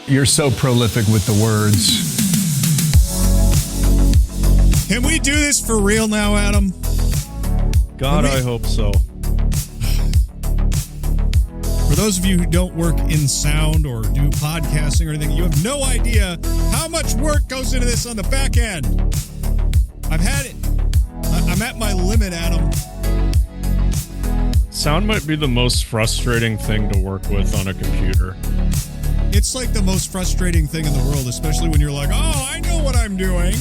You're so prolific with the words. Can we do this for real now, Adam? God, I hope so. For those of you who don't work in sound or do podcasting or anything, you have no idea how much work goes into this on the back end. I've had it. I'm at my limit, Adam. Sound might be the most frustrating thing to work with on a computer. It's like the most frustrating thing in the world, especially when you're like, oh, I know what I'm doing.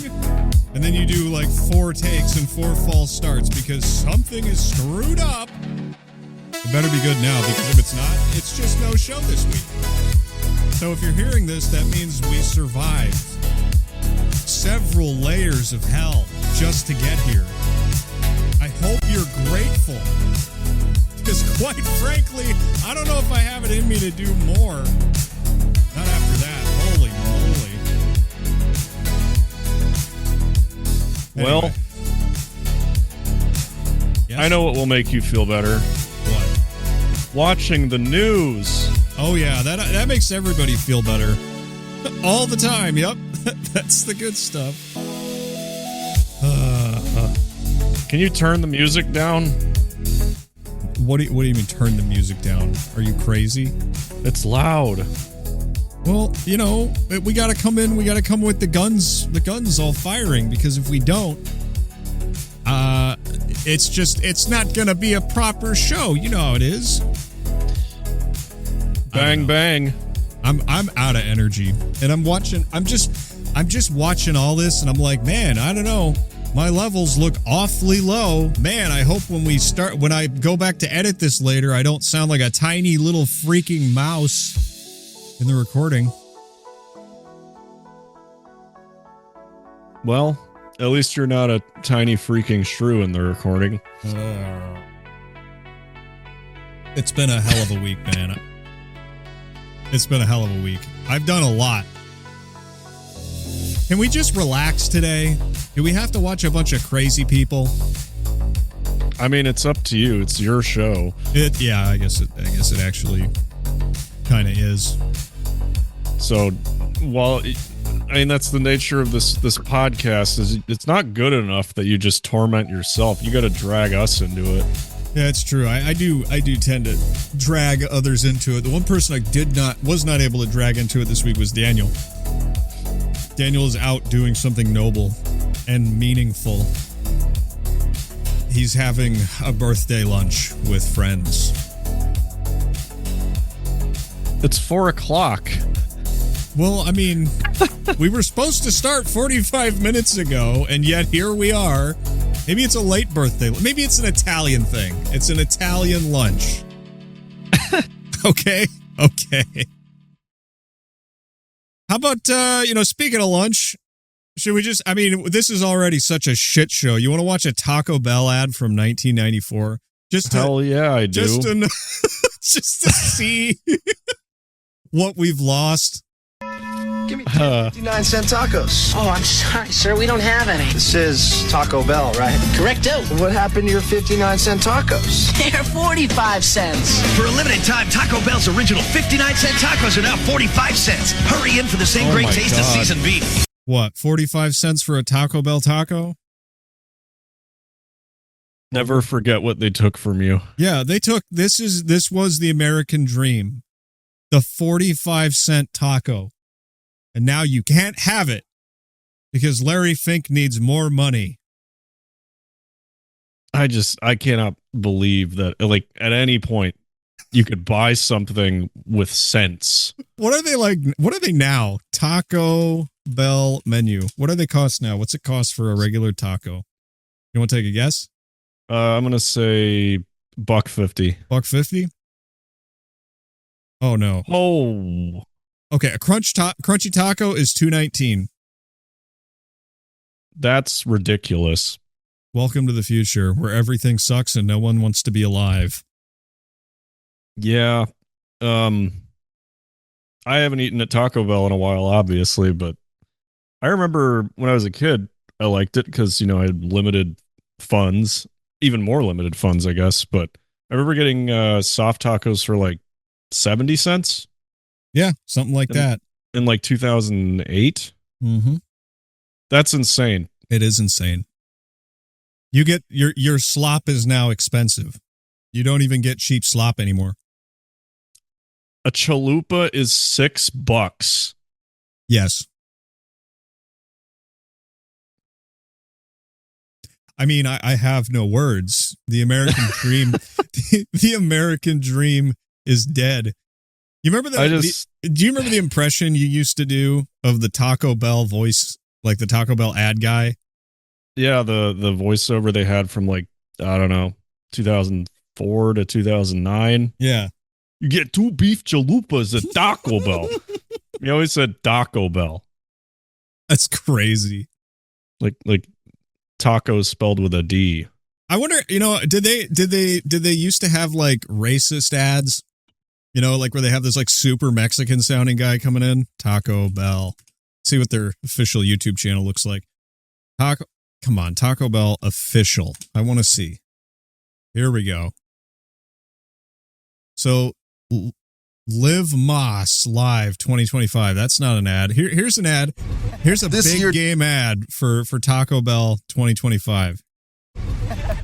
And then you do like 4 takes and 4 false starts because something is screwed up. It better be good now, because if it's not, it's just no show this week. So if you're hearing this, that means we survived several layers of hell just to get here. I hope you're grateful. Because quite frankly, I don't know if I have it in me to do more. Not after that. Holy moly. Anyway. Well, yes? I know what will make you feel better. What? Watching the news. Oh yeah, that makes everybody feel better. All the time, yep. That's the good stuff. Can you turn the music down? What do you mean turn the music down? Are you crazy? It's loud. Well, you know, we gotta come with the guns all firing, because if we don't, it's not gonna be a proper show. You know how it is. Bang bang. I'm out of energy, and I'm just watching all this, and I'm like, man, I don't know. My levels look awfully low. Man, I hope when I go back to edit this later, I don't sound like a tiny little freaking mouse in the recording. Well, at least you're not a tiny freaking shrew in the recording. It's been a hell of a week, man. It's been a hell of a week. I've done a lot. Can we just relax today? Do we have to watch a bunch of crazy people? I mean, it's up to you. It's your show. Yeah, I guess it actually kind of is. So, that's the nature of this podcast. Is it's not good enough that you just torment yourself. You got to drag us into it. Yeah, it's true. I do tend to drag others into it. The one person I was not able to drag into it this week was Daniel. Daniel is out doing something noble and meaningful. He's having a birthday lunch with friends. It's 4:00. Well, I mean, we were supposed to start 45 minutes ago, and yet here we are. Maybe it's a late birthday. Maybe it's an Italian thing. It's an Italian lunch. Okay. How about, speaking of lunch, should we this is already such a shit show. You want to watch a Taco Bell ad from 1994? Hell yeah, I do. Just to see what we've lost. Give me 59-cent tacos. Oh, I'm sorry, sir. We don't have any. This is Taco Bell, right? Correcto. What happened to your 59-cent tacos? They're 45 cents. For a limited time, Taco Bell's original 59-cent tacos are now 45 cents. Hurry in for the same great taste as seasoned beef. What, 45 cents for a Taco Bell taco? Never forget what they took from you. Yeah, this was the American dream. The 45-cent taco. And now you can't have it because Larry Fink needs more money. I cannot believe that, like, at any point you could buy something with sense. What are they like? What are they now? Taco Bell menu. What do they cost now? What's it cost for a regular taco? You want to take a guess? I'm going to say $1.50. $1.50? Oh, no. Oh. Okay, a crunchy taco is $2.19. That's ridiculous. Welcome to the future, where everything sucks and no one wants to be alive. Yeah. I haven't eaten at Taco Bell in a while, obviously, but I remember when I was a kid, I liked it because, I had limited funds, even more limited funds, I guess. But I remember getting soft tacos for like 70 cents. Yeah, something like that. in like 2008. Mm-hmm. That's insane. It is insane. You get your slop is now expensive. You don't even get cheap slop anymore. A chalupa is $6. Yes. I mean, I have no words. The American dream, the American dream is dead. You remember that? Do you remember the impression you used to do of the Taco Bell voice, like the Taco Bell ad guy? Yeah, the voiceover they had from like, I don't know, 2004 to 2009. Yeah. You get 2 beef chalupas at Taco Bell. He always said Taco Bell. That's crazy. Like tacos spelled with a D. I wonder, did they used to have like racist ads? Like where they have this like super Mexican sounding guy coming in? Taco Bell. See what their official YouTube channel looks like. Taco Bell official. I want to see. Here we go. So Live Moss Live 2025. That's not an ad. Here's an ad. Here's a big game ad for Taco Bell 2025.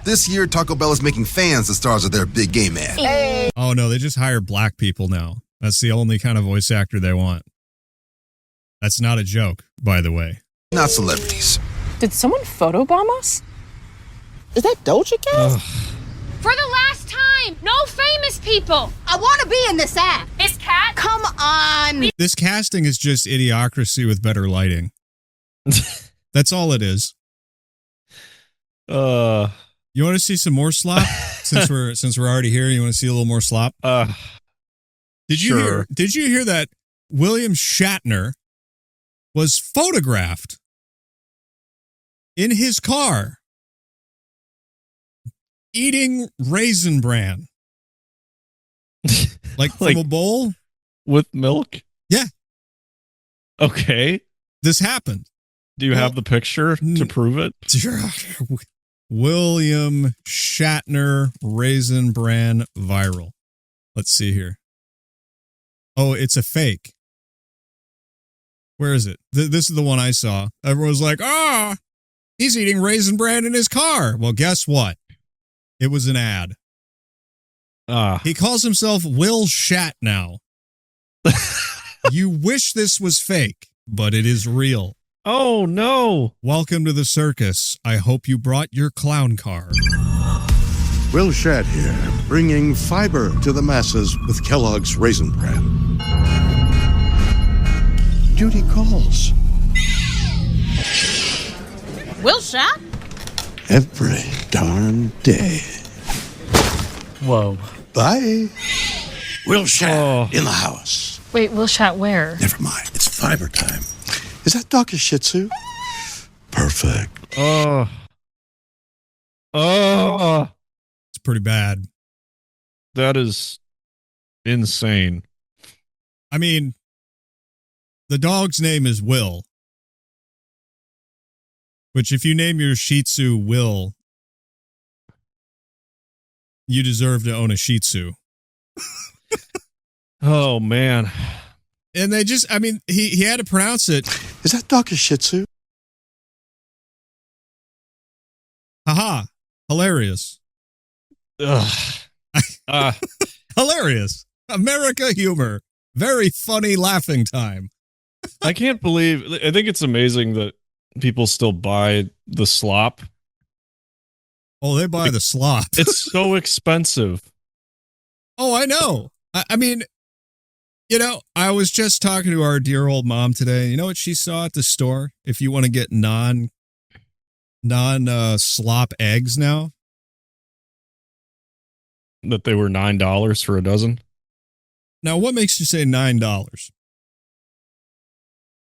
This year, Taco Bell is making fans the stars of their big game ad. Hey. Oh, no, they just hire black people now. That's the only kind of voice actor they want. That's not a joke, by the way. Not celebrities. Did someone photobomb us? Is that Doja Cat? For the last time, no famous people. I want to be in this ad. Miss Cat? Come on. This casting is just idiocracy with better lighting. That's all it is. You want to see some more slop? since we're already here, you want to see a little more slop? Did you hear that William Shatner was photographed in his car eating Raisin Bran? Like from a bowl? With milk? Yeah. Okay. This happened. Do you have the picture to prove it? William Shatner Raisin Bran viral. Let's see here. Oh, it's a fake. Where is it? This is the one I saw. Everyone was like, he's eating Raisin Bran in his car. Well, guess what? It was an ad. He calls himself Will Shat now. You wish this was fake, but it is real. Oh, no. Welcome to the circus. I hope you brought your clown car. Will Shat here, bringing fiber to the masses with Kellogg's Raisin Bran. Duty calls. Will Shat? Every darn day. Whoa. Bye. Will Shat in the house. Wait, Will Shat where? Never mind. It's fiber time. Is that dog a Shih Tzu? Perfect. It's pretty bad. That is insane. I mean, the dog's name is Will. Which if you name your Shih Tzu Will, you deserve to own a Shih Tzu. Oh, man. And they just, I mean, he had to pronounce it. Is that dog a Shih Tzu? Haha. Hilarious. Hilarious. America humor. Very funny laughing time. I can't believe, I think it's amazing that people still buy the slop. Oh, they buy the slop. It's so expensive. Oh, I know. I mean, I was just talking to our dear old mom today. You know what she saw at the store? If you want to get non slop eggs now. That they were $9 for a dozen? Now, what makes you say $9?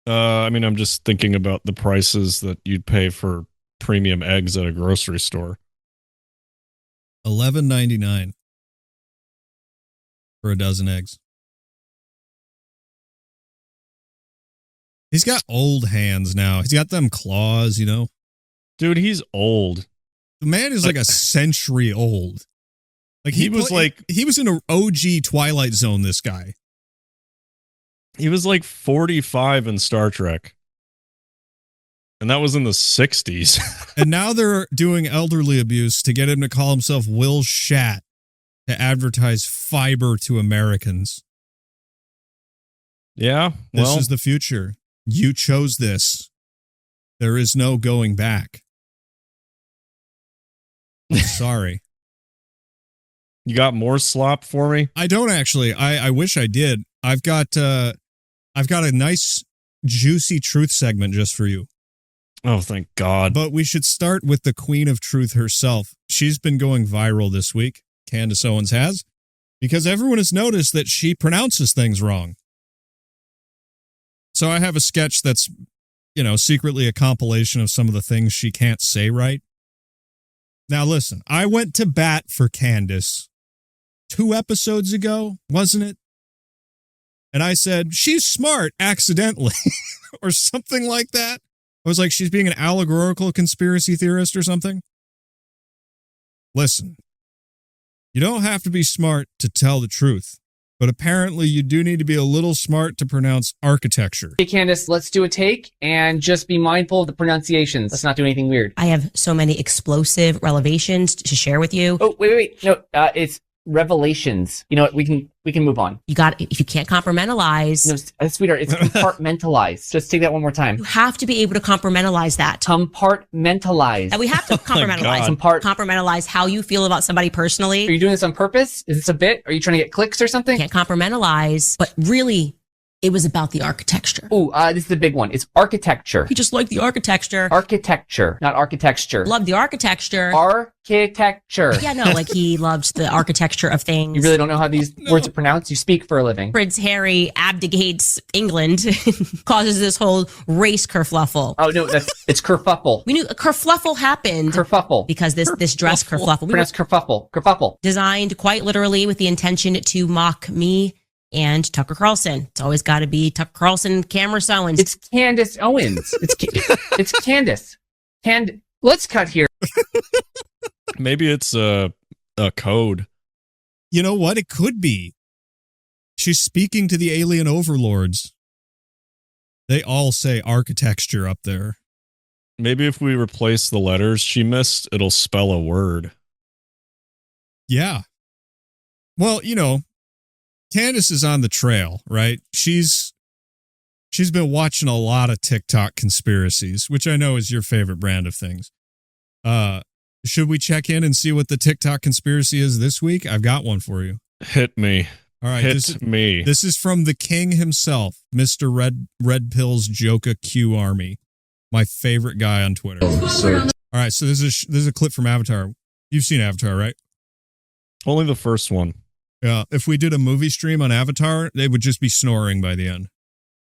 I mean, I'm just thinking about the prices that you'd pay for premium eggs at a grocery store. $11.99 for a dozen eggs. He's got old hands now. He's got them claws, Dude, he's old. The man is like a century old. Like he was in an OG Twilight Zone, this guy. He was like 45 in Star Trek. And that was in the 60s. And now they're doing elderly abuse to get him to call himself Will Shat to advertise fiber to Americans. Yeah, well. This is the future. You chose this. There is no going back. Sorry. You got more slop for me? I don't actually. I wish I did. I've got a nice juicy truth segment just for you. Oh, thank God. But we should start with the queen of truth herself. She's been going viral this week. Candace Owens has, because everyone has noticed that she pronounces things wrong. So I have a sketch that's, secretly a compilation of some of the things she can't say right. Now listen, I went to bat for Candace 2 episodes ago, wasn't it? And I said, she's smart accidentally or something like that. I was like, she's being an allegorical conspiracy theorist or something. Listen, you don't have to be smart to tell the truth, but apparently you do need to be a little smart to pronounce architecture. Hey, Candace, let's do a take and just be mindful of the pronunciations. Let's not do anything weird. I have so many explosive revelations to share with you. Oh, wait. No, it's revelations. You know what? We can move on. If you can't compartmentalize. No, sweetheart, it's compartmentalize. Just take that one more time. You have to be able to compartmentalize that. Compartmentalize. And we have to compartmentalize. Compartmentalize how you feel about somebody personally. Are you doing this on purpose? Is this a bit? Are you trying to get clicks or something? Can't compartmentalize, but really, it was about the architecture. Oh, this is the big one. It's architecture. You just like the architecture. Architecture, not architecture. Love the architecture. Architecture. Yeah, no, like he loved the architecture of things. You really don't know how these words are pronounced? You speak for a living. Prince Harry abdicates England, causes this whole race kerfluffle. Oh, no, it's kerfuffle. We knew a kerfluffle happened. Kerfuffle. Because this dress kerfluffle. Pronounced kerfuffle. Kerfuffle. Designed quite literally with the intention to mock me and Tucker Carlson. It's always got to be Tucker Carlson, Candace Owens. It's Candace Owens. It's Candace. Let's cut here. Maybe it's a code. You know what? It could be. She's speaking to the alien overlords. They all say architecture up there. Maybe if we replace the letters she missed, it'll spell a word. Yeah. Well, Candace is on the trail, right? She's been watching a lot of TikTok conspiracies, which I know is your favorite brand of things. Should we check in and see what the TikTok conspiracy is this week? I've got one for you. Hit me. All right. Hit me. This is from the king himself, Mr. Red Pill's Joka Q Army, my favorite guy on Twitter. All right. So this is a clip from Avatar. You've seen Avatar, right? Only the first one. Yeah, if we did a movie stream on Avatar, they would just be snoring by the end.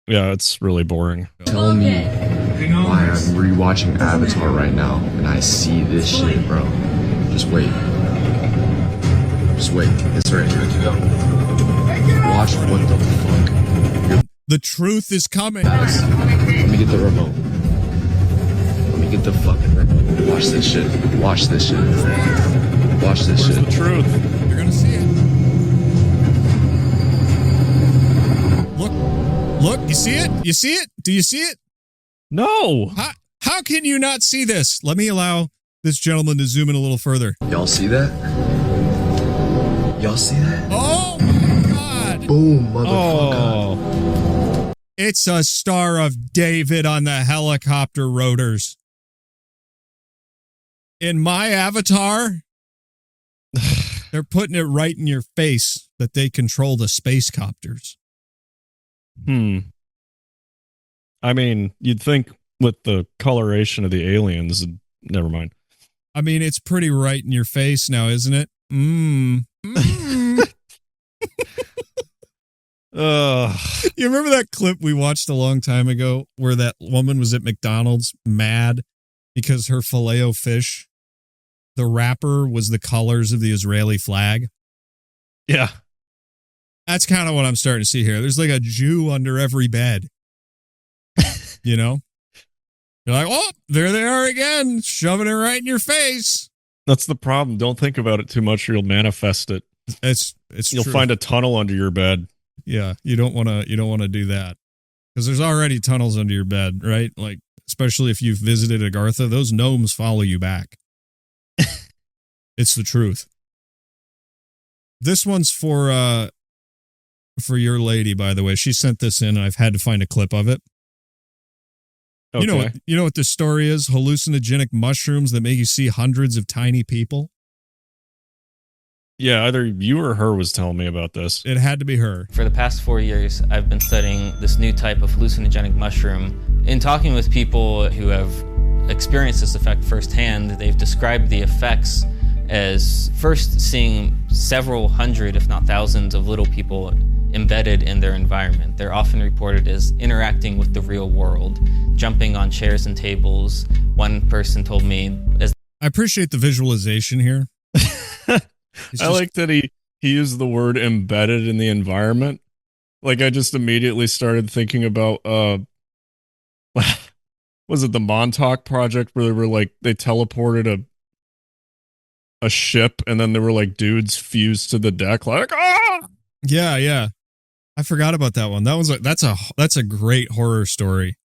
Yeah, it's really boring. Tell me why I'm rewatching Avatar right now and I see this shit, bro. Just wait. Just wait. It's right here. Watch what the fuck. The truth is coming. Let me get the remote. Let me get the fucking remote. Watch this shit. Watch this shit. Watch this shit. The truth. You're gonna see it. Look, you see it? You see it? Do you see it? No. How can you not see this? Let me allow this gentleman to zoom in a little further. Y'all see that? Y'all see that? Oh my God. Boom, motherfucker. Oh. It's a Star of David on the helicopter rotors. In my Avatar, they're putting it right in your face that they control the space copters. I mean, you'd think with the coloration of the aliens, never mind. I mean, it's pretty right in your face now, isn't it? You remember that clip we watched a long time ago where that woman was at McDonald's mad because her Filet-O-Fish, the wrapper was the colors of the Israeli flag? Yeah. That's kind of what I'm starting to see here. There's like a Jew under every bed. You're like, oh, there they are again, shoving it right in your face. That's the problem. Don't think about it too much or you'll manifest it. It's You'll true. find a tunnel under your bed. Yeah, you don't want to do that because there's already tunnels under your bed, right? Like, especially if you've visited Agartha, those gnomes follow you back. It's the truth. This one's for your lady, by the way. She sent this in, and I've had to find a clip of it. Okay. You know what this story is? Hallucinogenic mushrooms that make you see hundreds of tiny people. Yeah, either you or her was telling me about this. It had to be her. For the past 4 years, I've been studying this new type of hallucinogenic mushroom. In talking with people who have experienced this effect firsthand, they've described the effects as first seeing several hundred, if not thousands, of little people embedded in their environment. They're often reported as interacting with the real world, jumping on chairs and tables. One person told me, I appreciate the visualization here. I like that he used the word embedded in the environment. Like, I just immediately started thinking about, was it the Montauk Project where they teleported a ship and then there were like dudes fused to the deck like, ah! Yeah. I forgot about that one. That's a great horror story.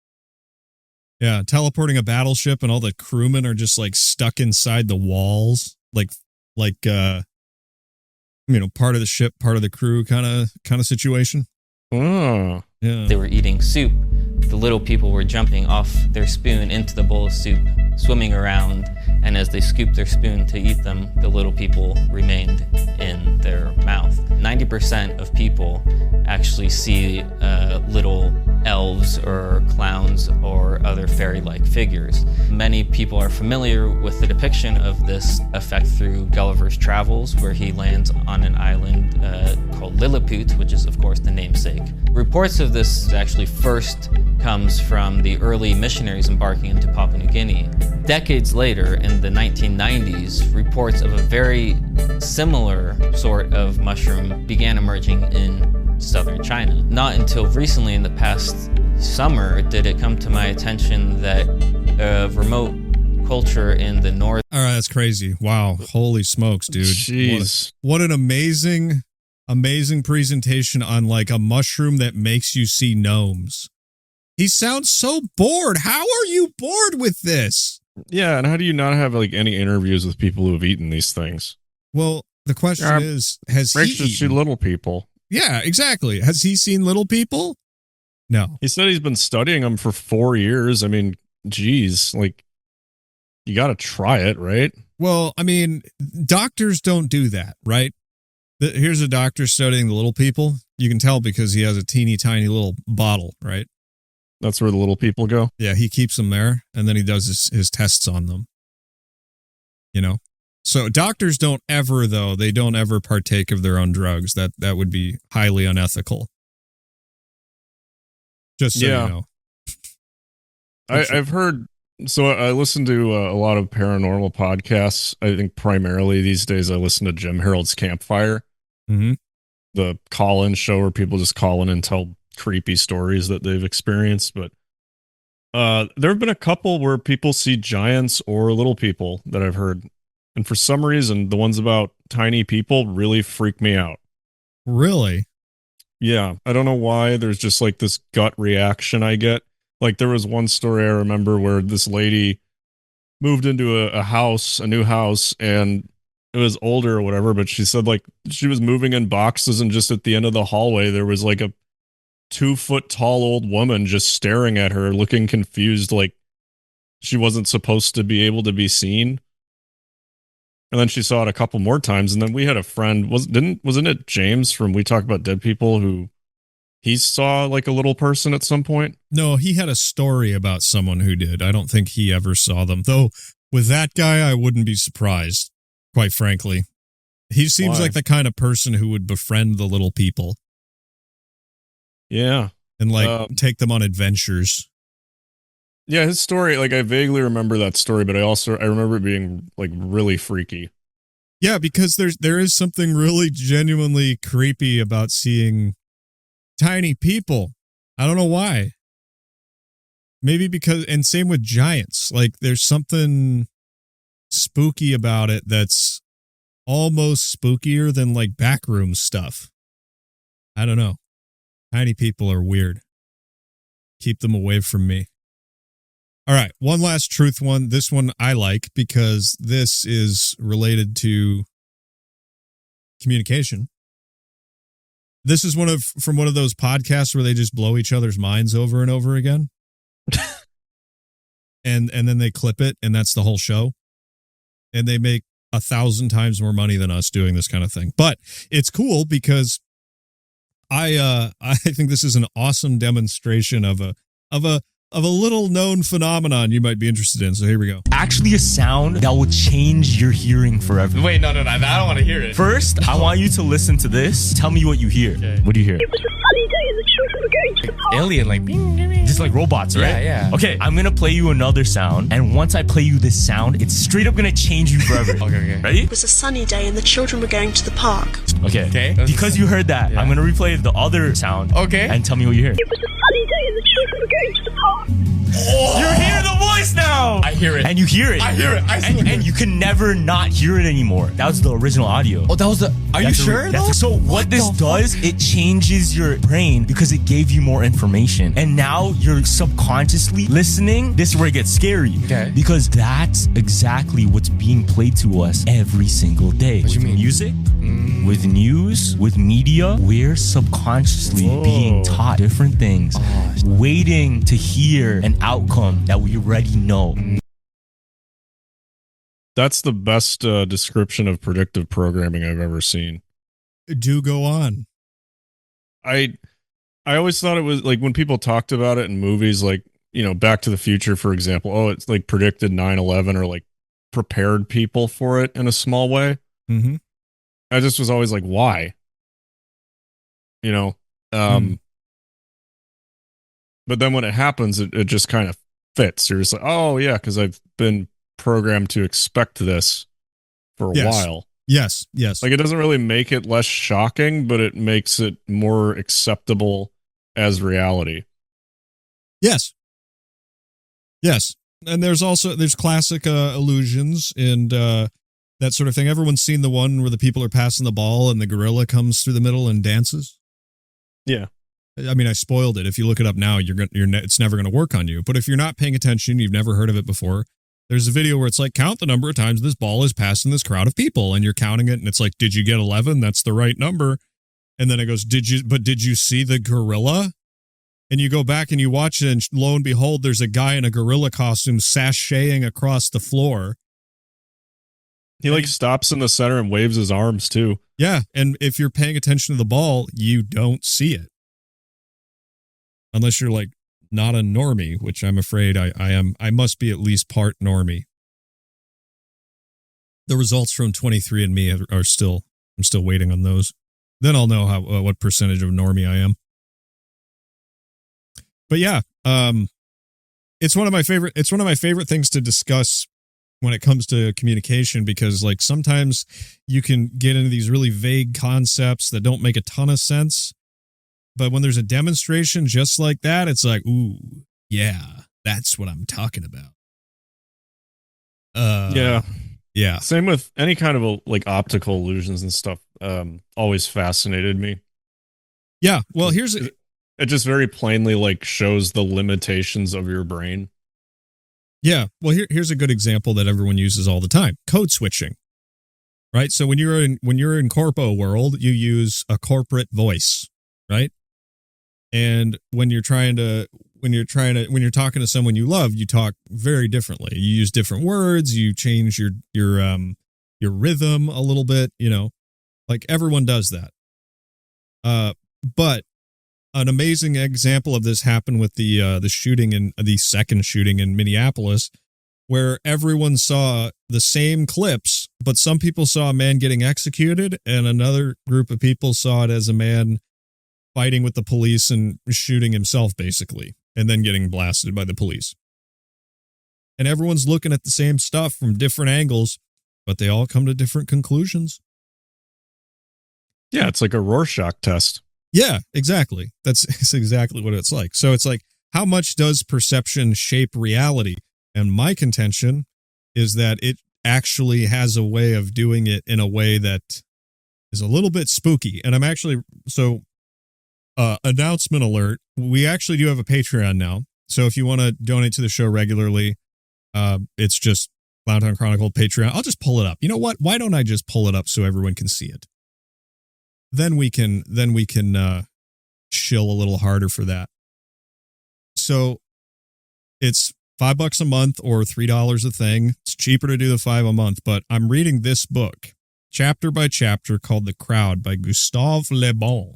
Yeah, teleporting a battleship and all the crewmen are just like stuck inside the walls, like part of the ship, part of the crew kind of situation. Oh. Yeah. They were eating soup. The little people were jumping off their spoon into the bowl of soup, swimming around, and as they scooped their spoon to eat them, the little people remained in their mouth. 90% of people actually see little elves or clowns or other fairy-like figures. Many people are familiar with the depiction of this effect through Gulliver's Travels, where he lands on an island called Lilliput, which is of course the namesake. Reports of this actually first comes from the early missionaries embarking into Papua New Guinea. Decades later, in the 1990s, reports of a very similar sort of mushroom began emerging in southern China. Not until recently, in the past summer, did it come to my attention that a remote culture in the north. All right, that's crazy. Wow. Holy smokes, dude. Jeez. What an amazing presentation on like a mushroom that makes you see gnomes. He sounds so bored. How are you bored with this? Yeah, and how do you not have like any interviews with people who have eaten these things? Well, the question is, has he see little people? Yeah, exactly. Has he seen little people? No. He said he's been studying them for 4 years. I mean, geez, like, you got to try it, right? Well, I mean, doctors don't do that, right? Here's a doctor studying the little people. You can tell because he has a teeny tiny little bottle, right? That's where the little people go? Yeah, he keeps them there, and then he does his tests on them. You know? So doctors don't ever partake of their own drugs. That would be highly unethical. Just so you know. I've heard, so I listen to a lot of paranormal podcasts. I think primarily these days I listen to Jim Harold's Campfire. Mm-hmm. The call-in show where people just call in and tell creepy stories that they've experienced. But there have been a couple where people see giants or little people that I've heard. And for some reason, the ones about tiny people really freak me out. Really? Yeah. I don't know why. There's just like this gut reaction I get. Like there was one story I remember where this lady moved into a new house, and it was older or whatever, but she said like she was moving in boxes, and just at the end of the hallway, there was like a 2-foot tall old woman just staring at her, looking confused, like she wasn't supposed to be able to be seen. And then she saw it a couple more times. And then we had a friend, wasn't it James from We Talk About Dead People, who he saw like a little person at some point? No, he had a story about someone who did. I don't think he ever saw them. Though with that guy, I wouldn't be surprised, quite frankly. He seems like the kind of person who would befriend the little people. Yeah. And like take them on adventures. Yeah, his story, like I vaguely remember that story, but I remember it being like really freaky. Yeah, because there is something really genuinely creepy about seeing tiny people. I don't know why. Maybe because, and same with giants. Like there's something spooky about it that's almost spookier than like backroom stuff. I don't know. Tiny people are weird. Keep them away from me. All right, one last truth one. This one I like because this is related to communication. This is from one of those podcasts where they just blow each other's minds over and over again. and then they clip it, and that's the whole show. And they make 1,000 times more money than us doing this kind of thing. But it's cool because I think this is an awesome demonstration of a little known phenomenon you might be interested in. So here we go. Actually a sound that will change your hearing forever. Wait, no, I don't want to hear it. First, I want you to listen to this. Tell me what you hear. Okay. What do you hear? Alien, like just like robots, right? Yeah. Okay, I'm gonna play you another sound, and once I play you this sound, it's straight up gonna change you forever. Okay. Ready? It was a sunny day and the children were going to the park. Okay. Because you heard that, I'm gonna replay the other sound. Okay. And tell me what you hear. It was a sunny day and the children were going to the park. Oh, you hear the voice now! I hear it. And you hear it. I hear it. And you can never not hear it anymore. That was the original audio. Oh, that was the... Are you sure, though? So what this does, it changes your brain because it gave you more information. And now you're subconsciously listening. This is where it gets scary. Okay. Because that's exactly what's being played to us every single day. What do you mean? Music, with news, with media, we're subconsciously being taught different things, waiting to hear an outcome that we already know. That's the best description of predictive programming I've ever seen. Do go on. I always thought it was like when people talked about it in movies, like, you know, Back to the Future, for example. Oh, it's like predicted 9/11 or like prepared people for it in a small way. Mm-hmm. I just was always like, why? You know? But then when it happens, it just kind of fits. You're just like, oh, yeah, because I've been programmed to expect this for a while. Yes. Like, it doesn't really make it less shocking, but it makes it more acceptable as reality. Yes. And there's classic illusions and that sort of thing. Everyone's seen the one where the people are passing the ball and the gorilla comes through the middle and dances. Yeah. I mean, I spoiled it. If you look it up now, it's never going to work on you. But if you're not paying attention, you've never heard of it before. There's a video where it's like, count the number of times this ball is passing this crowd of people, and you're counting it, and it's like, did you get 11? That's the right number. And then it goes, did you see the gorilla? And you go back and you watch it, and lo and behold, there's a guy in a gorilla costume sashaying across the floor. He like stops in the center and waves his arms too. Yeah, and if you're paying attention to the ball, you don't see it. Unless you're like not a normie, which I'm afraid I am. I must be at least part normie. The results from 23andMe are still, I'm still waiting on those. Then I'll know what percentage of normie I am. But yeah, it's one of my favorite things to discuss when it comes to communication, because like sometimes you can get into these really vague concepts that don't make a ton of sense. But when there's a demonstration just like that, it's like, ooh, yeah, that's what I'm talking about. Yeah. Same with any kind of like optical illusions and stuff. Always fascinated me. Yeah. Well, it just very plainly like shows the limitations of your brain. Yeah. Well, here's a good example that everyone uses all the time: code switching. Right. So when you're in corpo world, you use a corporate voice, right? And when you're talking to someone you love, you talk very differently. You use different words. You change your rhythm a little bit. You know, like everyone does that. But an amazing example of this happened with the second shooting in Minneapolis, where everyone saw the same clips, but some people saw a man getting executed, and another group of people saw it as a man fighting with the police and shooting himself, basically, and then getting blasted by the police. And everyone's looking at the same stuff from different angles, but they all come to different conclusions. Yeah, it's like a Rorschach test. Yeah, exactly. That's exactly what it's like. So it's like, how much does perception shape reality? And my contention is that it actually has a way of doing it in a way that is a little bit spooky. And I'm actually, so announcement alert. We actually do have a Patreon now. So if you want to donate to the show regularly, it's just Clowntown Chronicle Patreon. I'll just pull it up. You know what? Why don't I just pull it up so everyone can see it? Then we can shill a little harder for that. So it's $5 a month or $3 a thing. It's cheaper to do the 5 a month, but I'm reading this book chapter by chapter called The Crowd by Gustave Le Bon.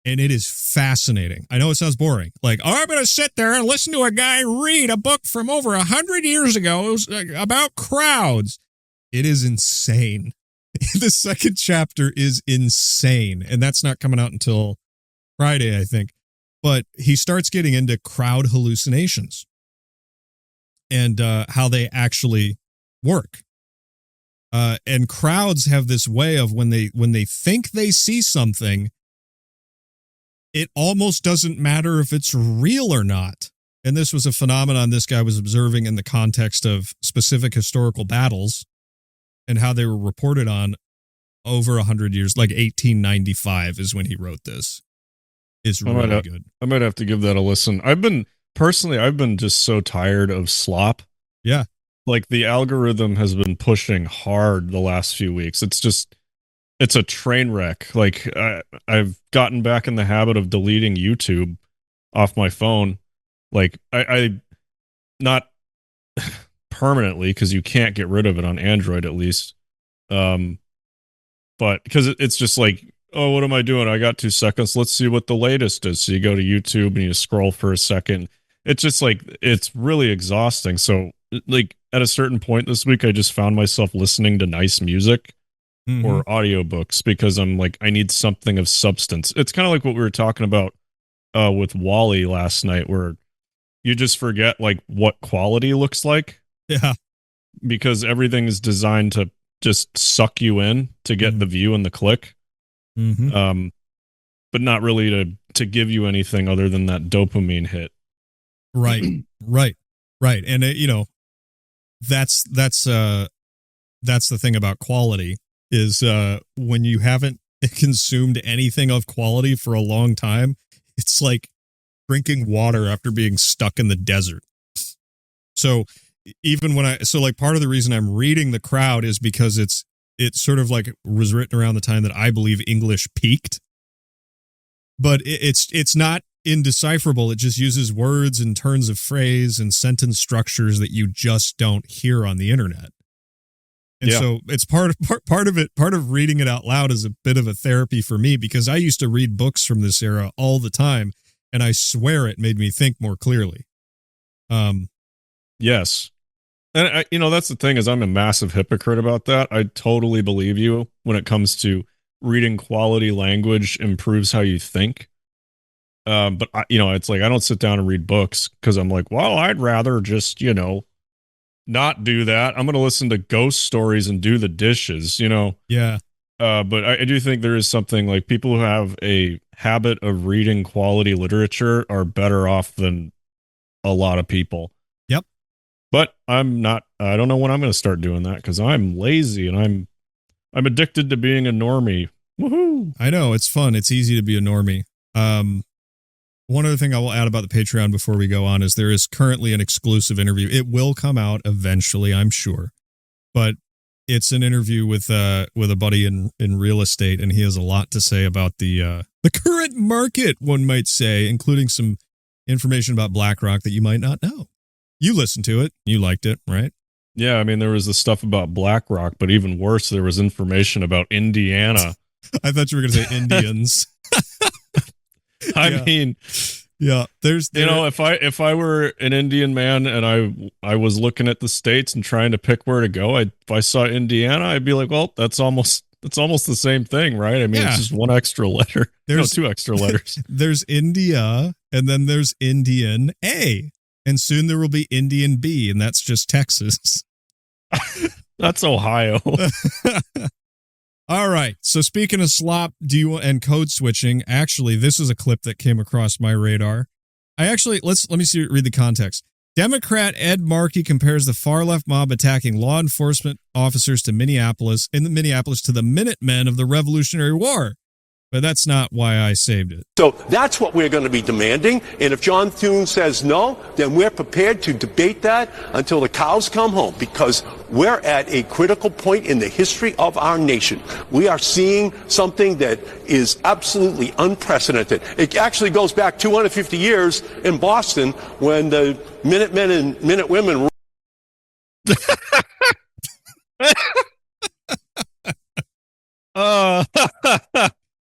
And it is fascinating. I know it sounds boring. Like, oh, I'm going to sit there and listen to a guy read a book from over 100 years ago. It was about crowds. It is insane. The second chapter is insane. And that's not coming out until Friday, I think. But he starts getting into crowd hallucinations and how they actually work. And crowds have this way of when they think they see something, it almost doesn't matter if it's real or not. And this was a phenomenon this guy was observing in the context of specific historical battles and how they were reported on over 100 years, like 1895 is when he wrote this. It's really good. I might have to give that a listen. I've been just so tired of slop. Yeah. Like the algorithm has been pushing hard the last few weeks. It's a train wreck. Like I've gotten back in the habit of deleting YouTube off my phone. Like I not permanently, because you can't get rid of it on Android at least. But because it's just like, oh, what am I doing? I got 2 seconds. Let's see what the latest is. So you go to YouTube and you scroll for a second. It's just like, it's really exhausting. So like at a certain point this week, I just found myself listening to nice music or audiobooks because I'm like, I need something of substance. It's kind of like what we were talking about with Wall-E last night, where you just forget like what quality looks like. Yeah. Because everything is designed to just suck you in to get the view and the click. But not really to give you anything other than that dopamine hit. Right. And that's the thing about quality is when you haven't consumed anything of quality for a long time, it's like drinking water after being stuck in the desert. So even when part of the reason I'm reading The Crowd is because it's sort of like was written around the time that I believe English peaked, but it's not indecipherable. It just uses words and turns of phrase and sentence structures that you just don't hear on the internet. And so it's part of reading it out loud is a bit of a therapy for me, because I used to read books from this era all the time, and I swear it made me think more clearly. Yes. And that's the thing, is I'm a massive hypocrite about that. I totally believe you when it comes to reading quality language improves how you think. But it's like, I don't sit down and read books because I'm like, well, I'd rather just, not do that. I'm going to listen to ghost stories and do the dishes, Yeah. But I do think there is something like people who have a habit of reading quality literature are better off than a lot of people. Yep. But I don't know when I'm going to start doing that because I'm lazy and I'm addicted to being a normie. Woohoo! I know, it's fun. It's easy to be a normie. One other thing I will add about the Patreon before we go on is there is currently an exclusive interview. It will come out eventually, I'm sure, but it's an interview with a buddy in real estate, and he has a lot to say about the current market, one might say, including some information about BlackRock that you might not know. You listened to it, you liked it, right? Yeah, I mean, there was the stuff about BlackRock, but even worse, there was information about Indiana. I thought you were going to say Indians. I mean, yeah, there's if I were an Indian man and I was looking at the states and trying to pick where to go, if I saw Indiana, I'd be like, well, that's almost the same thing, right? I mean, it's just one extra letter. There's 2 extra letters. There's India, and then there's Indian A, and soon there will be Indian B, and that's just Texas. That's Ohio. All right. So speaking of slop, and code switching, actually, this is a clip that came across my radar. Let me read the context. Democrat Ed Markey compares the far-left mob attacking law enforcement officers to Minneapolis to the Minutemen of the Revolutionary War. But that's not why I saved it. So that's what we're going to be demanding. And if John Thune says no, then we're prepared to debate that until the cows come home, because we're at a critical point in the history of our nation. We are seeing something that is absolutely unprecedented. It actually goes back 250 years in Boston when the Minutemen and Minutewomen.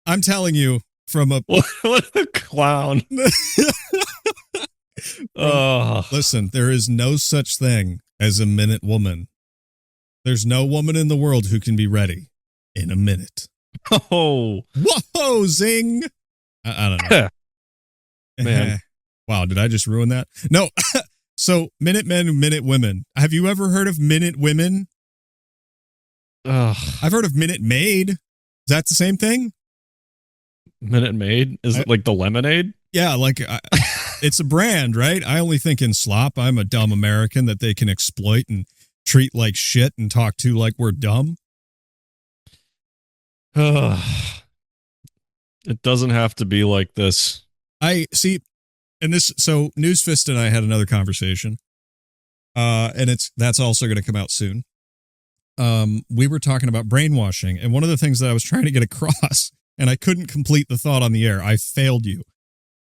I'm telling you, from a what a clown. Listen, there is no such thing as a minute woman. There's no woman in the world who can be ready in a minute. Oh, whoa, zing! I don't know, man. Wow, did I just ruin that? No. So, Minutemen, Minute Women. Have you ever heard of Minute Women? I've heard of Minute Maid. Is that the same thing? Minute Maid? Is it like the lemonade? Yeah, like it's a brand, right? I only think in slop. I'm a dumb American that they can exploit and treat like shit and talk to like we're dumb. It doesn't have to be like this. I see. And this, so Newsfist and I had another conversation, and that's also going to come out soon. We were talking about brainwashing, and one of the things that I was trying to get across, and I couldn't complete the thought on the air. I failed you.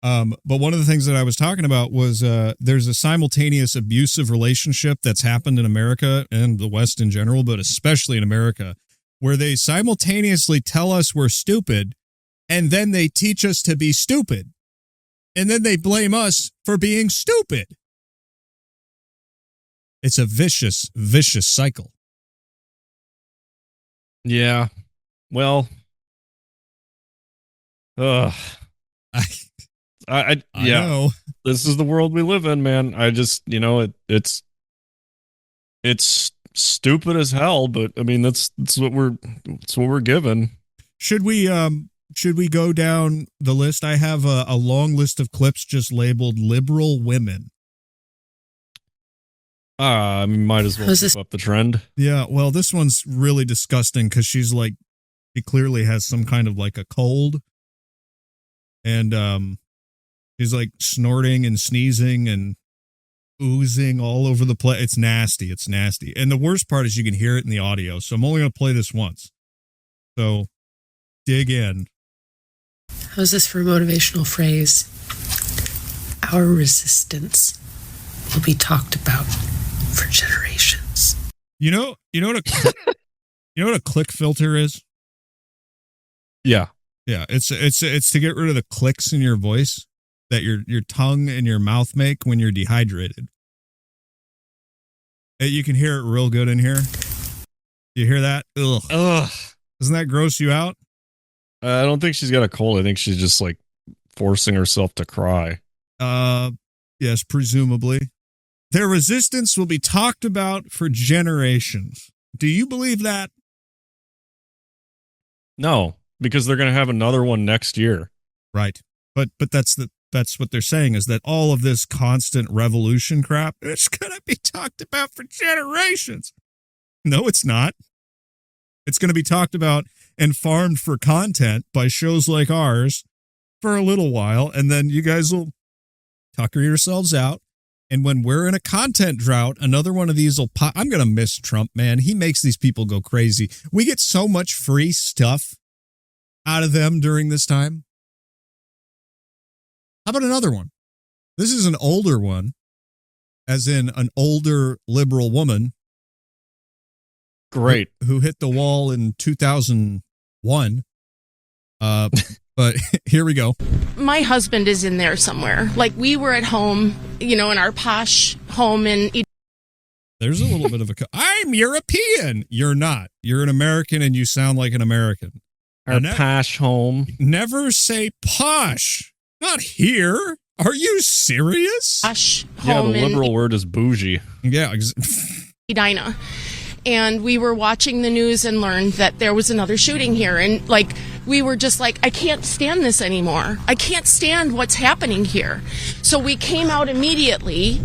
But one of the things that I was talking about was there's a simultaneous abusive relationship that's happened in America and the West in general, but especially in America, where they simultaneously tell us we're stupid, and then they teach us to be stupid. And then they blame us for being stupid. It's a vicious, vicious cycle. Yeah. Well. I know. This is the world we live in, man. I just, it's stupid as hell, but I mean that's what we're given. Should we go down the list? I have a long list of clips just labeled liberal women. I might as well keep up the trend. Yeah, well, this one's really disgusting because she clearly has some kind of like a cold. And she's like snorting and sneezing and oozing all over the place. It's nasty. It's nasty. And the worst part is you can hear it in the audio. So I'm only going to play this once. So dig in. How's this for a motivational phrase? Our resistance will be talked about for generations. You know what a click filter is? Yeah. Yeah, it's to get rid of the clicks in your voice that your tongue and your mouth make when you're dehydrated. You can hear it real good in here. You hear that? Ugh. Doesn't that gross you out? I don't think she's got a cold. I think she's just like forcing herself to cry. Yes, presumably. Their resistance will be talked about for generations. Do you believe that? No, because they're going to have another one next year. Right. But that's what they're saying, is that all of this constant revolution crap, it's going to be talked about for generations. No, it's not. It's going to be talked about and farmed for content by shows like ours for a little while, and then you guys will tucker yourselves out. And when we're in a content drought, another one of these will pop. I'm going to miss Trump, man. He makes these people go crazy. We get so much free stuff out of them during this time. How about another one? This is an older one, as in an older liberal woman. Great. Who hit the wall in 2001. But here we go. My husband is in there somewhere. Like, we were at home, in our posh home in... There's a little bit of a... I'm European. You're not. You're an American and you sound like an American. Our posh home. Never say posh. Not here. Are you serious? Posh yeah, home the liberal word is bougie. Yeah. Edina. And we were watching the news and learned that there was another shooting here. And, we were just like, I can't stand this anymore. I can't stand what's happening here. So we came out immediately.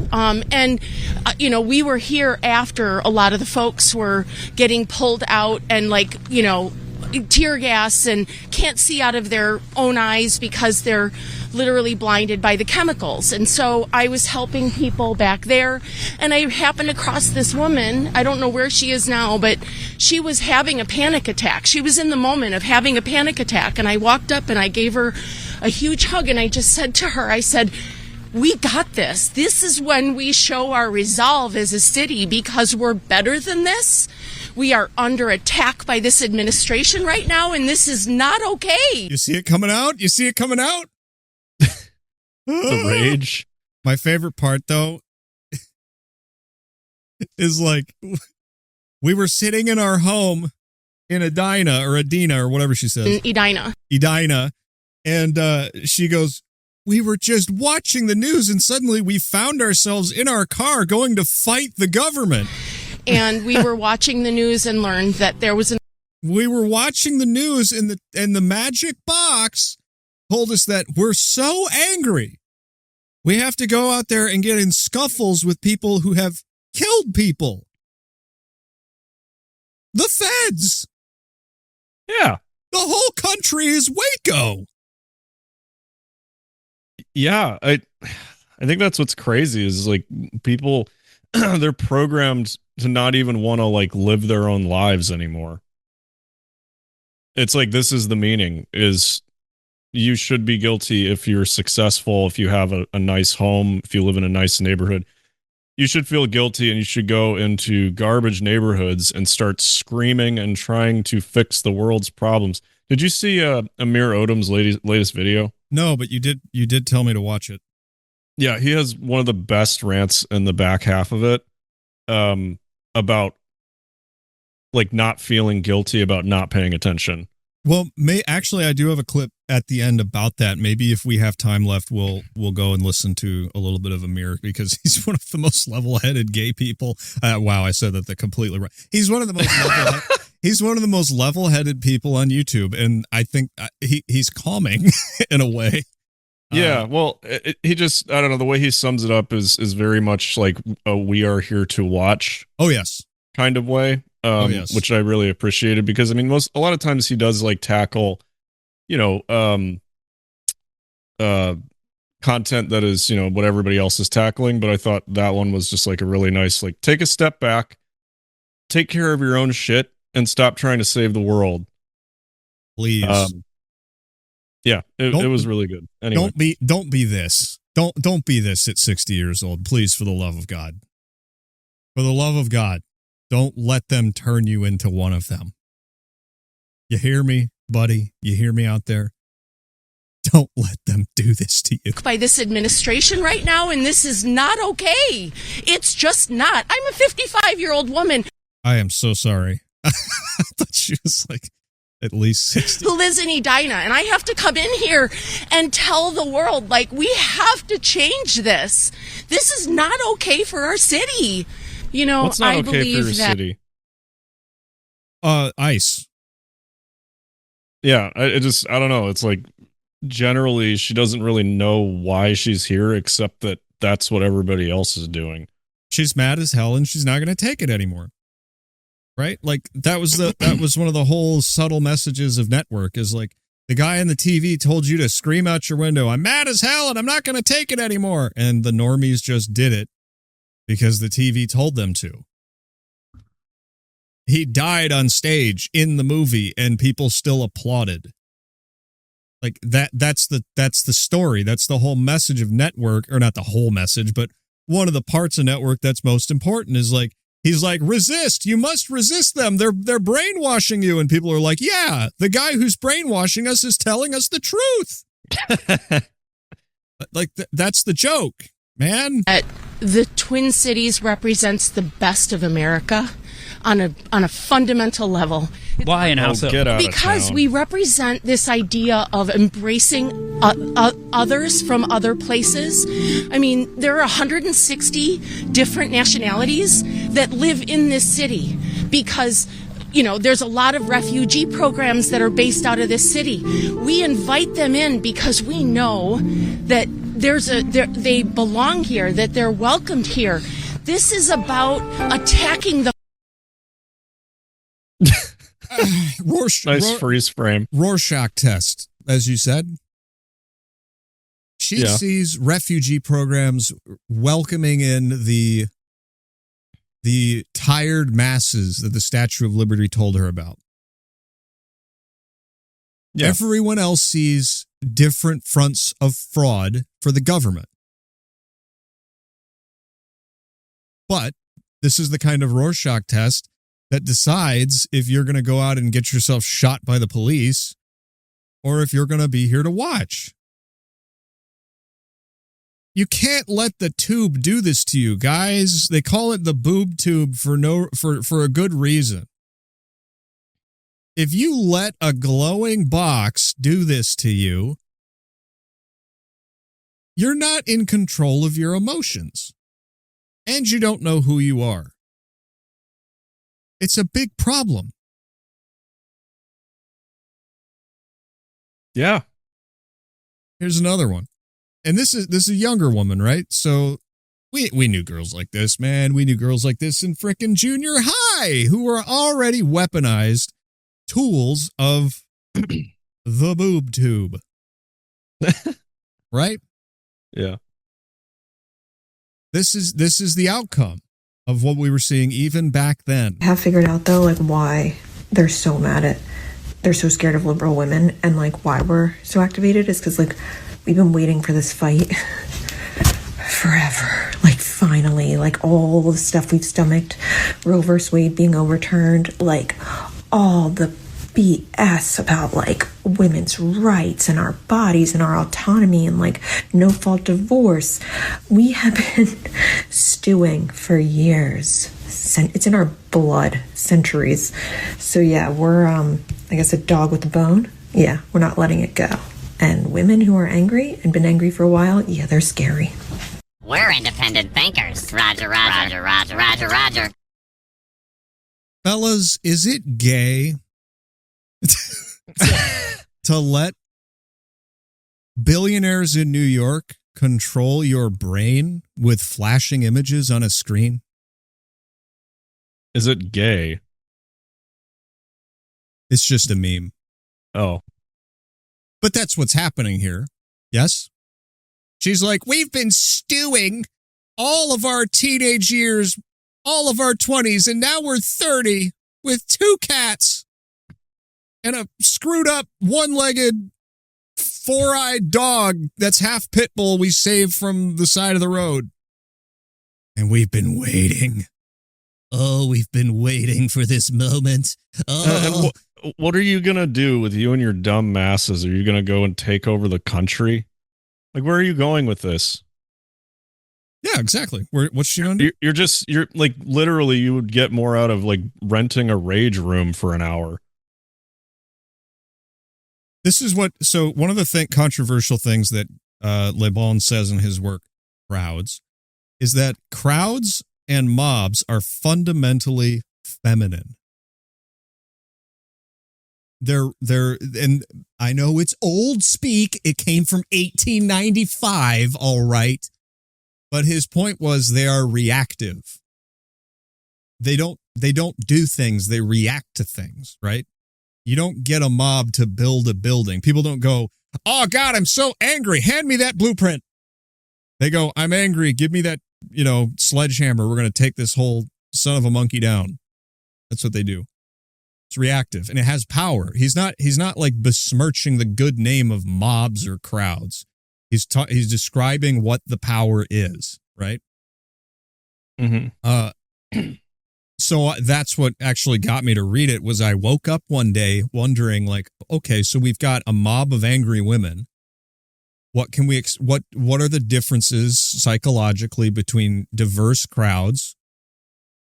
We were here after a lot of the folks were getting pulled out and, tear gas and can't see out of their own eyes because they're literally blinded by the chemicals. And so I was helping people back there, and I happened across this woman. I don't know where she is now, but she was having a panic attack. She was in the moment of having a panic attack, and I walked up and I gave her a huge hug, and I just said to her, I said, we got this. This is when we show our resolve as a city, because we're better than this. We are under attack by this administration right now, and this is not okay. You see it coming out? You see it coming out? The rage. My favorite part, though, is like, we were sitting in our home in Edina or Edina or whatever she says. Edina. And she goes, we were just watching the news and suddenly we found ourselves in our car going to fight the government. And we were watching the news and learned that there was We were watching the news and the magic box told us that we're so angry. We have to go out there and get in scuffles with people who have killed people. The feds. Yeah. The whole country is Waco. Yeah, I think that's what's crazy is like people they're programmed to not even want to like live their own lives anymore. It's like this is the meaning is you should be guilty if you're successful, if you have a nice home, if you live in a nice neighborhood. You should feel guilty and you should go into garbage neighborhoods and start screaming and trying to fix the world's problems. Did you see Amir Odom's latest video? No, but you did tell me to watch it. Yeah, he has one of the best rants in the back half of it about like not feeling guilty about not paying attention. Well, I do have a clip at the end about that. Maybe if we have time left, we'll go and listen to a little bit of Amir because he's one of the most level-headed gay people. Wow, I said that completely right. He's one of the most he's one of the most level-headed people on YouTube, and I think he's calming in a way. Yeah, well, he just I don't know, the way he sums it up is very much like a we are here to watch. Oh yes, kind of way. Yes. Which I really appreciated because I mean a lot of times he does like tackle, content that is, what everybody else is tackling, but I thought that one was just like a really nice, like take a step back, take care of your own shit and stop trying to save the world. Please. Yeah, it was really good. Anyway. Don't be this. Don't be this at 60 years old. Please, for the love of God. For the love of God. Don't let them turn you into one of them. You hear me, buddy? You hear me out there? Don't let them do this to you. By this administration right now, and this is not okay. It's just not. I'm a 55-year-old woman. I am so sorry. I thought she was like at least 60. Who lives in Edina, and I have to come in here and tell the world, like, we have to change this. This is not okay for our city. What's not I okay believe for your that city? Ice. Yeah, I don't know. It's like generally she doesn't really know why she's here except that that's what everybody else is doing. She's mad as hell and she's not going to take it anymore. Right? Like that was one of the whole subtle messages of Network is like the guy on the TV told you to scream out your window, I'm mad as hell and I'm not going to take it anymore. And the normies just did it because the TV told them to. He died on stage in the movie and people still applauded. Like that's the story. That's the whole message of Network, or not the whole message, but one of the parts of Network that's most important is like, he's like, resist, you must resist them. They're brainwashing you. And people are like, yeah, the guy who's brainwashing us is telling us the truth. Like that's the joke, man. The Twin Cities represents the best of America on a fundamental level. Why and how so? Because we represent this idea of embracing others from other places. I mean, there are 160 different nationalities that live in this city because, there's a lot of refugee programs that are based out of this city. We invite them in because we know that they belong here, that they're welcomed here. This is about attacking the Nice freeze frame. Rorschach test, as you said. She sees refugee programs welcoming in the tired masses that the Statue of Liberty told her about. Yeah. Everyone else sees different fronts of fraud for the government. But this is the kind of Rorschach test that decides if you're going to go out and get yourself shot by the police or if you're going to be here to watch. You can't let the tube do this to you, guys. They call it the boob tube for a good reason. If you let a glowing box do this to you, you're not in control of your emotions. And you don't know who you are. It's a big problem. Yeah. Here's another one. And this is a younger woman, right? So we knew girls like this, man. We knew girls like this in frickin' junior high who were already weaponized tools of the boob tube. Right? Yeah. This is the outcome of what we were seeing even back then. I have figured out though, like why they're so scared of liberal women and like why we're so activated is because like we've been waiting for this fight forever. Like finally, like all the stuff we've stomached, Roe vs. Wade being overturned, like all the BS about like women's rights and our bodies and our autonomy and like no fault divorce. We have been stewing for years. It's in our blood, centuries. So yeah, we're I guess a dog with a bone. Yeah, we're not letting it go. And women who are angry and been angry for a while, yeah, they're scary. We're independent thinkers. Roger, roger, roger, roger, roger, roger. Fellas, is it gay to let billionaires in New York control your brain with flashing images on a screen? Is it gay? It's just a meme. Oh. But that's what's happening here. Yes? She's like, we've been stewing all of our teenage years, all of our 20s, and now we're 30 with 2 cats and a screwed up, one-legged, 4-eyed dog that's half pit bull we saved from the side of the road. And we've been waiting. Oh, we've been waiting for this moment. Oh. What are you going to do with you and your dumb masses? Are you going to go and take over the country? Like, where are you going with this? Yeah, exactly. What's she going to do? You're like, literally, you would get more out of like renting a rage room for an hour. This is so one of the controversial things that Le Bon says in his work, Crowds, is that crowds and mobs are fundamentally feminine. And I know it's old speak. It came from 1895, all right. But his point was they are reactive. They don't do things, they react to things, right? You don't get a mob to build a building. People don't go, oh God, I'm so angry. Hand me that blueprint. They go, I'm angry. Give me that, sledgehammer. We're going to take this whole son of a monkey down. That's what they do. It's reactive and it has power. He's not like besmirching the good name of mobs or crowds. He's describing what the power is, right? Mm-hmm. So that's what actually got me to read it. Was I woke up one day wondering, like, okay, so we've got a mob of angry women. What can we? What are the differences psychologically between diverse crowds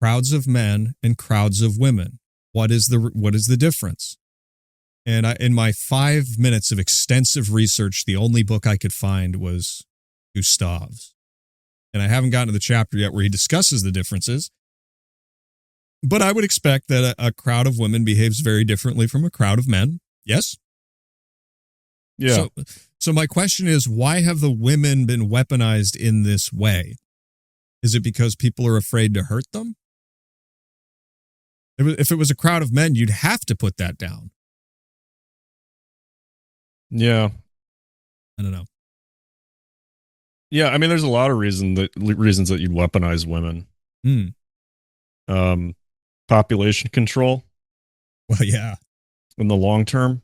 of men, and crowds of women? What is the difference? And in my 5 minutes of extensive research, the only book I could find was Gustav's. And I haven't gotten to the chapter yet where he discusses the differences. But I would expect that a crowd of women behaves very differently from a crowd of men. Yes? Yeah. So my question is, why have the women been weaponized in this way? Is it because people are afraid to hurt them? If it was a crowd of men, you'd have to put that down. Yeah. I don't know. Yeah, I mean, there's a lot of reasons that you'd weaponize women. Population control. Well, yeah. In the long term.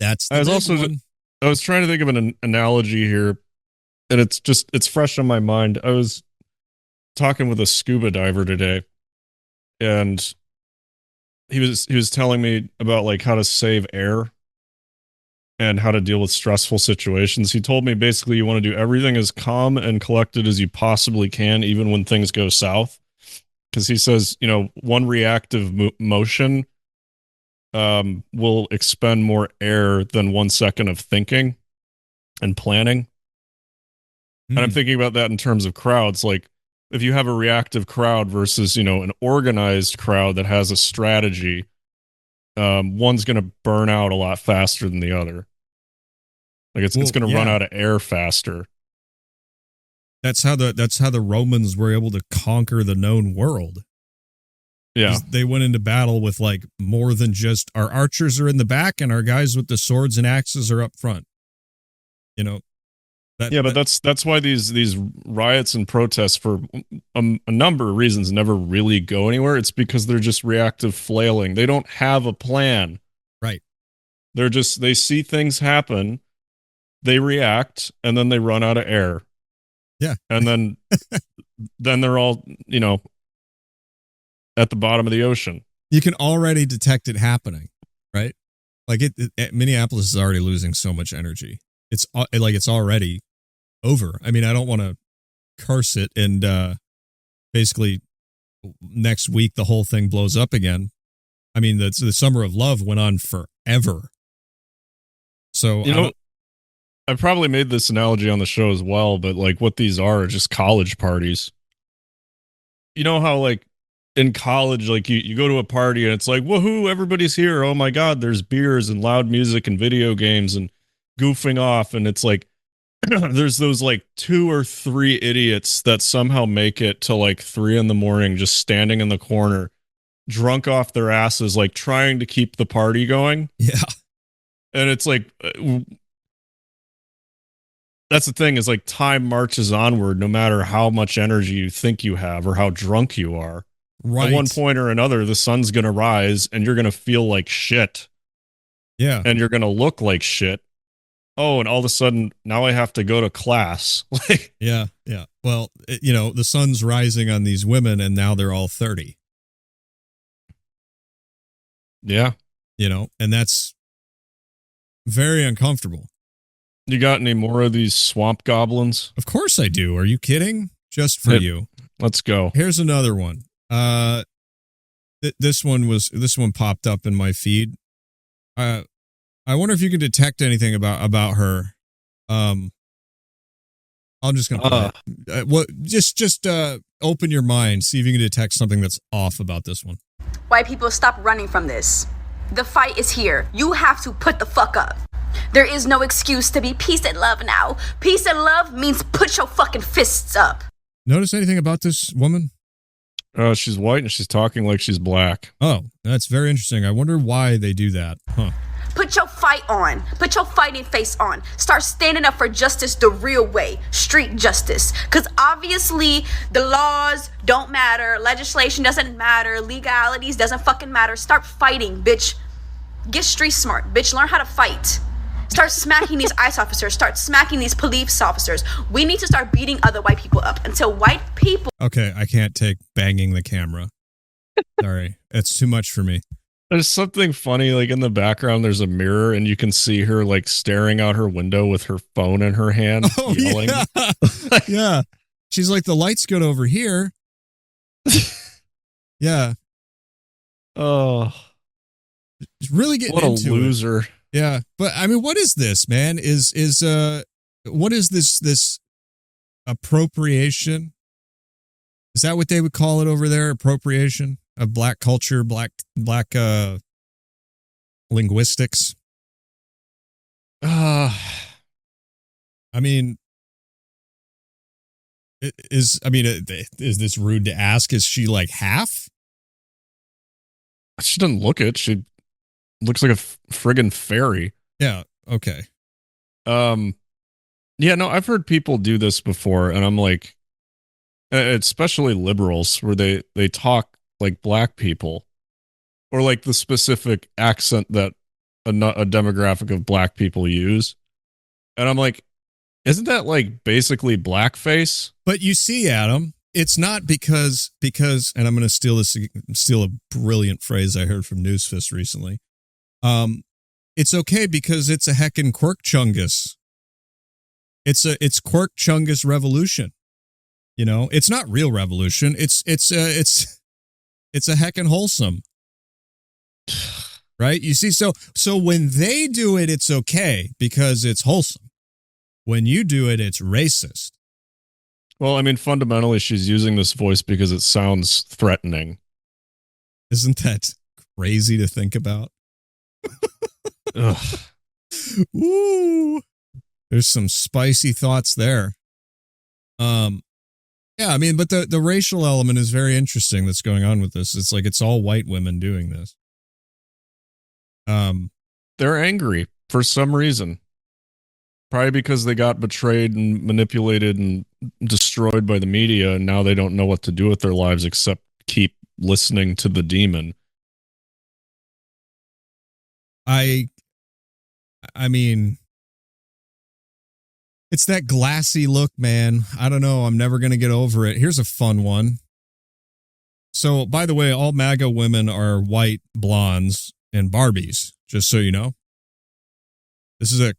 That's the I was trying to think of an analogy here, and it's fresh on my mind. I was talking with a scuba diver today, and he was telling me about like how to save air and how to deal with stressful situations. He told me basically you want to do everything as calm and collected as you possibly can, even when things go south. Because he says, one reactive motion will expend more air than 1 second of thinking and planning. And I'm thinking about that in terms of crowds. Like, if you have a reactive crowd versus, an organized crowd that has a strategy, one's going to burn out a lot faster than the other. Like, it's going to run out of air faster. That's how the Romans were able to conquer the known world. Yeah. They went into battle with like more than just our archers are in the back and our guys with the swords and axes are up front. But that's why these riots and protests for a number of reasons never really go anywhere. It's because they're just reactive flailing. They don't have a plan. Right. They see things happen, they react, and then they run out of air. Yeah. And then they're all, at the bottom of the ocean. You can already detect it happening, right? Like Minneapolis is already losing so much energy. It's already over. I mean, I don't want to curse it, and basically next week the whole thing blows up again. I mean, the Summer of Love went on forever. So I probably made this analogy on the show as well, but like what these are just college parties. You know how like in college, like you go to a party and it's like, woohoo, everybody's here. Oh my God, there's beers and loud music and video games and goofing off. And it's like, there's those like 2 or 3 idiots that somehow make it to like 3 a.m, just standing in the corner, drunk off their asses, like trying to keep the party going. Yeah. And it's like, that's the thing is like time marches onward, no matter how much energy you think you have or how drunk you are. Right. At one point or another, the sun's going to rise and you're going to feel like shit. Yeah. And you're going to look like shit. Oh, and all of a sudden, now I have to go to class. Yeah. Yeah. Well, the sun's rising on these women and now they're all 30. Yeah. And that's very uncomfortable. You got any more of these swamp goblins? Of course I do. Are you kidding? Just for you. Let's go. Here's another one. This one popped up in my feed. I wonder if you can detect anything about her. I'm just gonna play it. Just open your mind, see if you can detect something that's off about this one. White people, stop running from this. The fight is here. You have to put the fuck up. There is no excuse to be peace and love now. Peace and love means put your fucking fists up. Notice anything about this woman? She's white and she's talking like she's black. Oh, that's very interesting. I wonder why they do that. Huh. Put your fight on. Put your fighting face on. Start standing up for justice the real way. Street justice. Because obviously the laws don't matter. Legislation doesn't matter. Legalities doesn't fucking matter. Start fighting, bitch. Get street smart, bitch. Learn how to fight. Start smacking these ICE officers. Start smacking these police officers. We need to start beating other white people up until white people... Okay, I can't take banging the camera. Sorry. It's too much for me. There's something funny, like in the background, there's a mirror and you can see her like staring out her window with her phone in her hand, yelling. Yeah. Yeah. She's like, the light's good over here. Yeah. Oh. She's really getting what into a loser. It. Yeah. But I mean, what is this, man? What is this appropriation? Is that what they would call it over there? Appropriation of black culture, black linguistics. I mean, is this rude to ask? Is she like half? She doesn't look it. She looks like a friggin' fairy. Yeah. Okay. Yeah, no, I've heard people do this before, and I'm like, especially liberals, where they talk like black people, or like the specific accent that a demographic of black people use. And I'm like, isn't that like basically blackface? But you see, Adam, it's not because, and I'm going to steal a brilliant phrase I heard from Newsfist recently. It's okay because it's a heckin' quirk chungus. It's quirk chungus revolution. You know, it's not real revolution. It's a heckin' wholesome. Right? You see, so when they do it, it's okay because it's wholesome. When you do it, it's racist. Well, I mean, fundamentally, she's using this voice because it sounds threatening. Isn't that crazy to think about? Ugh. Ooh. There's some spicy thoughts there. Yeah, I mean, but the racial element is very interesting that's going on with this. It's like it's all white women doing this. They're angry for some reason. Probably because they got betrayed and manipulated and destroyed by the media, and now they don't know what to do with their lives except keep listening to the demon. I mean, it's that glassy look, man. I don't know. I'm never going to get over it. Here's a fun one. So, by the way, all MAGA women are white blondes and Barbies, just so you know. This is a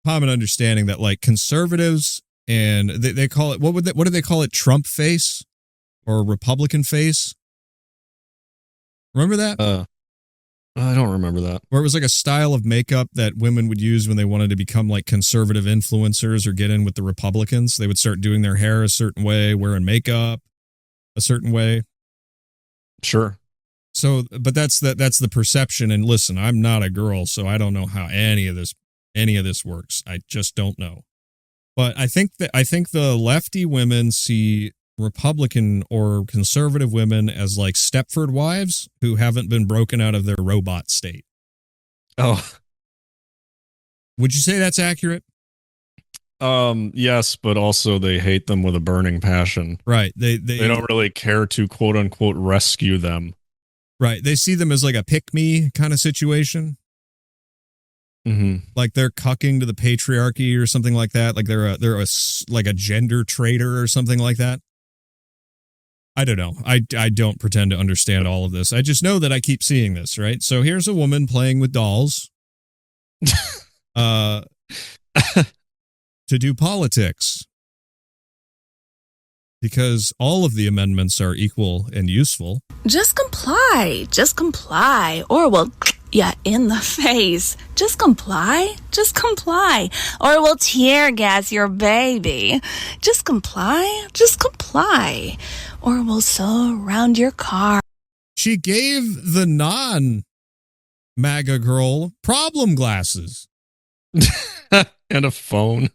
common understanding that like conservatives and they call it, what do they call it? Trump face or Republican face? Remember that? I don't remember that. Where it was like a style of makeup that women would use when they wanted to become like conservative influencers or get in with the Republicans. They would start doing their hair a certain way, wearing makeup a certain way. Sure. So, but that's the perception. And listen, I'm not a girl, so I don't know how any of this works. I just don't know. But I think the lefty women see Republican or conservative women as like Stepford wives who haven't been broken out of their robot state. Oh. Would you say that's accurate? Yes, but also they hate them with a burning passion. Right. They don't really care to quote unquote rescue them. Right. They see them as like a pick-me kind of situation. Mm-hmm. Like they're cucking to the patriarchy or something like that. Like they're like a gender traitor or something like that. I don't know. I don't pretend to understand all of this. I just know that I keep seeing this, right? So here's a woman playing with dolls to do politics. Because all of the amendments are equal and useful. Just comply, or we'll ya in the face. Just comply, or we'll tear gas your baby. Just comply, or we'll sew around your car. She gave the non-MAGA girl problem glasses. And a phone.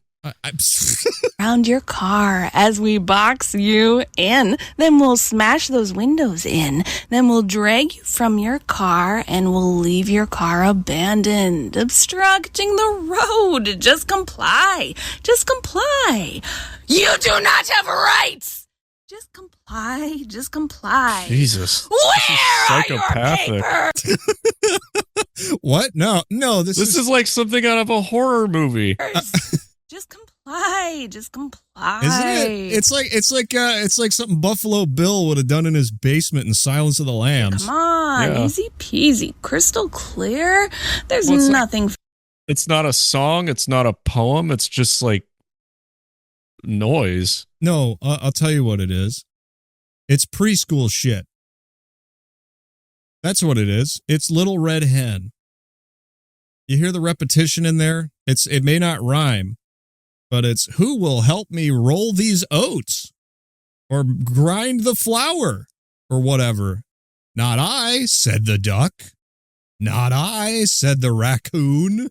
Around your car as we box you in. Then we'll smash those windows in. Then we'll drag you from your car and we'll leave your car abandoned, obstructing the road. Just comply. You do not have rights. Just comply. Jesus. Where are your papers? What? No. This is like something out of a horror movie. Just comply. Isn't it? It's like something Buffalo Bill would have done in his basement in Silence of the Lambs. Come on, easy peasy, crystal clear. There's nothing. It's not a song. It's not a poem. It's just like noise. No, I'll tell you what it is. It's preschool shit. That's what it is. It's Little Red Hen. You hear the repetition in there? It may not rhyme, but it's who will help me roll these oats or grind the flour or whatever. Not I, said the duck. Not I, said the raccoon.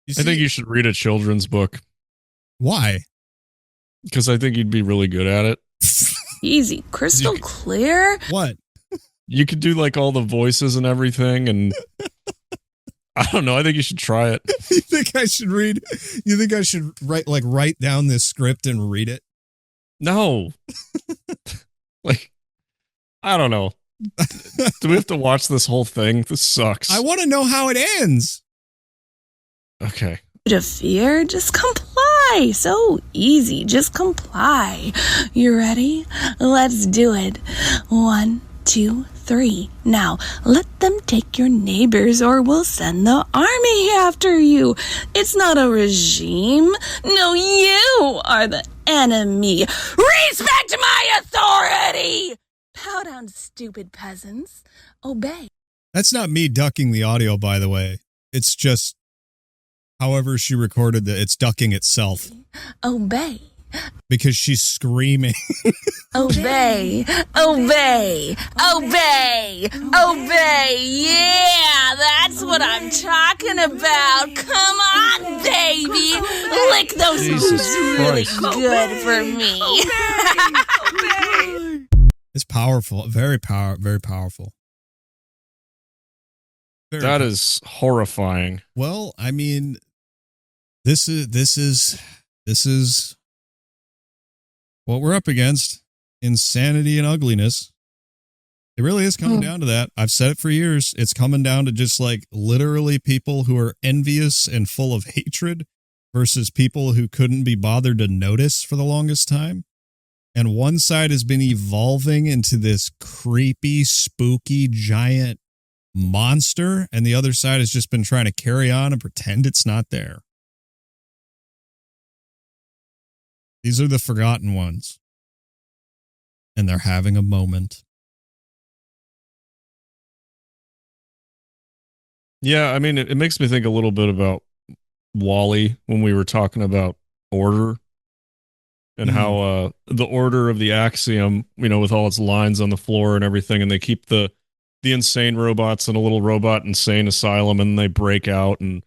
I think you should read a children's book. Why? Because I think you'd be really good at it. Easy, crystal clear. What? You could do like all the voices and everything, and I don't know. I think you should try it. You think I should read? You think I should write down this script and read it? No. Like, I don't know. Do we have to watch this whole thing? This sucks. I want to know how it ends. Okay. To fear, just comply. So easy, just comply. You ready? Let's do it. 1, 2, 3. Now, let them take your neighbors or we'll send the army after you. It's not a regime. No, you are the enemy. Respect my authority! Bow down, stupid peasants. Obey. That's not me ducking the audio, by the way. It's just however she recorded it. It's ducking itself. Obey. Because she's screaming. Obey. Obey. Obey. Obey. Yeah, that's what I'm talking about. Come on, baby. Lick those Jesus really Christ. good for me. It's powerful. Very powerful. That is horrifying. Well, I mean, this is what we're up against. Insanity and ugliness. It really is coming down to that. I've said it for years. It's coming down to just like literally people who are envious and full of hatred versus people who couldn't be bothered to notice for the longest time. And one side has been evolving into this creepy, spooky, giant monster, and the other side has just been trying to carry on and pretend it's not there. These are the forgotten ones. And they're having a moment. Yeah, I mean, it makes me think a little bit about Wall-E when we were talking about order and how the order of the axiom, you know, with all its lines on the floor and everything, and they keep the insane robots in a little robot insane asylum, and they break out, and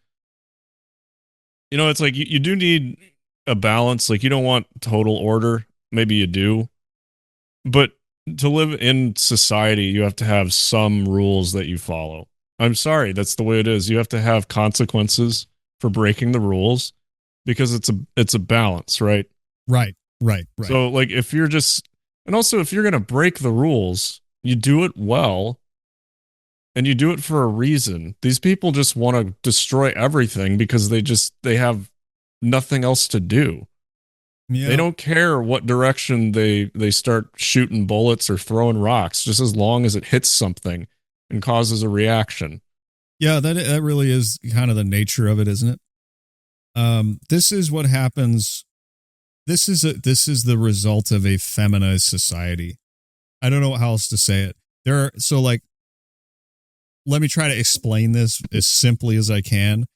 you know, it's like you do need a balance. Like, you don't want total order. Maybe you do, but to live in society, you have to have some rules that you follow. I'm sorry, that's the way it is. You have to have consequences for breaking the rules because it's a balance, right? Right. So, like, if you're just, and also if you're going to break the rules, you do it well, and you do it for a reason. These people just want to destroy everything because they have nothing else to do. Yeah. They don't care what direction they start shooting bullets or throwing rocks, just as long as it hits something and causes a reaction. Yeah, that really is kind of the nature of it, isn't it? This is what happens. This is the result of a feminized society. I don't know how else to say it. Let me try to explain this as simply as I can.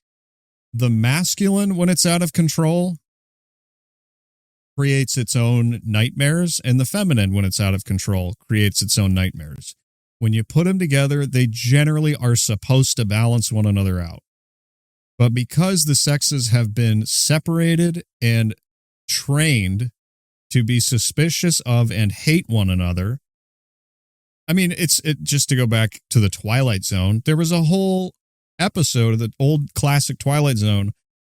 The masculine, when it's out of control, creates its own nightmares, and the feminine, when it's out of control, creates its own nightmares. When you put them together, they generally are supposed to balance one another out. But because the sexes have been separated and trained to be suspicious of and hate one another, I mean, just to go back to the Twilight Zone, there was a whole episode of the old classic Twilight Zone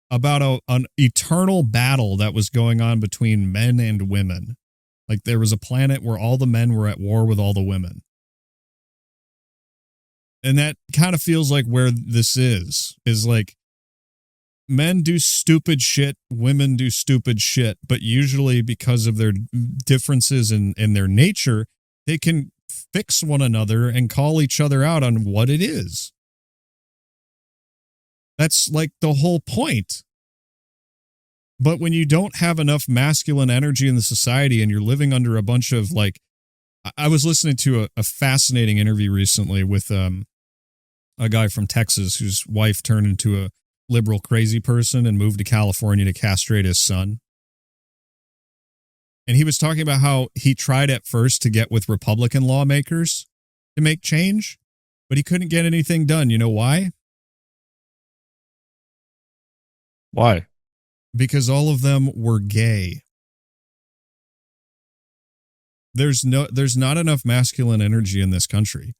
about an eternal battle that was going on between men and women. Like, there was a planet where all the men were at war with all the women. And that kind of feels like where this is like men do stupid shit, women do stupid shit, but usually because of their differences in their nature, they can fix one another and call each other out on what it is. That's like the whole point. But when you don't have enough masculine energy in the society and you're living under a bunch of like, I was listening to a fascinating interview recently with a guy from Texas whose wife turned into a liberal crazy person and moved to California to castrate his son. And he was talking about how he tried at first to get with Republican lawmakers to make change, but he couldn't get anything done. You know why? Why? Because all of them were gay. there's not enough masculine energy in this country.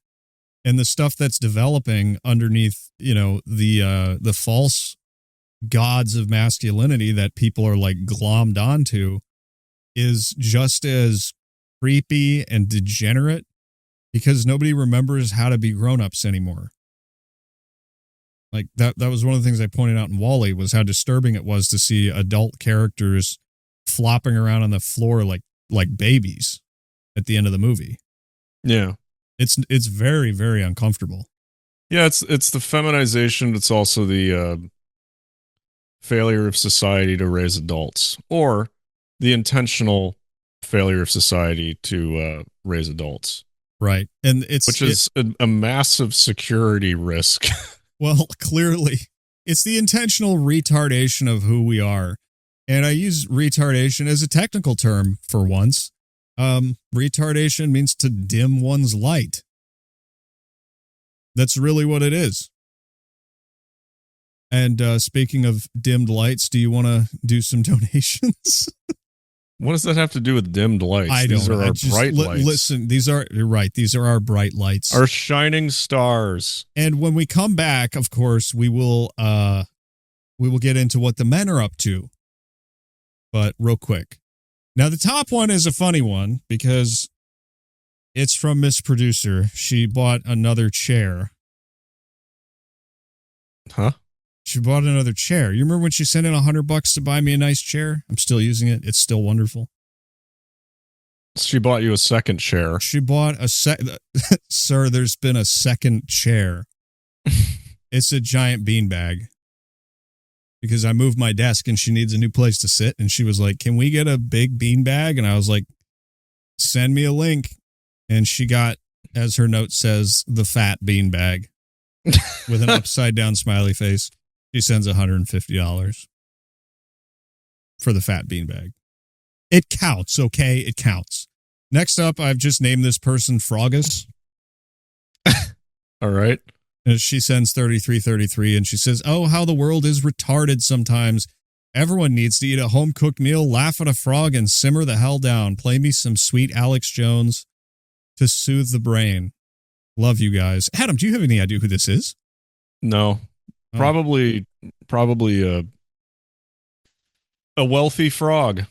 And the stuff that's developing underneath, the false gods of masculinity that people are like glommed onto is just as creepy and degenerate because nobody remembers how to be grown-ups anymore. Like that was one of the things I pointed out in WALL-E was how disturbing it was to see adult characters flopping around on the floor like babies at the end of the movie. Yeah. It's very, very uncomfortable. Yeah, it's the feminization. It's also the failure of society to raise adults, or the intentional failure of society to raise adults. Right, and which is a massive security risk. Well, clearly, it's the intentional retardation of who we are, and I use retardation as a technical term for once. Retardation means to dim one's light. That's really what it is. And speaking of dimmed lights, do you want to do some donations? What does that have to do with dimmed lights? These are our bright lights. Listen, you're right. These are our bright lights. Our shining stars. And when we come back, of course, we will get into what the men are up to. But real quick. Now, the top one is a funny one because it's from Miss Producer. She bought another chair. Huh? She bought another chair. You remember when she sent in $100 to buy me a nice chair? I'm still using it. It's still wonderful. She bought you a second chair. She bought Sir, there's been a second chair. It's a giant beanbag. Because I moved my desk and she needs a new place to sit. And she was like, can we get a big beanbag? And I was like, send me a link. And she got, as her note says, the fat beanbag with an upside down smiley face. She sends $150 for the fat beanbag. It counts, okay? It counts. Next up, I've just named this person Froggus. All right. And she sends $33.33 and she says, oh, how the world is retarded sometimes. Everyone needs to eat a home-cooked meal, laugh at a frog, and simmer the hell down. Play me some sweet Alex Jones to soothe the brain. Love you guys. Adam, do you have any idea who this is? No. Probably a wealthy frog.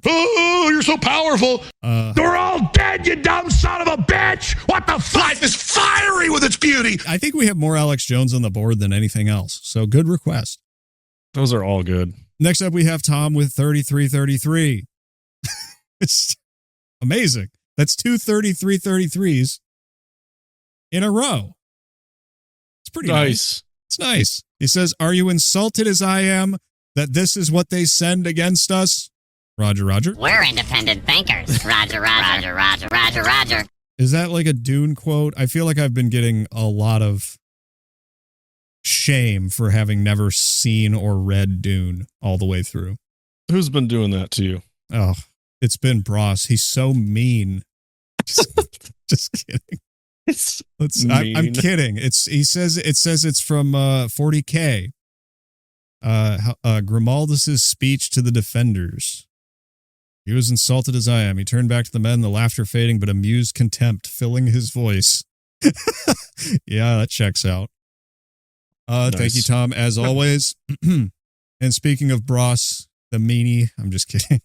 Oh, you're so powerful. They're all dead, you dumb son of a bitch. What the fuck? Life is fiery with its beauty. I think we have more Alex Jones on the board than anything else. So good request. Those are all good. Next up, we have Tom with 33.33. It's amazing. That's two 33.33s in a row. It's pretty nice. It's nice. He says, are you insulted as I am that this is what they send against us? Roger, Roger. We're independent thinkers. Roger, Roger, Roger, Roger, Roger. Is that like a Dune quote? I feel like I've been getting a lot of shame for having never seen or read Dune all the way through. Who's been doing that to you? Oh, it's been Bros. He's so mean. Just kidding. I'm kidding. It says it's from 40K. Grimaldus's speech to the defenders. He was insulted as I am. He turned back to the men, the laughter fading, but amused contempt filling his voice. Yeah, that checks out. Nice. Thank you, Tom, as always. And speaking of Bros, the meanie, I'm just kidding.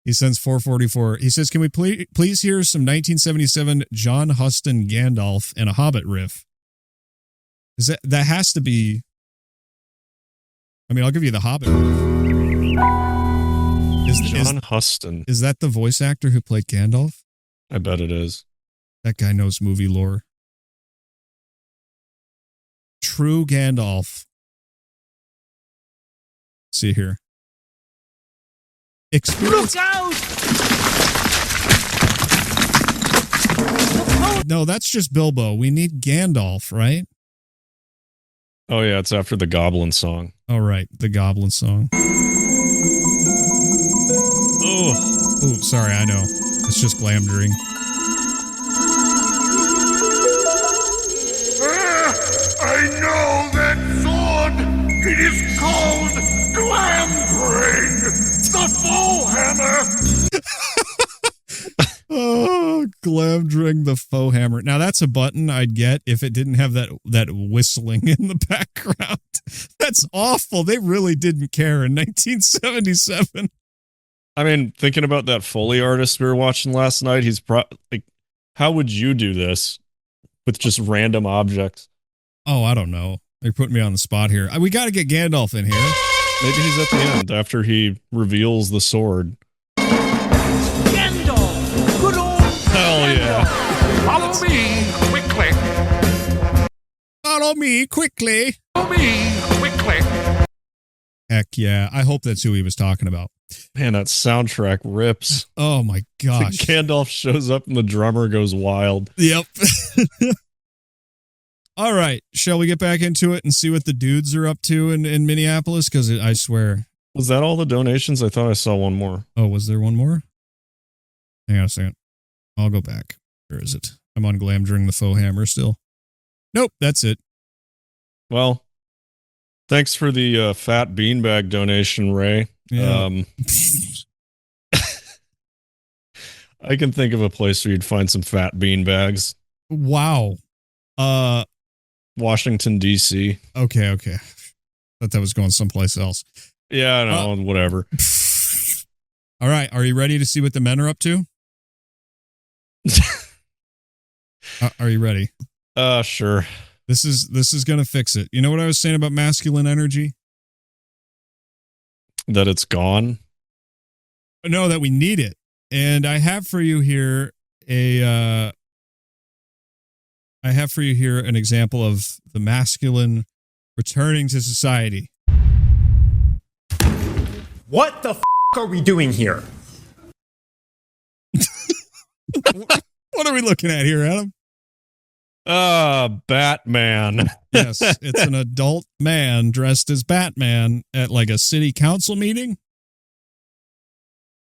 He sends 444. He says, can we please hear some 1977 John Huston Gandalf and a Hobbit riff? That has to be... I mean, I'll give you the Hobbit riff. John Huston. Is that the voice actor who played Gandalf? I bet it is. That guy knows movie lore. True Gandalf. Let's see here. Experience. Look out! No, that's just Bilbo. We need Gandalf, right? Oh, yeah, it's after the Goblin song. All right, the Goblin song. Oh, sorry, I know. It's just glamdering. I know that sword. It is called glamdring. The full hammer. Glamdring the faux hammer. Now that's a button I'd get if it didn't have that whistling in the background. That's awful. They really didn't care in 1977. I mean, thinking about that Foley artist we were watching last night, he's like, how would you do this with just random objects? Oh, I don't know. They're putting me on the spot here. We got to get Gandalf in here. Maybe he's at the end after he reveals the sword. Gandalf! Good old Hell yeah. Follow me quickly. Follow me quickly. Follow me quickly. Heck yeah. I hope that's who he was talking about. Man, that soundtrack rips. Oh my gosh. Gandalf shows up and the drummer goes wild. Yep. All right. Shall we get back into it and see what the dudes are up to in Minneapolis? Because I swear. Was that all the donations? I thought I saw one more. Oh, was there one more? Hang on a second. I'll go back. Where is it? I'm on Glamdring the faux hammer still. Nope, that's it. Well, thanks for the fat beanbag donation, Ray. Yeah. I can think of a place where you'd find some fat beanbags. Wow. Washington, D.C. Okay. Thought that was going someplace else. Yeah, no, whatever. All right. Are you ready to see what the men are up to? Are you ready? Sure. This is going to fix it. You know what I was saying about masculine energy? That it's gone? No, that we need it. And I have for you here an example of the masculine returning to society. What the f*** are we doing here? What are we looking at here, Adam? Batman. Yes, it's an adult man dressed as Batman at like a city council meeting.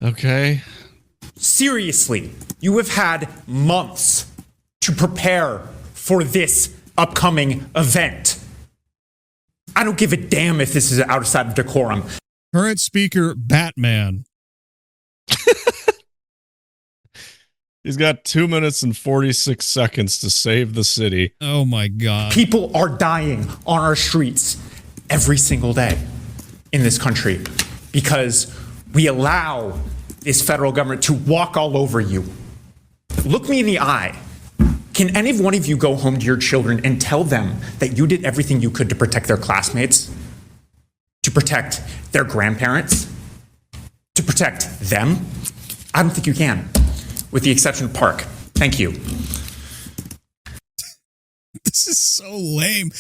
Okay. Seriously, you have had months to prepare for this upcoming event. I don't give a damn if this is outside of decorum. Current speaker, Batman. He's got 2 minutes and 46 seconds to save the city. Oh my God. People are dying on our streets every single day in this country because we allow this federal government to walk all over you. Look me in the eye. Can any one of you go home to your children and tell them that you did everything you could to protect their classmates, to protect their grandparents, to protect them? I don't think you can, with the exception of Park. Thank you. This is so lame.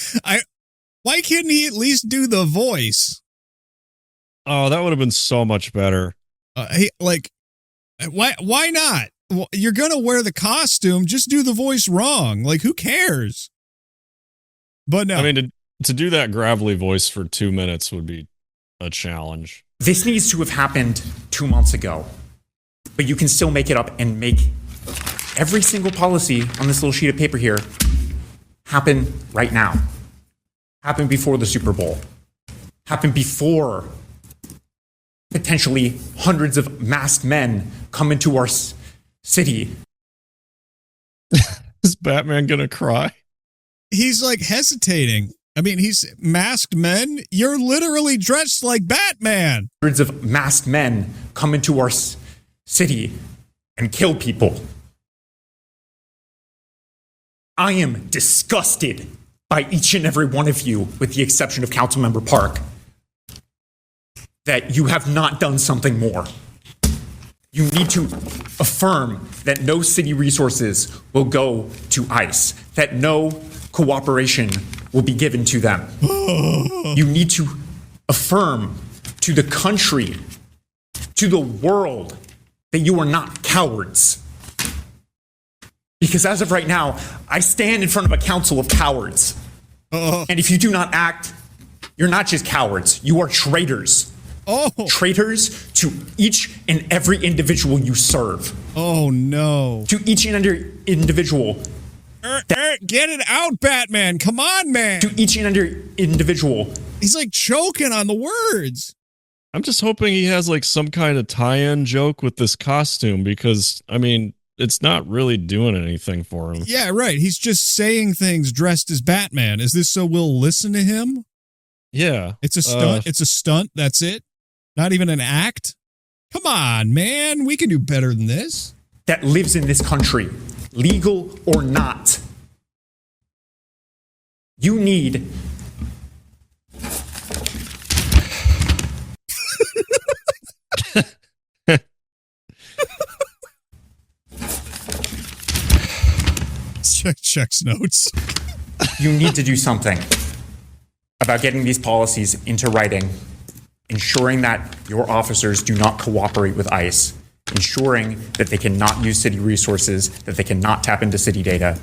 Why couldn't he at least do the voice? Oh, that would have been so much better. Why not? Well, you're going to wear the costume. Just do the voice wrong. Like, who cares? But no. I mean, to do that gravelly voice for 2 minutes would be a challenge. This needs to have happened 2 months ago. But you can still make it up and make every single policy on this little sheet of paper here happen right now. Happen before the Super Bowl. Happen before potentially hundreds of masked men come into our city. Is Batman gonna cry? He's like hesitating. I mean, he's masked men. You're literally dressed like Batman. Hundreds of masked men come into our city and kill people. I am disgusted by each and every one of you, with the exception of Councilmember Park, that you have not done something more. You need to affirm that no city resources will go to ICE, that no cooperation will be given to them. You need to affirm to the country, to the world, that you are not cowards. Because as of right now, I stand in front of a council of cowards. And if you do not act, you're not just cowards, you are traitors. Traitors to each and every individual you serve. Oh no. To each and every individual. Get it out, Batman. Come on, man. To each and every individual. He's like choking on the words. I'm just hoping he has like some kind of tie-in joke with this costume because, I mean, it's not really doing anything for him. Yeah, right. He's just saying things dressed as Batman. Is this so we'll listen to him? Yeah. It's a stunt. It's a stunt. That's it. Not even an act. Come on, man. We can do better than this. That lives in this country, legal or not. You need checks notes. You need to do something about getting these policies into writing, ensuring that your officers do not cooperate with ICE, ensuring that they cannot use city resources, that they cannot tap into city data.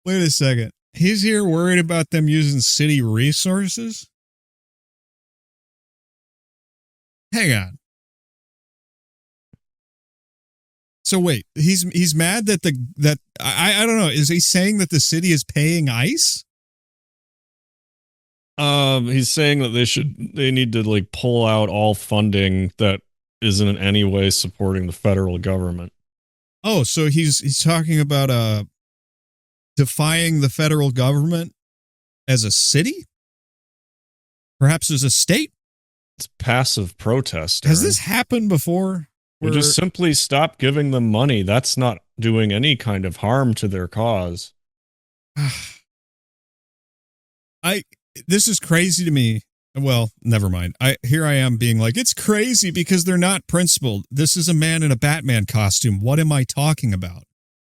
Wait a second. He's here worried about them using city resources? Hang on. So wait, he's mad that I don't know. Is he saying that the city is paying ICE? He's saying that they need to like pull out all funding that isn't in any way supporting the federal government. Oh, so he's talking about defying the federal government as a city? Perhaps as a state? It's passive protest. Has this happened before? We just simply stop giving them money. That's not doing any kind of harm to their cause. This is crazy to me. Well, never mind. Here I am being like, it's crazy because they're not principled. This is a man in a Batman costume. What am I talking about?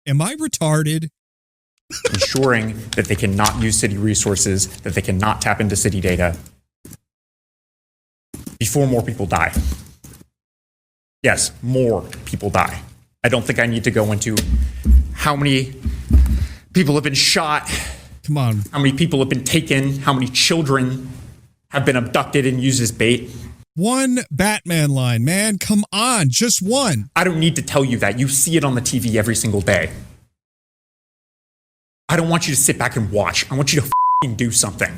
Am I retarded? Ensuring that they cannot use city resources, that they cannot tap into city data before more people die. Yes, more people die. I don't think I need to go into how many people have been shot. Come on. How many people have been taken? How many children have been abducted and used as bait? One Batman line, man. Come on. Just one. I don't need to tell you that. You see it on the TV every single day. I don't want you to sit back and watch. I want you to f***ing do something.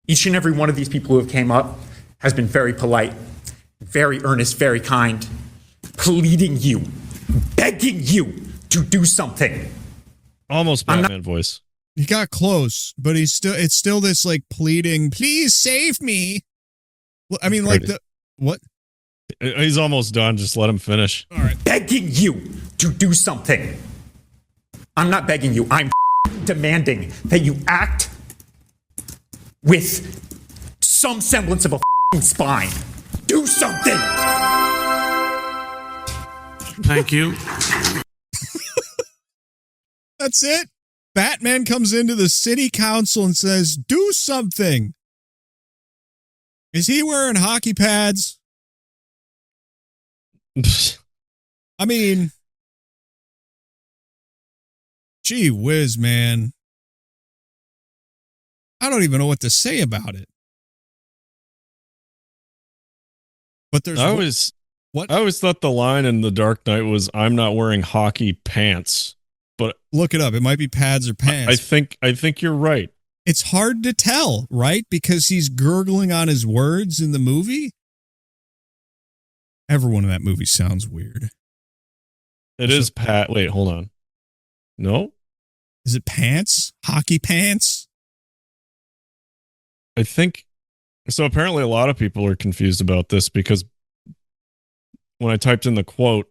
Each and every one of these people who have came up has been very polite, very earnest, very kind, pleading you, begging you to do something. Almost Batman voice. He got close, but it's still this like pleading, please save me. I mean, like what? He's almost done. Just let him finish. All right. Begging you to do something. I'm not begging you. I'm demanding that you act with some semblance of a spine. Do something. Thank you. That's it. Batman comes into the city council and says, do something. Is he wearing hockey pads? I mean, gee whiz, man. I don't even know what to say about it. But there's I always thought the line in The Dark Knight was, I'm not wearing hockey pants. But look it up. It might be pads or pants. I think you're right. It's hard to tell, right? Because he's gurgling on his words in the movie. Everyone in that movie sounds weird. It is Pat. Wait, hold on. No? Is it pants? Hockey pants? I think so. Apparently a lot of people are confused about this because when I typed in the quote,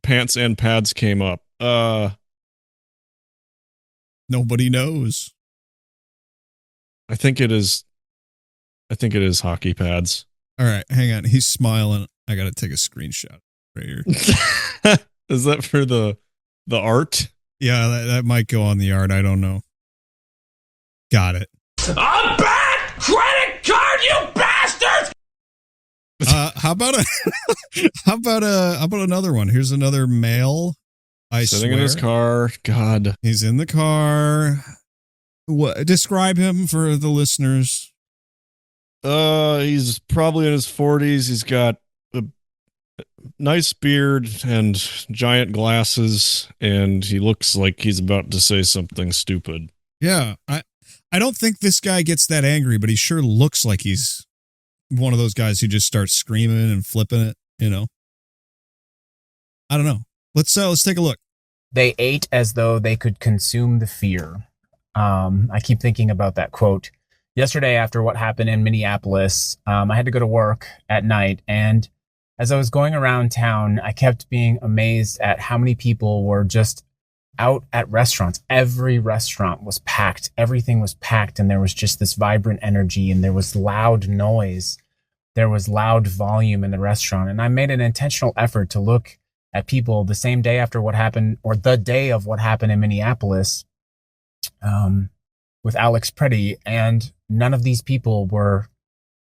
pants and pads came up. Nobody knows. I think it is hockey pads. All right, hang on. He's smiling. I got to take a screenshot right here. Is that for the art? Yeah, that might go on the art. I don't know. Got it. I'm back! Credit card, you bastards! How about another one? Here's another male. Sitting in his car. God. He's in the car. What? Describe him for the listeners. He's probably in his 40s. He's got a nice beard and giant glasses, and he looks like he's about to say something stupid. Yeah, I don't think this guy gets that angry, but he sure looks like he's one of those guys who just starts screaming and flipping it, you know. I don't know. Let's take a look. They ate as though they could consume the fear. I keep thinking about that quote. Yesterday, after what happened in Minneapolis, I had to go to work at night, and as I was going around town, I kept being amazed at how many people were just out at restaurants. Every restaurant was packed. Everything was packed, and there was just this vibrant energy, and there was loud noise. There was loud volume in the restaurant, and I made an intentional effort to look at people the same day after what happened, or the day of what happened in Minneapolis, with Alex Preddy, and none of these people were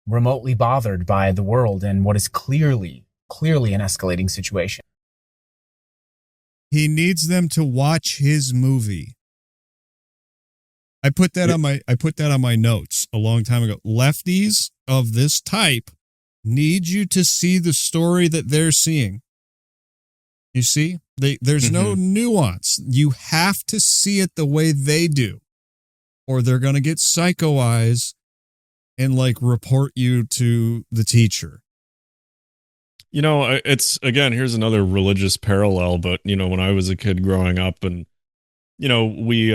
remotely bothered by the world and what is clearly an escalating situation. He needs them to watch his movie. I put that on my notes a long time ago. Lefties of this type need you to see the story that they're seeing. You see? There's no nuance. You have to see it the way they do, or they're going to get psycho eyes and like report you to the teacher. You know, it's, again, here's another religious parallel, but, you know, when I was a kid growing up, and, you know, we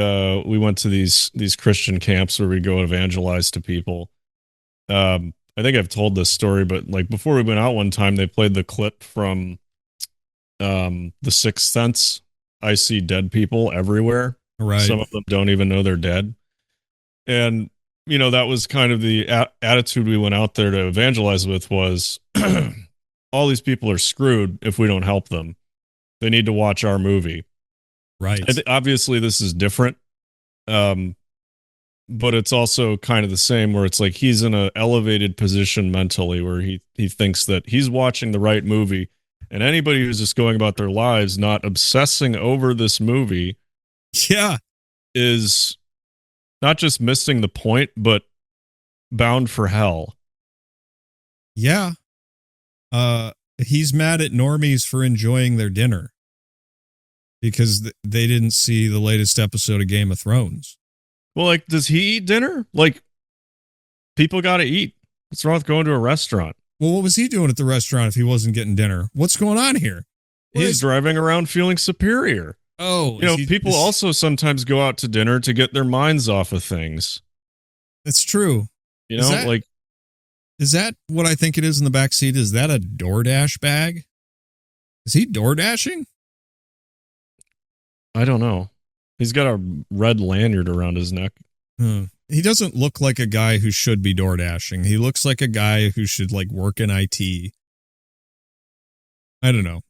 went to these Christian camps where we go evangelize to people. I think I've told this story, but like before we went out one time, they played the clip from The Sixth Sense. I see dead people everywhere. Right. Some of them don't even know they're dead. And, you know, that was kind of the attitude we went out there to evangelize with, was all these people are screwed if we don't help them. They need to watch our movie. Right. Obviously, this is different. But it's also kind of the same, where it's like he's in an elevated position mentally where he thinks that he's watching the right movie, and anybody who's just going about their lives not obsessing over this movie is not just missing the point, but bound for hell. Yeah. He's mad at normies for enjoying their dinner because they didn't see the latest episode of Game of Thrones. Well, like, does he eat dinner? Like, people got to eat. What's wrong with going to a restaurant? Well, what was he doing at the restaurant if he wasn't getting dinner? What's going on here? He's driving around feeling superior. Oh, you know, people also sometimes go out to dinner to get their minds off of things. That's true. You know, is that what I think it is in the back seat? Is that a DoorDash bag? Is he DoorDashing? I don't know. He's got a red lanyard around his neck. He doesn't look like a guy who should be DoorDashing. He looks like a guy who should like work in IT. I don't know.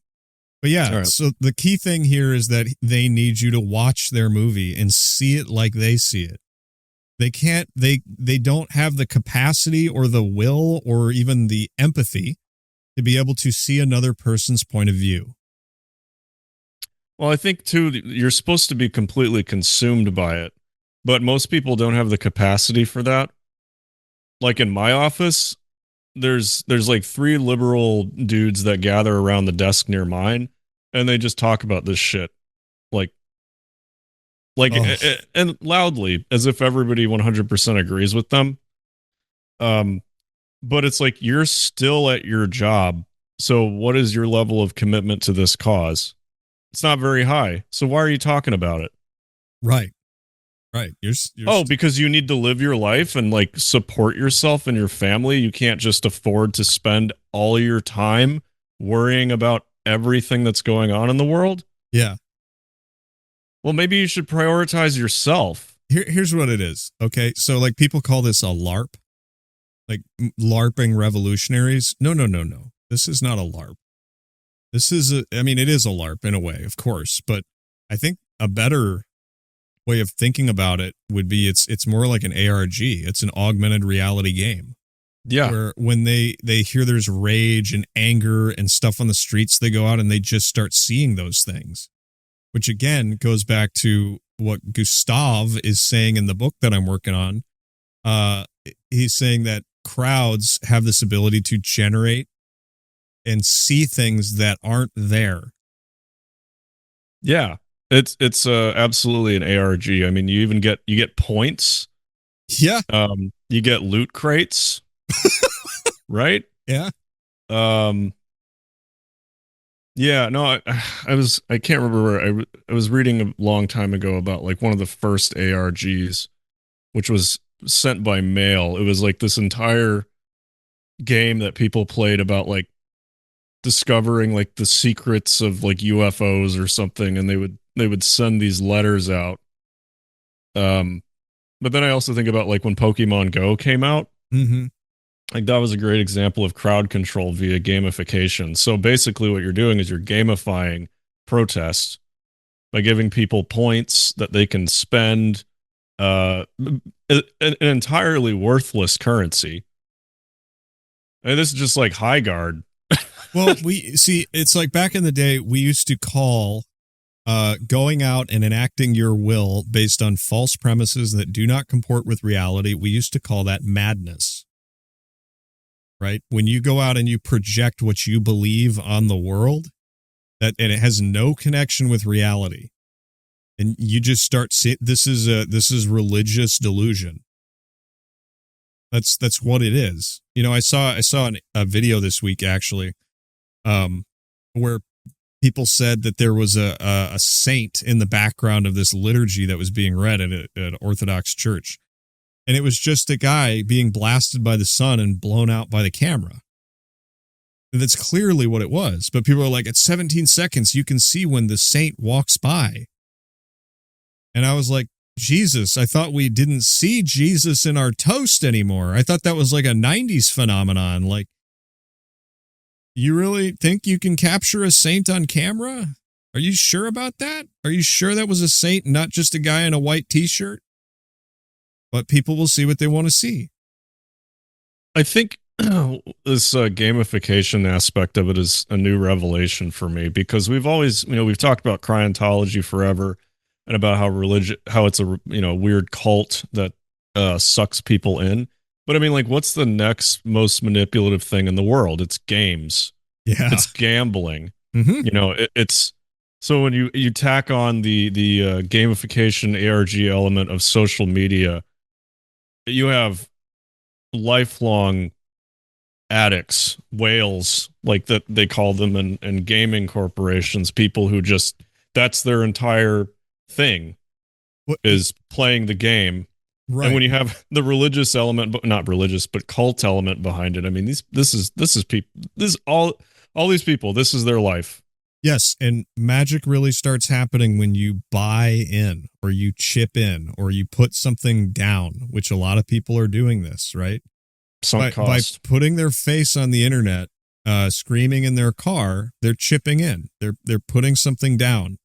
But yeah, right. So the key thing here is that they need you to watch their movie and see it like they see it. They can't, they don't have the capacity or the will or even the empathy to be able to see another person's point of view. Well, I think, too, you're supposed to be completely consumed by it, but most people don't have the capacity for that. Like in my office, there's like 3 liberal dudes that gather around the desk near mine, and they just talk about this shit. And loudly, as if everybody 100% agrees with them. But it's like, you're still at your job. So what is your level of commitment to this cause? It's not very high. So why are you talking about it? Right. You're because you need to live your life and like support yourself and your family. You can't just afford to spend all your time worrying about everything that's going on in the world. Yeah. Well, maybe you should prioritize yourself. Here's what it is. Okay. So like people call this a LARP, like LARPing revolutionaries. No. This is not a LARP. This is it is a LARP in a way, of course, but I think a better way of thinking about it would be it's more like an ARG. It's an augmented reality game. Yeah. Where when they hear there's rage and anger and stuff on the streets, they go out and they just start seeing those things, which again goes back to what Gustav is saying in the book that I'm working on. He's saying that crowds have this ability to generate and see things that aren't there. Yeah, it's absolutely an ARG. I mean, you get points. Yeah. You get loot crates. Right? Yeah. Yeah, no, I can't remember where I was reading a long time ago about like one of the first ARGs, which was sent by mail. It was like this entire game that people played about like discovering like the secrets of like UFOs or something, and they would send these letters out. But then I also think about like when Pokemon Go came out. Mm-hmm. Like that was a great example of crowd control via gamification. So basically what you're doing is you're gamifying protest by giving people points that they can spend an entirely worthless currency. And this is just like high guard. Well, we see, it's like back in the day, we used to call going out and enacting your will based on false premises that do not comport with reality. We used to call that madness. Right? When you go out and you project what you believe on the world, and it has no connection with reality, and you just start seeing this is religious delusion. That's what it is. You know, I saw a video this week actually, where people said that there was a saint in the background of this liturgy that was being read at an Orthodox church. And it was just a guy being blasted by the sun and blown out by the camera. And that's clearly what it was. But people are like, at 17 seconds, you can see when the saint walks by. And I was like, Jesus, I thought we didn't see Jesus in our toast anymore. I thought that was like a 90s phenomenon. Like, you really think you can capture a saint on camera? Are you sure about that? Are you sure that was a saint, not just a guy in a white t-shirt? But people will see what they want to see. I think this gamification aspect of it is a new revelation for me, because we've always, we've talked about Scientology forever and about how it's a, weird cult that sucks people in. But I mean, like, what's the next most manipulative thing in the world? It's games. Yeah. It's gambling. Mm-hmm. It's so when you tack on the gamification ARG element of social media, you have lifelong addicts, whales, like that they call them, and gaming corporations, people who just, that's their entire thing, is playing the game. Right. And when you have the religious element, but not religious, but cult element behind it, I mean, this is people, this all these people, this is their life. Yes, and magic really starts happening when you buy in, or you chip in, or you put something down, which a lot of people are doing this, right? By putting their face on the internet, screaming in their car, they're chipping in. They're putting something down.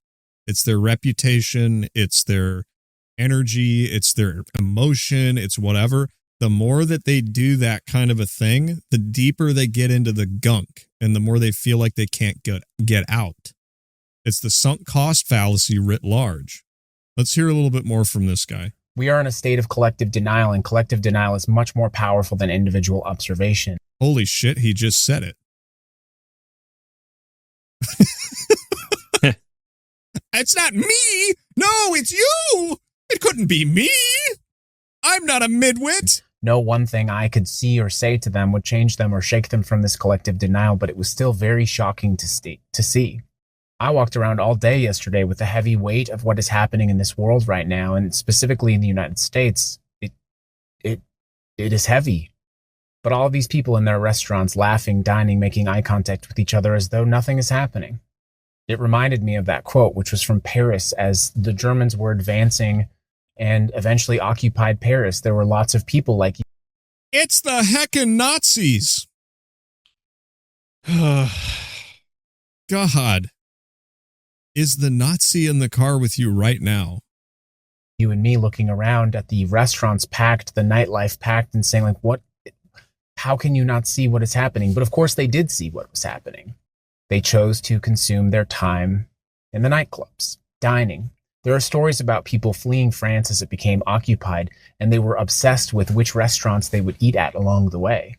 It's their reputation, it's their energy, it's their emotion, it's whatever. The more that they do that kind of a thing, the deeper they get into the gunk, and the more they feel like they can't get out. It's the sunk cost fallacy writ large. Let's hear a little bit more from this guy. We are in a state of collective denial, and collective denial is much more powerful than individual observation. Holy shit, he just said it. It's not me! No, it's you! It couldn't be me! I'm not a midwit! No one thing I could see or say to them would change them or shake them from this collective denial, but it was still very shocking to see. I walked around all day yesterday with the heavy weight of what is happening in this world right now, and specifically in the United States. It is heavy. But all these people in their restaurants laughing, dining, making eye contact with each other as though nothing is happening. It reminded me of that quote, which was from Paris. As the Germans were advancing and eventually occupied Paris, there were lots of people like, it's the heckin' Nazis. God. Is the Nazi in the car with you right now? You and me looking around at the restaurants packed, the nightlife packed, and saying, like, how can you not see what is happening? But of course they did see what was happening. They chose to consume their time in the nightclubs, dining. There are stories about people fleeing France as it became occupied, and they were obsessed with which restaurants they would eat at along the way.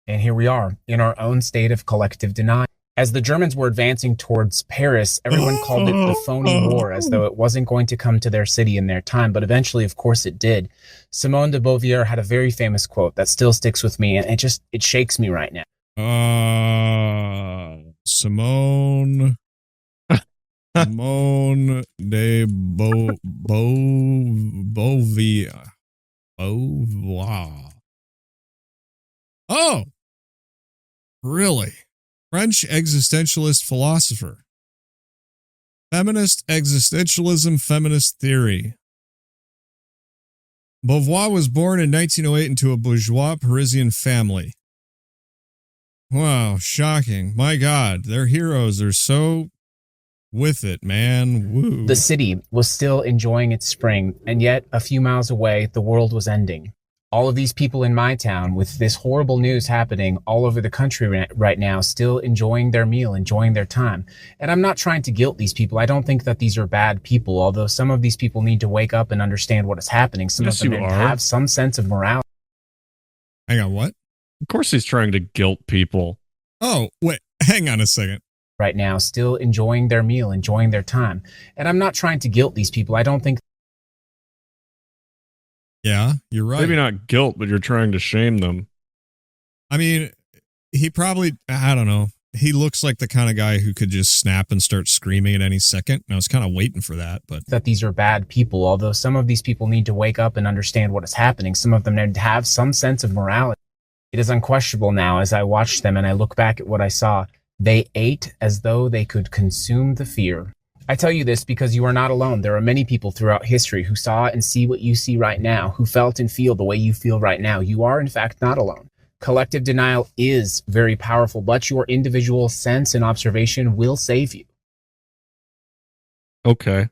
And here we are, in our own state of collective denial. As the Germans were advancing towards Paris, everyone called it the phony war, as though it wasn't going to come to their city in their time, but eventually, of course, it did. Simone de Beauvoir had a very famous quote that still sticks with me, and it shakes me right now. Simone de Beauvoir. Oh, really? French existentialist philosopher. Feminist existentialism, feminist theory. Beauvoir was born in 1908 into a bourgeois Parisian family. Wow, shocking. My God, their heroes are so with it, man. Woo. The city was still enjoying its spring, and yet a few miles away, the world was ending. All of these people in my town, with this horrible news happening all over the country right now, still enjoying their meal, enjoying their time. And I'm not trying to guilt these people. I don't think that these are bad people, although some of these people need to wake up and understand what is happening. Some of them need to have some sense of morality. Hang on, what? Of course he's trying to guilt people. Oh, wait, hang on a second. Right now, still enjoying their meal, enjoying their time. And I'm not trying to guilt these people. I don't think. Yeah, you're right. Maybe not guilt, but you're trying to shame them. I mean, he probably, I don't know. He looks like the kind of guy who could just snap and start screaming at any second. And I was kind of waiting for that, but. That these are bad people, although some of these people need to wake up and understand what is happening. Some of them need to have some sense of morality. It is unquestionable now as I watch them and I look back at what I saw. They ate as though they could consume the fear. I tell you this because you are not alone. There are many people throughout history who saw and see what you see right now, who felt and feel the way you feel right now. You are, in fact, not alone. Collective denial is very powerful, but your individual sense and observation will save you. Okay.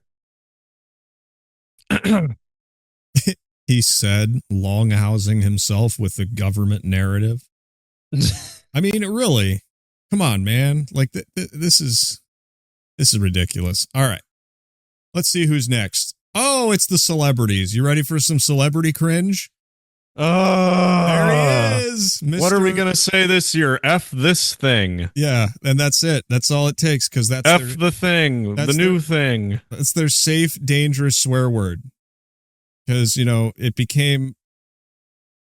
He said, longhousing himself with the government narrative. I mean, really, come on, man. Like, this is ridiculous. All right. Let's see who's next. Oh, it's the celebrities. You ready for some celebrity cringe? Oh, there he is. What are we going to say this year? F this thing. Yeah, and that's it. That's all it takes, because that's F the thing, the new thing. That's their safe, dangerous swear word. Because, you know, it became,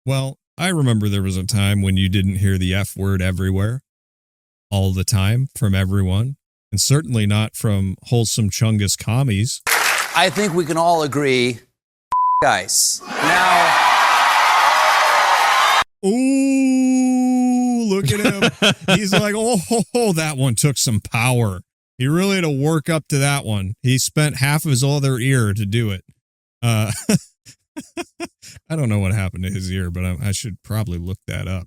well, I remember there was a time when you didn't hear the F word everywhere, all the time, from everyone, and certainly not from wholesome Chungus commies. I think we can all agree, guys. Now... Ooh, look at him. He's like, oh, that one took some power. He really had to work up to that one. He spent half of his other ear to do it. I don't know what happened to his ear, but I should probably look that up.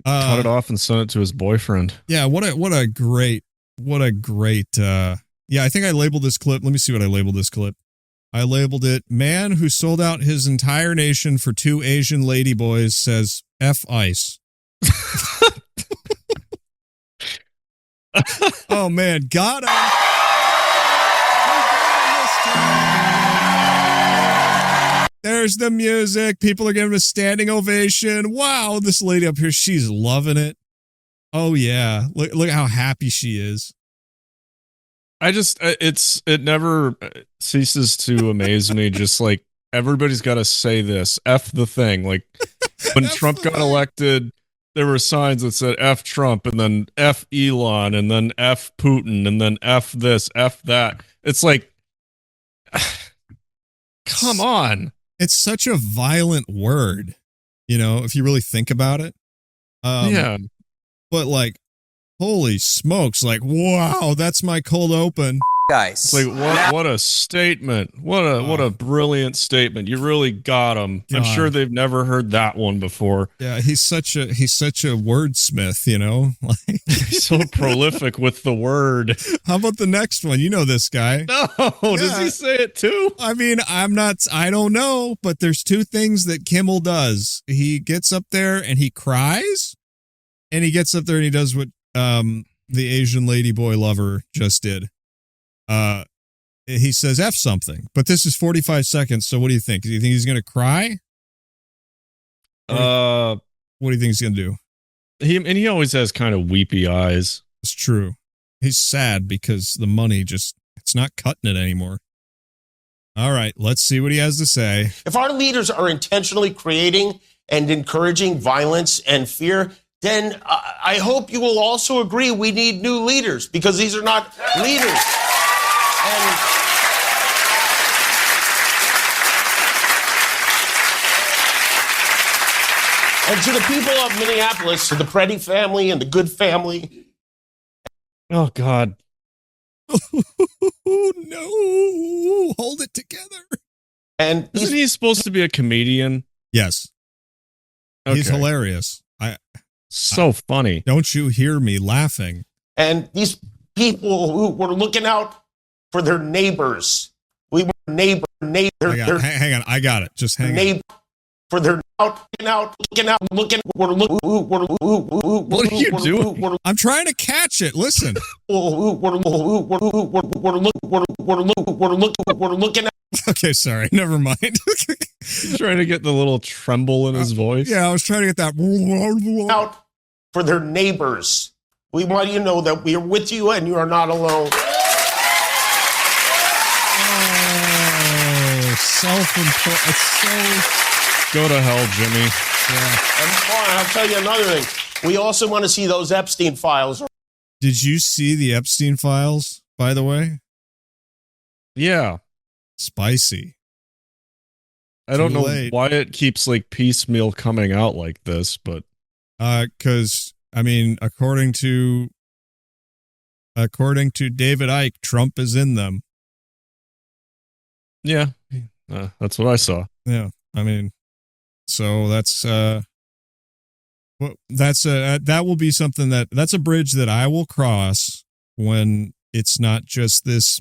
Cut it off and send it to his boyfriend. Yeah, what a great, yeah, I think I labeled this clip. Let me see what I labeled this clip. I labeled it, man who sold out his entire nation for 2 Asian ladyboys says F ice. Oh, man, got him. There's the music. People are giving a standing ovation. Wow, this lady up here, she's loving it. Oh, yeah. Look how happy she is. I just, it never ceases to amaze me. Just like everybody's got to say this, F the thing. Like when Trump got elected, there were signs that said F Trump and then F Elon and then F Putin and then F this, F that. It's like, come on. It's such a violent word, you know, if you really think about it. Yeah. But like, holy smokes, like, wow, that's my cold open. Guys. Like what a statement. What a brilliant statement. You really got him. God. I'm sure they've never heard that one before. Yeah, he's such a wordsmith, you know? Like he's so prolific with the word. How about the next one? You know this guy. No, does he say it too? I mean, I don't know, but there's 2 things that Kimmel does. He gets up there and he cries, and he gets up there and he does what the Asian ladyboy lover just did. He says F something, but this is 45 seconds. So what do you think? Do you think he's going to cry? What do you think he's going to do? He always has kind of weepy eyes. It's true. He's sad because the money it's not cutting it anymore. All right, let's see what he has to say. If our leaders are intentionally creating and encouraging violence and fear, then I hope you will also agree we need new leaders, because these are not leaders. And to the people of Minneapolis, to the Preddy family and the Good family. Oh, God. No, hold it together. And isn't he supposed to be a comedian? Yes. He's hilarious. So funny. Don't you hear me laughing? And these people who were looking out for their neighbors. We were neighbor. Hang on, I got it. Just hang on. For their looking out. What are you doing? I'm trying to catch it. Listen. We're looking at. Okay, sorry. Never mind. Trying to get the little tremble in his voice. Yeah, I was trying to get that. Out for their neighbors. We want you to know that we are with you and you are not alone. Oh, self-important. It's so. Go to hell, Jimmy. Yeah. And I'll tell you another thing. We also want to see those Epstein files. Did you see the Epstein files, by the way? Yeah. Spicy. I don't know why it keeps like piecemeal coming out like this, but because I mean, according to David Icke, Trump is in them. Yeah, that's what I saw. Yeah, I mean, so that's that will be something that's a bridge that I will cross when it's not just this.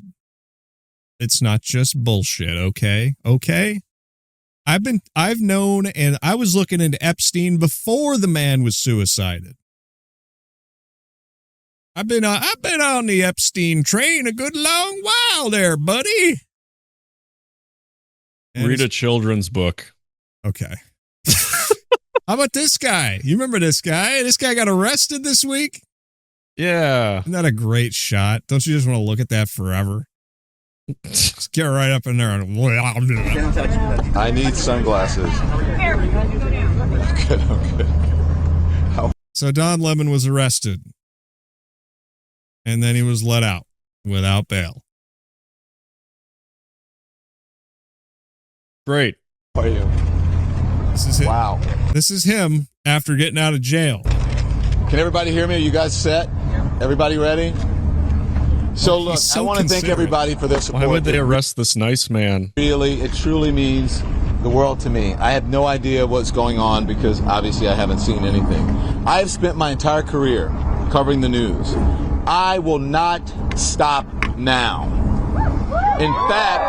It's not just bullshit. Okay. I've known, and I was looking into Epstein before the man was suicided. I've been on the Epstein train a good long while there, buddy. And read a children's book. Okay. How about this guy? You remember this guy? This guy got arrested this week? Yeah. Isn't that a great shot? Don't you just want to look at that forever? Just get right up in there and I need sunglasses. Okay. So Don Lemon was arrested. And then he was let out without bail. Great. How are you? This is him. Wow. This is him after getting out of jail. Can everybody hear me? Are you guys set? Everybody ready? So look, I want to thank everybody for their support. Why would they arrest this nice man? Really, it truly means the world to me. I have no idea what's going on because obviously I haven't seen anything. I have spent my entire career covering the news. I will not stop now. In fact,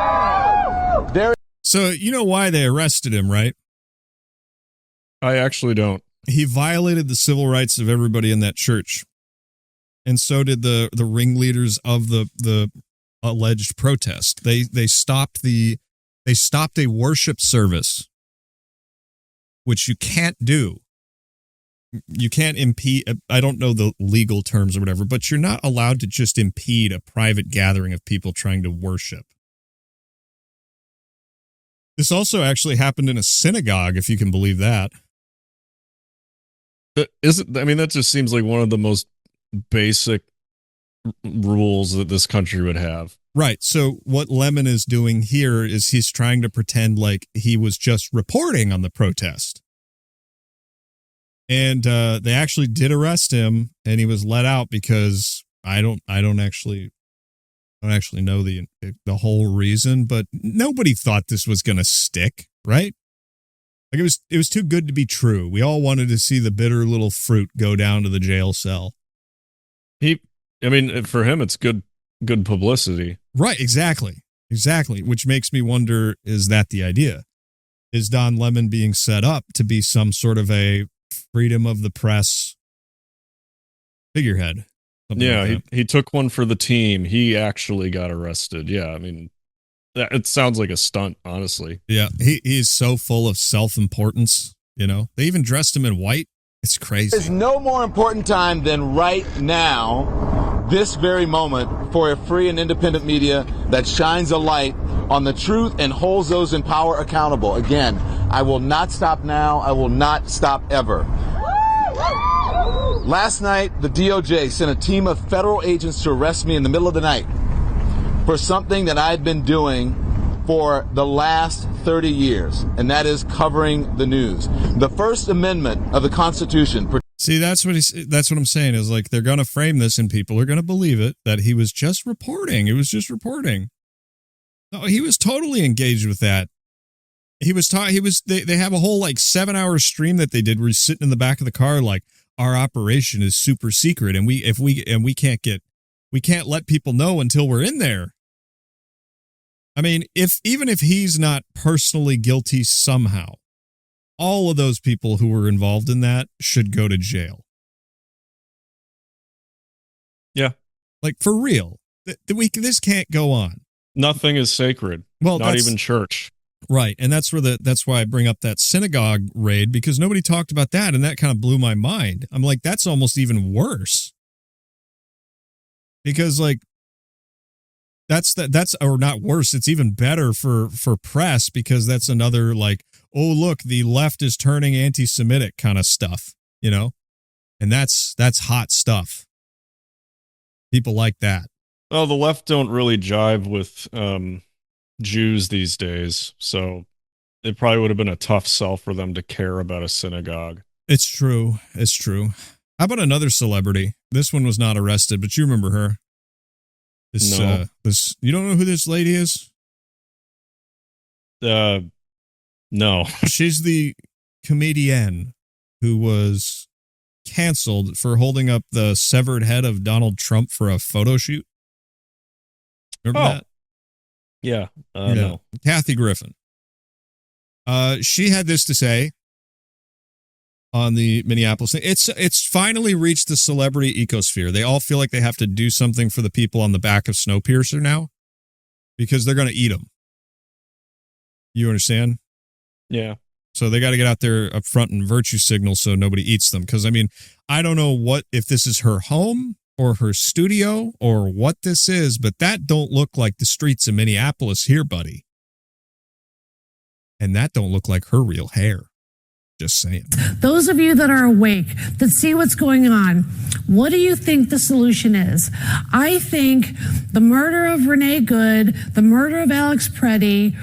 So you know why they arrested him, right? I actually don't. He violated the civil rights of everybody in that church. And so did the ringleaders of the alleged protest. They stopped a worship service, which you can't do. You can't impede. I don't know the legal terms or whatever, but you're not allowed to just impede a private gathering of people trying to worship. This also actually happened in a synagogue, if you can believe that. That just seems like one of the most basic rules that this country would have. Right. So what Lemon is doing here is he's trying to pretend like he was just reporting on the protest. And they actually did arrest him, and he was let out because I don't actually know the whole reason, but nobody thought this was going to stick, right? Like it was too good to be true. We all wanted to see the bitter little fruit go down to the jail cell. For him, it's good publicity. Right, exactly. Which makes me wonder, is that the idea? Is Don Lemon being set up to be some sort of a freedom of the press figurehead? Yeah, like he took one for the team. He actually got arrested. Yeah, it sounds like a stunt, honestly. Yeah, he's so full of self-importance, you know. They even dressed him in white. It's crazy. There's no more important time than right now, this very moment, for a free and independent media that shines a light on the truth and holds those in power accountable. Again, I will not stop now. I will not stop ever. Last night, the DOJ sent a team of federal agents to arrest me in the middle of the night for something that I'd been doing for the last 30 years, and that is covering the news. The First Amendment of the Constitution. See, that's what I'm saying is like they're going to frame this and people are going to believe it that he was just reporting. It was just reporting. No, he was totally engaged with that. They have a whole like 7-hour stream that they did where he's sitting in the back of the car like our operation is super secret and we can't let people know until we're in there. I mean, even if he's not personally guilty somehow, all of those people who were involved in that should go to jail. Yeah. Like for real. This can't go on. Nothing is sacred. Well, not even church. Right. And that's why I bring up that synagogue raid, because nobody talked about that. And that kind of blew my mind. I'm like, that's almost even worse. Because like, that's or not worse. It's even better for press because that's another like, oh, look, the left is turning anti-Semitic kind of stuff, you know, and that's hot stuff. People like that. Well, the left don't really jive with Jews these days, so it probably would have been a tough sell for them to care about a synagogue. It's true. It's true. How about another celebrity? This one was not arrested, but you remember her. No. You don't know who this lady is? No. She's the comedian who was canceled for holding up the severed head of Donald Trump for a photo shoot. Remember that? Yeah. No. Kathy Griffin. She had this to say on the Minneapolis thing. It's finally reached the celebrity ecosphere. They all feel like they have to do something for the people on the back of Snowpiercer now because they're going to eat them. You understand? Yeah. So they got to get out there up front and virtue signal so nobody eats them. Because, I mean, I don't know if this is her home or her studio or what this is, but that don't look like the streets of Minneapolis here, buddy. And that don't look like her real hair. Just saying. Those of you that are awake, that see what's going on, what do you think the solution is? I think the murder of Renee Good, the murder of Alex Preddy,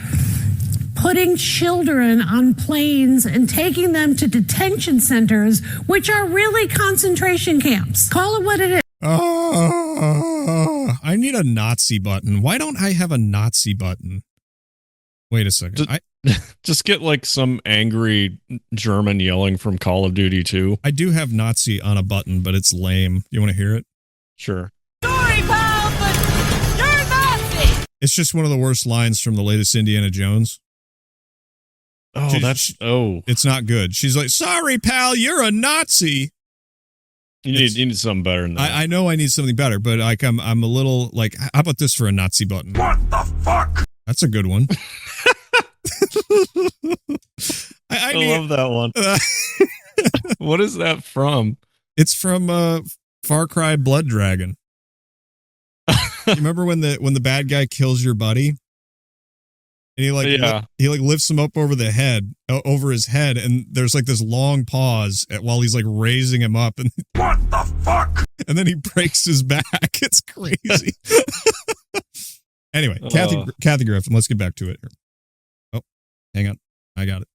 putting children on planes and taking them to detention centers, which are really concentration camps. Call it what it is. I need a Nazi button. Why don't I have a Nazi button? Wait a second. Just get like some angry German yelling from Call of Duty 2. I do have Nazi on a button, but it's lame. You want to hear it? Sure. Sorry, pal, but you're Nazi! It's just one of the worst lines from the latest Indiana Jones. Oh, it's not good. She's like, sorry, pal, you're a Nazi. You need something better than that. I know I need something better, but like I'm a little like, how about this for a Nazi button? What the fuck? That's a good one. I love that one. What is that from? It's from Far Cry Blood Dragon. You remember when the bad guy kills your buddy? And he lifts him up over his head, and there's like this long pause while he's like raising him up, and what the fuck? And then he breaks his back. It's crazy. Anyway, Kathy Griffin. Let's get back to it here. Oh, hang on, I got it.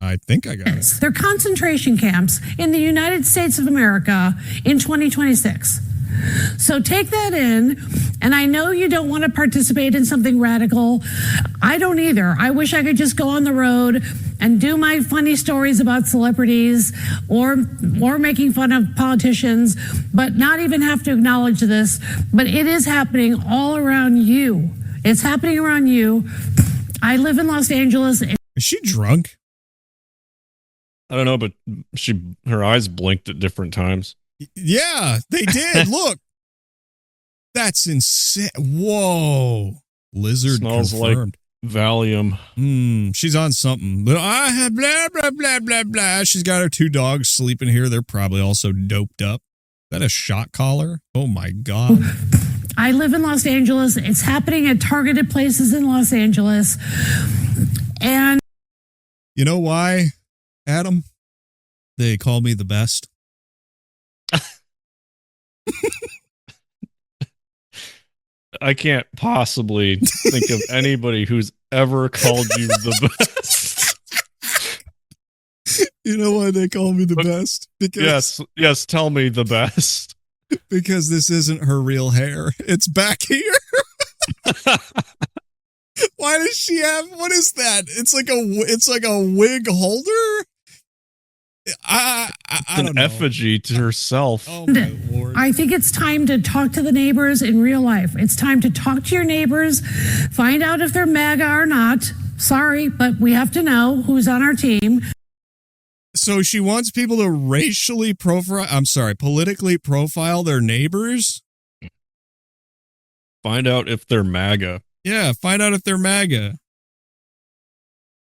I think I got it. They're concentration camps in the United States of America in 2026. So take that in, and I know you don't want to participate in something radical. I don't either. I wish I could just go on the road and do my funny stories about celebrities or making fun of politicians, but not even have to acknowledge this. But it is happening all around you. It's happening around you. I live in Los Angeles. Is she drunk? I don't know, but her eyes blinked at different times. Yeah, they did. Look. That's insane. Whoa. Lizard smells confirmed. Like Valium. She's on something. But I have blah, blah, blah, blah, blah. She's got her 2 dogs sleeping here. They're probably also doped up. Is that a shot collar? Oh, my God. I live in Los Angeles. It's happening at targeted places in Los Angeles. And you know why, Adam? They call me the best. I can't possibly think of anybody who's ever called you the best. You know why they call me the best? Because Yes, tell me the best. Because this isn't her real hair. It's back here. Why does she have, what is that? It's like a wig holder? I don't know. Effigy to herself. Oh my Lord. I think it's time to talk to the neighbors in real life. It's time to talk to your neighbors, find out if they're MAGA or not. Sorry, but we have to know who's on our team. So she wants people to politically profile their neighbors? Find out if they're MAGA. Yeah, find out if they're MAGA.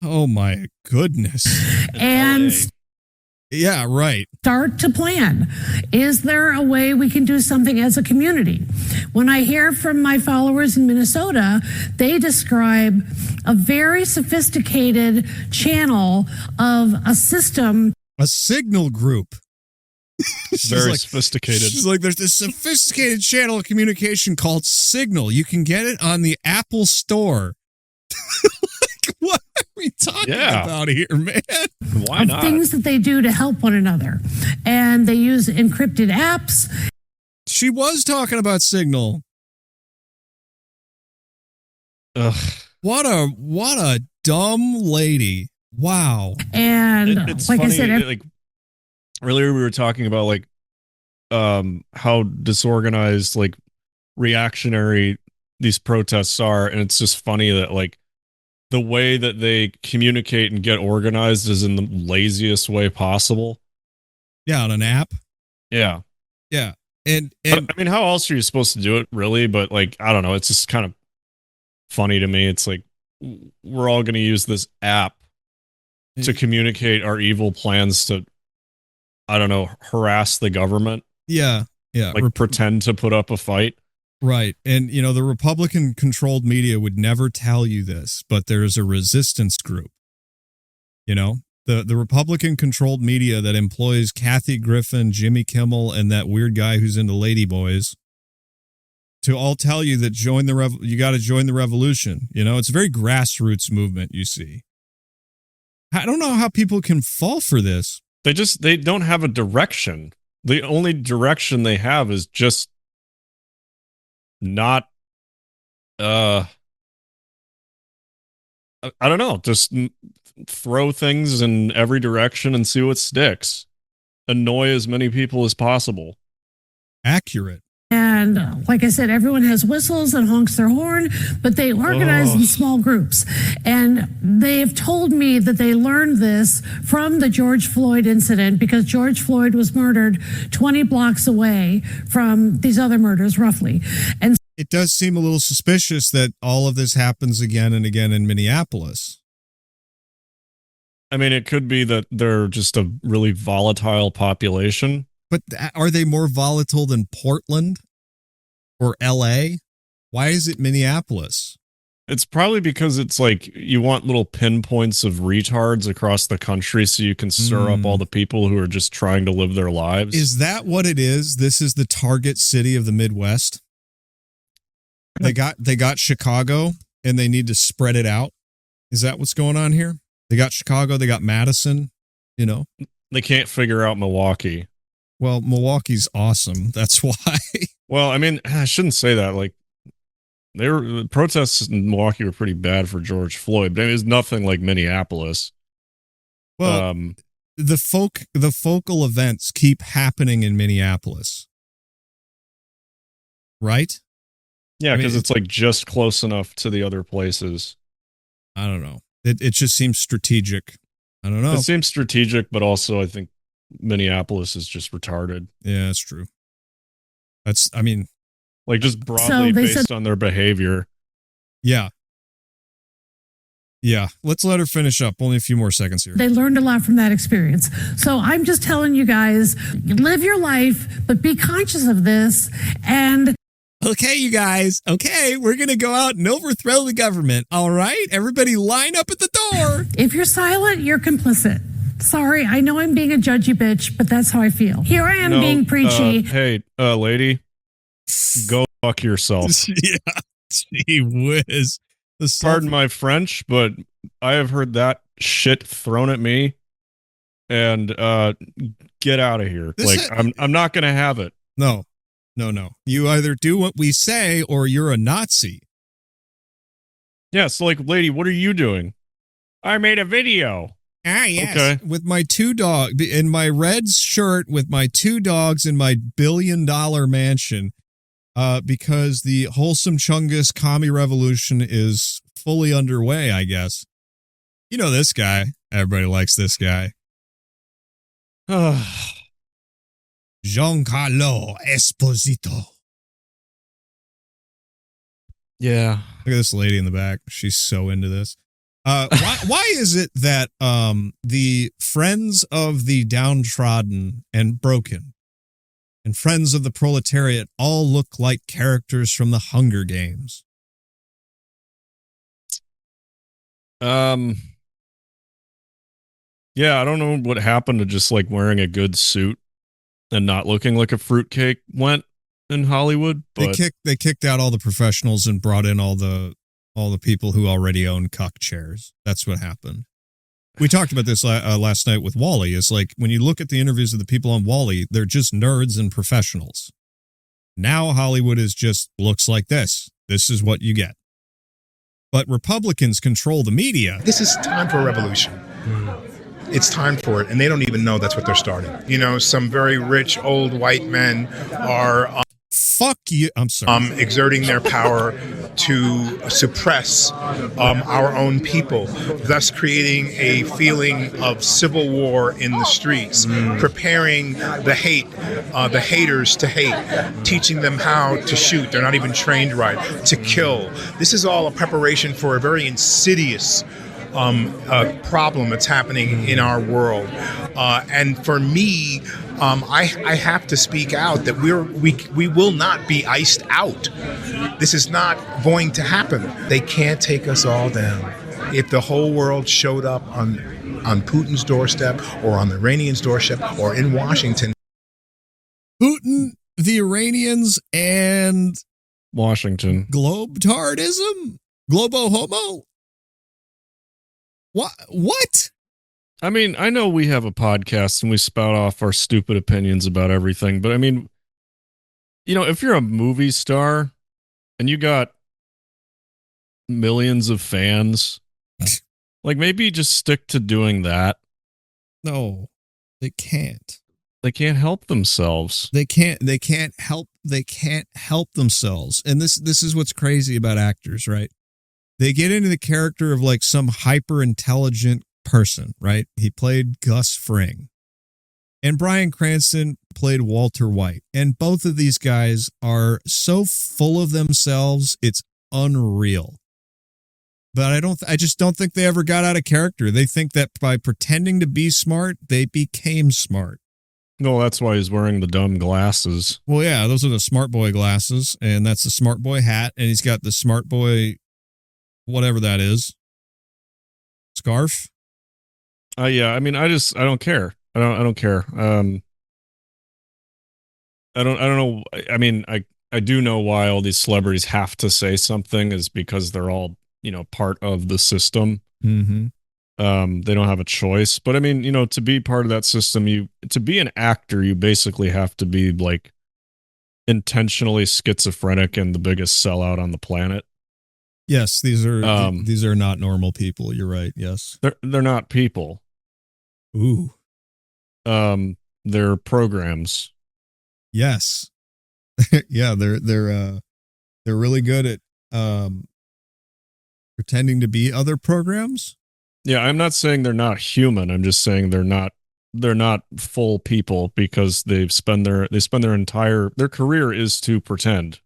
Oh my goodness. And yeah, right. start to plan. Is there a way we can do something as a community? When I hear from my followers in Minnesota, they describe a very sophisticated channel of a system. A signal group. Very sophisticated. She's like, there's this sophisticated channel of communication called Signal. You can get it on the Apple Store. Like, what are we talking about here, man? Why not? Things that they do to help one another. And they use encrypted apps. She was talking about Signal. Ugh. What a dumb lady. Wow. And it's like funny, I said, like earlier we were talking about like how disorganized, like reactionary these protests are, and it's just funny that like the way that they communicate and get organized is in the laziest way possible. Yeah, on an app. Yeah. Yeah. And I mean, how else are you supposed to do it, really? But like, I don't know. It's just kind of funny to me. It's like we're all going to use this app to communicate our evil plans to, I don't know, harass the government. Yeah. Yeah. Like pretend to put up a fight. Right. And, you know, the Republican-controlled media would never tell you this, but there's a resistance group. You know, the Republican-controlled media that employs Kathy Griffin, Jimmy Kimmel, and that weird guy who's into Ladyboys to all tell you that you got to join the revolution. You know, it's a very grassroots movement, you see. I don't know how people can fall for this. They don't have a direction. The only direction they have is just not I don't know, just throw things in every direction and see what sticks. Annoy as many people as possible. Accurate. And like I said, everyone has whistles and honks their horn, but they organize in small groups. And they have told me that they learned this from the George Floyd incident because George Floyd was murdered 20 blocks away from these other murders, roughly. And it does seem a little suspicious that all of this happens again and again in Minneapolis. I mean, it could be that they're just a really volatile population. But are they more volatile than Portland or LA? Why is it Minneapolis? It's probably because it's like you want little pinpoints of retards across the country so you can stir up all the people who are just trying to live their lives. Is that what it is? This is the target city of the Midwest? They got Chicago and they need to spread it out. Is that what's going on here? They got Chicago, they got Madison, you know. They can't figure out Milwaukee. Well, Milwaukee's awesome. That's why. Well, I mean, I shouldn't say that. Like, the protests in Milwaukee were pretty bad for George Floyd, but it was nothing like Minneapolis. Well, the focal events keep happening in Minneapolis, right? Yeah, because it's like just close enough to the other places. I don't know. It just seems strategic. I don't know. It seems strategic, but also I think Minneapolis is just retarded. Yeah, that's true. I mean, like just broadly based on their behavior. Yeah. Yeah. Let's let her finish up. Only a few more seconds here. they learned a lot from that experience. So I'm just telling you guys, live your life, but be conscious of this. And okay, you guys. Okay, we're going to go out and overthrow the government. All right? Everybody line up at the door. if you're silent, you're complicit. Sorry, I know I'm being a judgy bitch, but that's how I feel. Here I am being preachy. Hey, lady, Go fuck yourself. Yeah. Gee whiz. Pardon my French, but I have heard that shit thrown at me, and get out of here. I'm not gonna have it. No. You either do what we say or you're a Nazi. Yeah, so lady, what are you doing? I made a video. Ah, yes. Okay. With my 2 dogs, in my red shirt with my 2 dogs in my billion-dollar mansion, because the Wholesome Chungus commie revolution is fully underway, I guess. You know this guy. Everybody likes this guy. Giancarlo Esposito. Yeah. Look at this lady in the back. She's so into this. Why is it that the friends of the downtrodden and broken and friends of the proletariat all look like characters from the Hunger Games? Yeah, I don't know what happened to just wearing a good suit and not looking like a fruitcake went in Hollywood. But They kicked out all the professionals and brought in all the people who already own cuck chairs. That's what happened. We talked about this last night with Wally. It's like when you look at the interviews of the people on Wally, they're just nerds and professionals. Now Hollywood looks like this. This is what you get. But Republicans control the media. This is time for a revolution. It's time for it, and they don't even know that's what they're starting. You know, some very rich old white men are fuck you. I'm sorry. Exerting their power to suppress our own people, thus creating a feeling of civil war in the streets, preparing the haters to hate, teaching them how to shoot. They're not even trained right, to kill. This is all a preparation for a very insidious problem that's happening in our world. And for me, I have to speak out that we will not be iced out. This is not going to happen. They can't take us all down. If the whole world showed up on Putin's doorstep or on the Iranians' doorstep or in Washington. Putin, the Iranians, and Washington. Globetardism? Globo-homo? What? I mean, I know we have a podcast and we spout off our stupid opinions about everything, but I mean, if you're a movie star and you got millions of fans, maybe just stick to doing that. No, they can't. They can't help themselves. They can't help themselves. And this is what's crazy about actors, right? They get into the character of some hyper intelligent person, right? He played Gus Fring. And Bryan Cranston played Walter White. And both of these guys are so full of themselves, it's unreal. But I just don't think they ever got out of character. They think that by pretending to be smart, they became smart. No, that's why he's wearing the dumb glasses. Well, yeah, those are the smart boy glasses, and that's the smart boy hat, and he's got the smart boy whatever that is. Scarf? Yeah, I mean, I don't care. I don't care. I don't know. I mean, I do know why all these celebrities have to say something is because they're all, part of the system. Mm-hmm. They don't have a choice. But I mean, to be part of that system, to be an actor, you basically have to be intentionally schizophrenic and the biggest sellout on the planet. Yes, these are not normal people. You're right. Yes, they're not people. Ooh, they're programs. Yes, yeah, they're really good at pretending to be other programs. Yeah, I'm not saying they're not human. I'm just saying they're not full people because they spend their entire career is to pretend.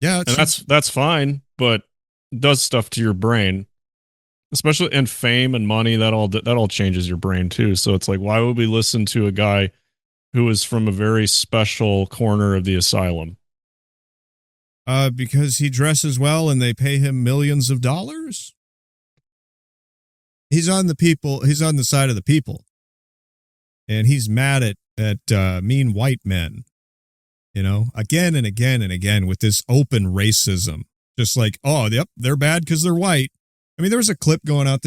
Yeah, and that's fine, but it does stuff to your brain, especially and fame and money. That all changes your brain too. So it's why would we listen to a guy who is from a very special corner of the asylum? Because he dresses well and they pay him millions of dollars. He's on the side of the people, and he's mad at mean white men. you know, again and again and again with this open racism. Just like, oh, yep, they're bad because they're white. I mean, there was a clip going out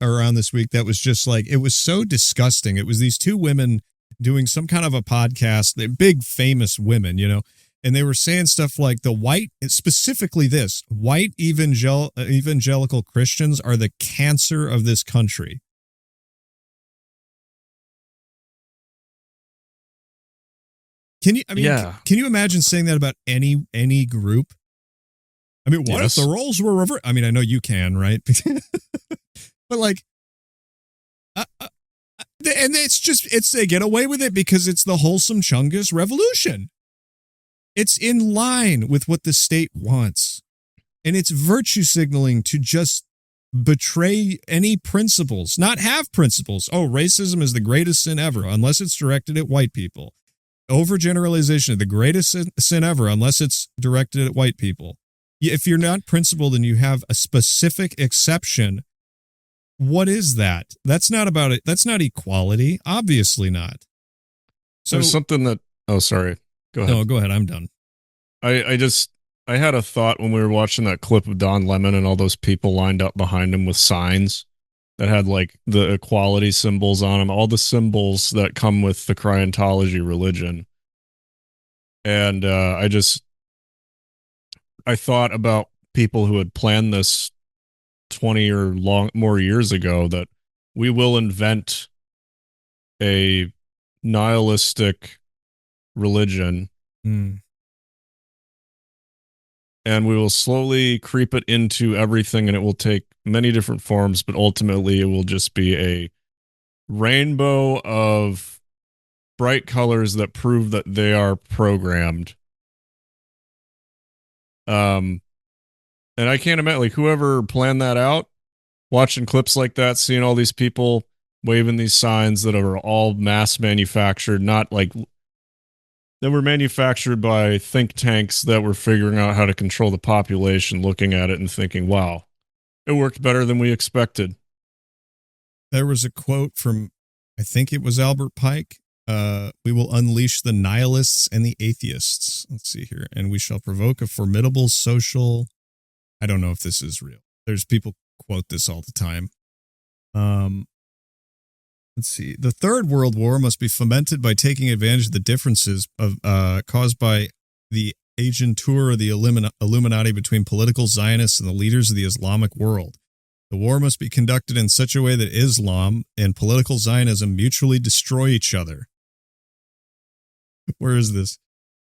around this week that was just like, it was so disgusting. It was these two women doing some kind of a podcast, they're big famous women, you know, and they were saying stuff like specifically this, white evangelical Christians are the cancer of this country. Can you imagine saying that about any group? I mean, what if the roles were reversed? I mean, I know you can, right? But like, and they get away with it because it's the wholesome Chungus revolution. It's in line with what the state wants. And it's virtue signaling to just betray any principles, not have principles. Oh, racism is the greatest sin ever, unless it's directed at white people. Overgeneralization, the greatest sin ever, unless it's directed at white people. If you're not principled and you have a specific exception, what is that? That's not about it. That's not equality. Obviously not. So there's something that, oh, sorry. Go ahead. No, go ahead. I'm done. I had a thought when we were watching that clip of Don Lemon and all those people lined up behind him with signs that had like the equality symbols on them, all the symbols that come with the Scientology religion. And I thought about people who had planned this 20 or more years ago, that we will invent a nihilistic religion and we will slowly creep it into everything, and it will take many different forms, but ultimately it will just be a rainbow of bright colors that prove that they are programmed. And I can't imagine, like, whoever planned that out, watching clips like that, seeing all these people waving these signs that are all mass manufactured, not like they were manufactured by think tanks that were figuring out how to control the population, looking at it and thinking, wow, it worked better than we expected. There was a quote from, I think it was Albert Pike. We will unleash the nihilists and the atheists. Let's see here. And we shall provoke a formidable social. I don't know if this is real. There's people quote this all the time. Let's see. The Third World War must be fomented by taking advantage of the differences caused by the agentur of the Illuminati between political Zionists and the leaders of the Islamic world. The war must be conducted in such a way that Islam and political Zionism mutually destroy each other. Where is this?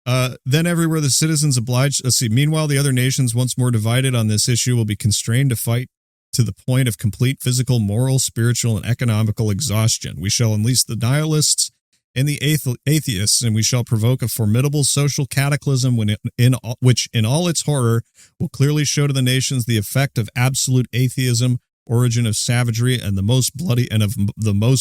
Then everywhere the citizens obliged. Let's see. Meanwhile, the other nations, once more divided on this issue, will be constrained to fight to the point of complete physical, moral, spiritual, and economical exhaustion. We shall unleash the nihilists and the atheists, and we shall provoke a formidable social cataclysm which, in all its horror, will clearly show to the nations the effect of absolute atheism, origin of savagery, and the most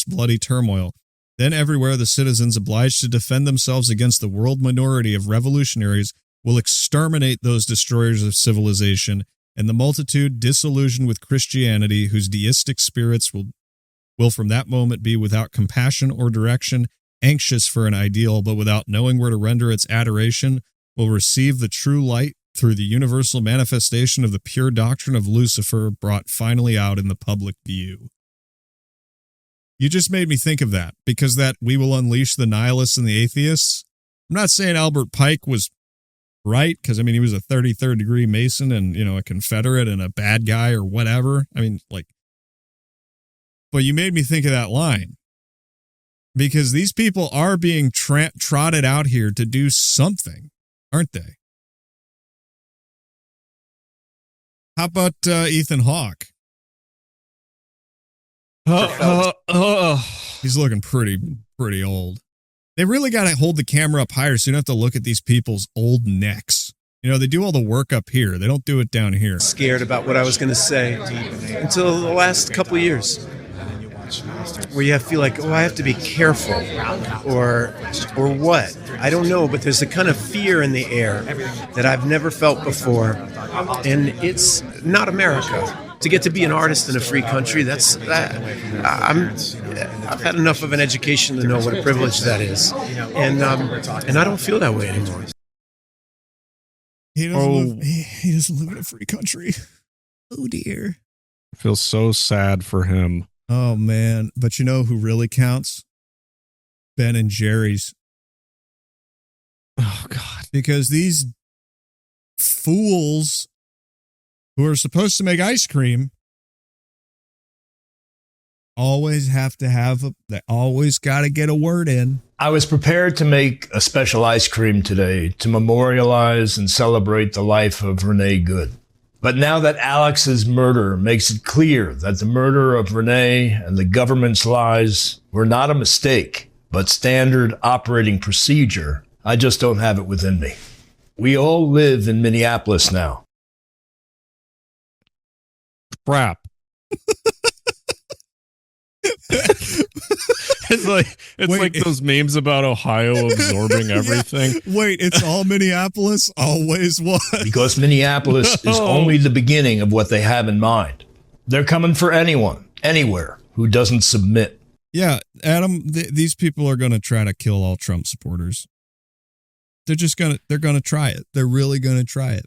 bloody turmoil. Then everywhere the citizens, obliged to defend themselves against the world minority of revolutionaries, will exterminate those destroyers of civilization, and the multitude, disillusioned with Christianity, whose deistic spirits will from that moment be without compassion or direction, anxious for an ideal, but without knowing where to render its adoration, will receive the true light through the universal manifestation of the pure doctrine of Lucifer brought finally out in the public view. You just made me think of that, because that we will unleash the nihilists and the atheists. I'm not saying Albert Pike was right, because, I mean, he was a 33rd degree Mason and, you know, a Confederate and a bad guy or whatever. I mean, like, but you made me think of that line. Because these people are being trotted out here to do something, aren't they? How about Ethan Hawke? He's looking pretty old. They really got to hold the camera up higher so you don't have to look at these people's old necks. You know, they do all the work up here. They don't do it down here. Scared about what I was going to say until the last couple of years, where you feel like, oh, I have to be careful, or what? I don't know, but there's a kind of fear in the air that I've never felt before, and it's not America. to get to be an artist in a free country, I've had enough of an education to know what a privilege that is, and I don't feel that way anymore. He doesn't live in a free country. Oh dear. I feel so sad for him. Oh man, but you know who really counts? Ben and Jerry's. Oh God. Because these fools who are supposed to make ice cream always have to they always got to get a word in. I was prepared to make a special ice cream today to memorialize and celebrate the life of Renee Good. But now that Alex's murder makes it clear that the murder of Renee and the government's lies were not a mistake, but standard operating procedure, I just don't have it within me. We all live in Minneapolis now. Crap. It's like those memes about Ohio absorbing everything. Wait, it's all Minneapolis? Always was. Because Minneapolis is only the beginning of what they have in mind. They're coming for anyone, anywhere, who doesn't submit. Yeah, Adam, these people are going to try to kill all Trump supporters. They're going to try it. They're really going to try it.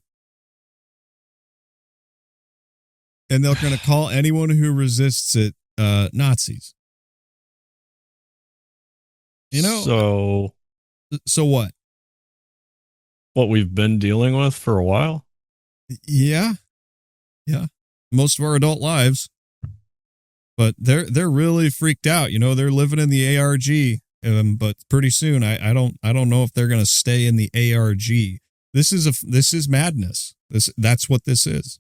And they're going to call anyone who resists it Nazis. You know? So what? What we've been dealing with for a while? Yeah. Yeah. Most of our adult lives. But they're really freaked out. You know, they're living in the ARG. But pretty soon, I don't know if they're going to stay in the ARG. This is madness. That's what this is.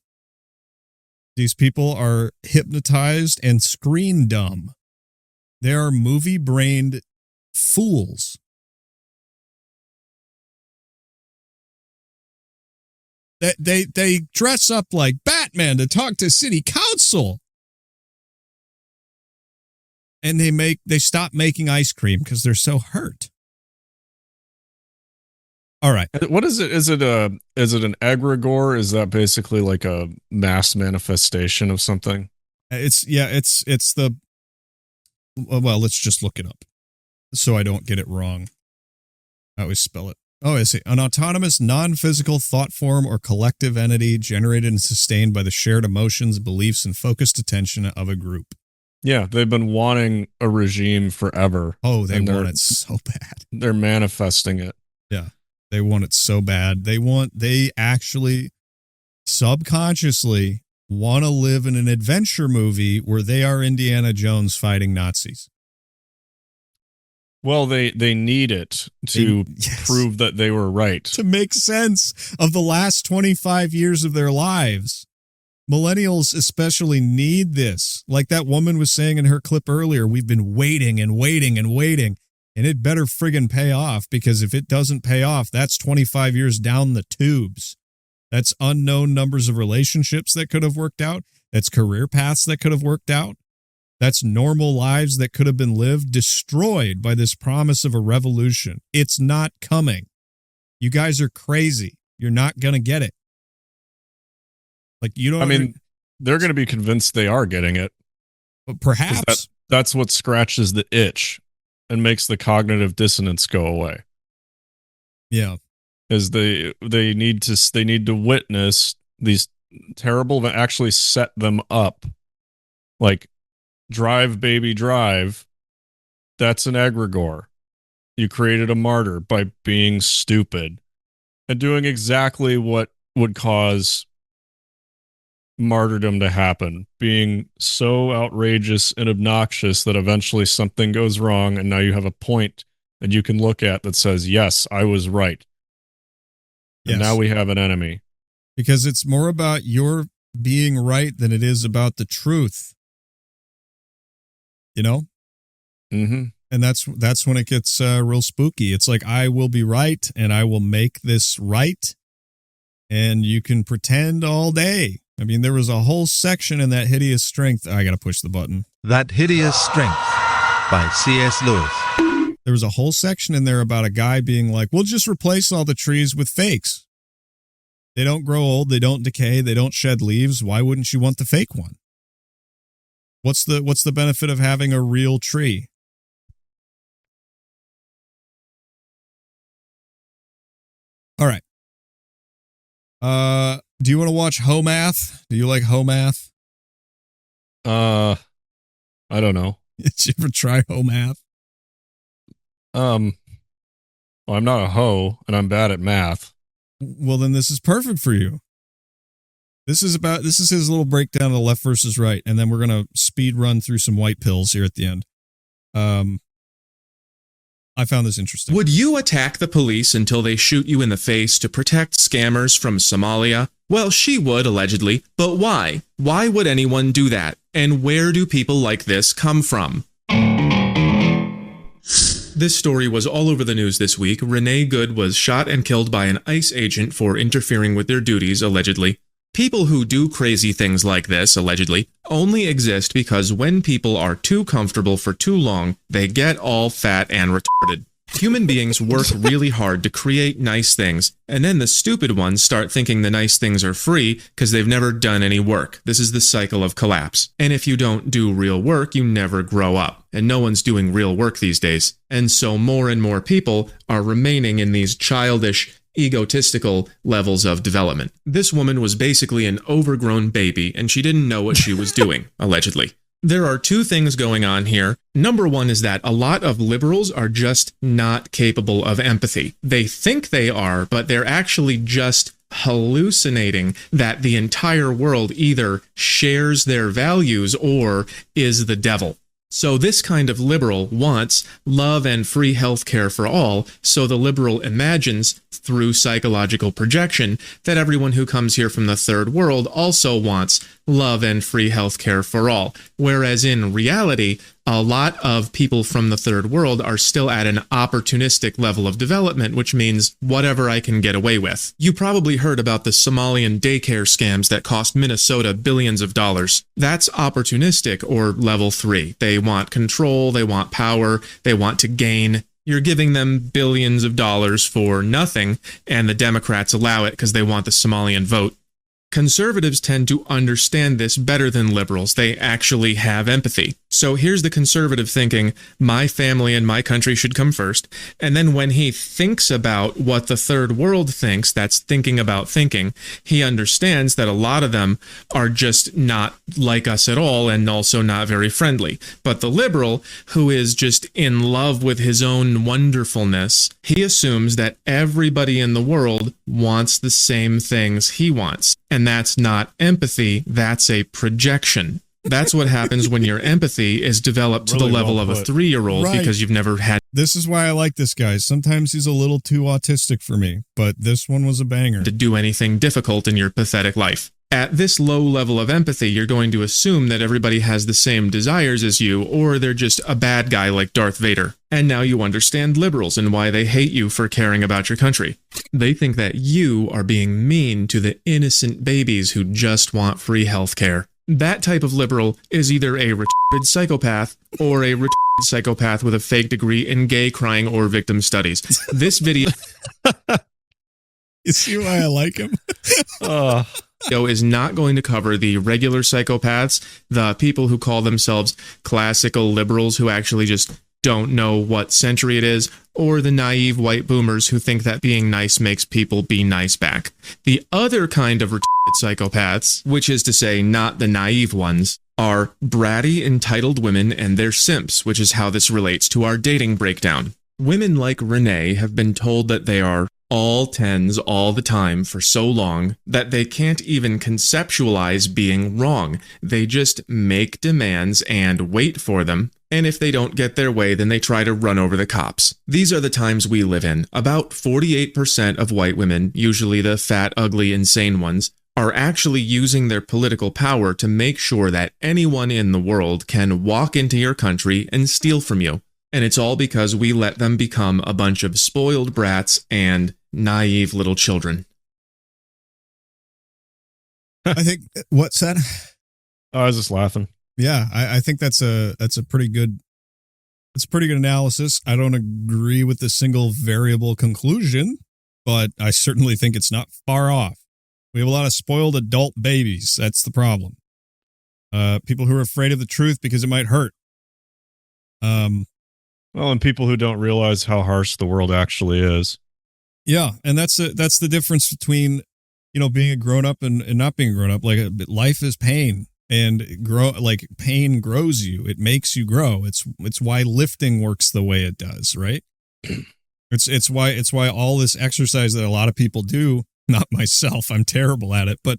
These people are hypnotized and screen dumb. They are movie-brained fools. They dress up like Batman to talk to city council. And they stop making ice cream because they're so hurt. All right. What is it? Is it an egregore? Is that basically like a mass manifestation of something? It's the, well, let's just look it up so I don't get it wrong. I always spell it. Oh, I see. An autonomous, non-physical thought form or collective entity generated and sustained by the shared emotions, beliefs, and focused attention of a group. Yeah, they've been wanting a regime forever. Oh, they want it so bad. They're manifesting it. Yeah, they want it so bad. They actually subconsciously want to live in an adventure movie where they are Indiana Jones fighting Nazis. Well, they need it to prove that they were right. To make sense of the last 25 years of their lives. Millennials especially need this. Like that woman was saying in her clip earlier, we've been waiting and waiting and waiting, and it better friggin' pay off, because if it doesn't pay off, that's 25 years down the tubes. That's unknown numbers of relationships that could have worked out. That's career paths that could have worked out. That's normal lives that could have been lived, destroyed by this promise of a revolution. It's not coming. You guys are crazy. You're not going to get it. Like, you don't. I mean, they're going to be convinced they are getting it. But perhaps that's what scratches the itch and makes the cognitive dissonance go away. Yeah, is they need to witness these terrible that actually set them up. Like, drive baby drive. That's an egregore. You created a martyr by being stupid and doing exactly what would cause martyrdom to happen, being so outrageous and obnoxious that eventually something goes wrong, and now you have a point that you can look at that says, yes, I was right. And now we have an enemy. Because it's more about your being right than it is about the truth. You know? Mm-hmm. And that's when it gets real spooky. It's like, I will be right, and I will make this right. And you can pretend all day. I mean, there was a whole section in That Hideous Strength. I got to push the button. That Hideous Strength by C.S. Lewis. There was a whole section in there about a guy being like, we'll just replace all the trees with fakes. They don't grow old. They don't decay. They don't shed leaves. Why wouldn't you want the fake one? What's the benefit of having a real tree? All right. Do you want to watch Ho-Math? Do you like Ho-Math? I don't know. Did you ever try Ho-Math? Well, I'm not a hoe, and I'm bad at math. Well, then this is perfect for you. This is his little breakdown of the left versus right, and then we're gonna speed run through some white pills here at the end. I found this interesting. Would you attack the police until they shoot you in the face to protect scammers from Somalia? Well, she would, allegedly. But why? Why would anyone do that? And where do people like this come from? This story was all over the news this week. Renee Good was shot and killed by an ICE agent for interfering with their duties, allegedly. People who do crazy things like this, allegedly, only exist because when people are too comfortable for too long, they get all fat and retarded. Human beings work really hard to create nice things, and then the stupid ones start thinking the nice things are free because they've never done any work. This is the cycle of collapse. And if you don't do real work, you never grow up. And no one's doing real work these days. And so more and more people are remaining in these childish, egotistical levels of development. This woman was basically an overgrown baby, and she didn't know what she was doing, allegedly. There are two things going on here. Number one is that a lot of liberals are just not capable of empathy. They think they are, but they're actually just hallucinating that the entire world either shares their values or is the devil. So this kind of liberal wants love and free healthcare for all, so the liberal imagines, through psychological projection, that everyone who comes here from the third world also wants love and free healthcare for all. Whereas in reality, a lot of people from the third world are still at an opportunistic level of development, which means whatever I can get away with. You probably heard about the Somalian daycare scams that cost Minnesota billions of dollars. That's opportunistic, or level 3. They want control, they want power, they want to gain. You're giving them billions of dollars for nothing, and the Democrats allow it because they want the Somalian vote. Conservatives tend to understand this better than liberals. They actually have empathy. So here's the conservative thinking, my family and my country should come first. And then when he thinks about what the third world thinks, that's thinking about thinking, he understands that a lot of them are just not like us at all and also not very friendly. But the liberal, who is just in love with his own wonderfulness, he assumes that everybody in the world wants the same things he wants. And that's not empathy, that's a projection. That's what happens when your empathy is developed to the level of a 3-year-old because you've never had. This is why I like this guy. Sometimes he's a little too autistic for me, but this one was a banger. To do anything difficult in your pathetic life. At this low level of empathy, you're going to assume that everybody has the same desires as you, or they're just a bad guy like Darth Vader. And now you understand liberals and why they hate you for caring about your country. They think that you are being mean to the innocent babies who just want free health care. That type of liberal is either a retarded psychopath or a retarded psychopath with a fake degree in gay crying or victim studies. This video... You see why I like him? Is not going to cover the regular psychopaths, the people who call themselves classical liberals who actually just don't know what century it is, or the naive white boomers who think that being nice makes people be nice back. The other kind of retarded psychopaths, which is to say not the naive ones, are bratty, entitled women and their simps, which is how this relates to our dating breakdown. Women like Renee have been told that they are all 10s all the time for so long that they can't even conceptualize being wrong. They just make demands and wait for them, and if they don't get their way, then they try to run over the cops. These are the times we live in. About 48% of white women, usually the fat, ugly, insane ones, are actually using their political power to make sure that anyone in the world can walk into your country and steal from you. And it's all because we let them become a bunch of spoiled brats and naive little children. I think, what's that? Oh, I was just laughing. Yeah, I think that's a pretty good analysis. I don't agree with the single variable conclusion, but I certainly think it's not far off. We have a lot of spoiled adult babies. That's the problem. People who are afraid of the truth because it might hurt. Well, and people who don't realize how harsh the world actually is. Yeah, and that's the difference between, being a grown up and not being a grown up. Like, life is pain, and pain grows you. It makes you grow. It's why lifting works the way it does, right? It's why all this exercise that a lot of people do. Not myself, I'm terrible at it, but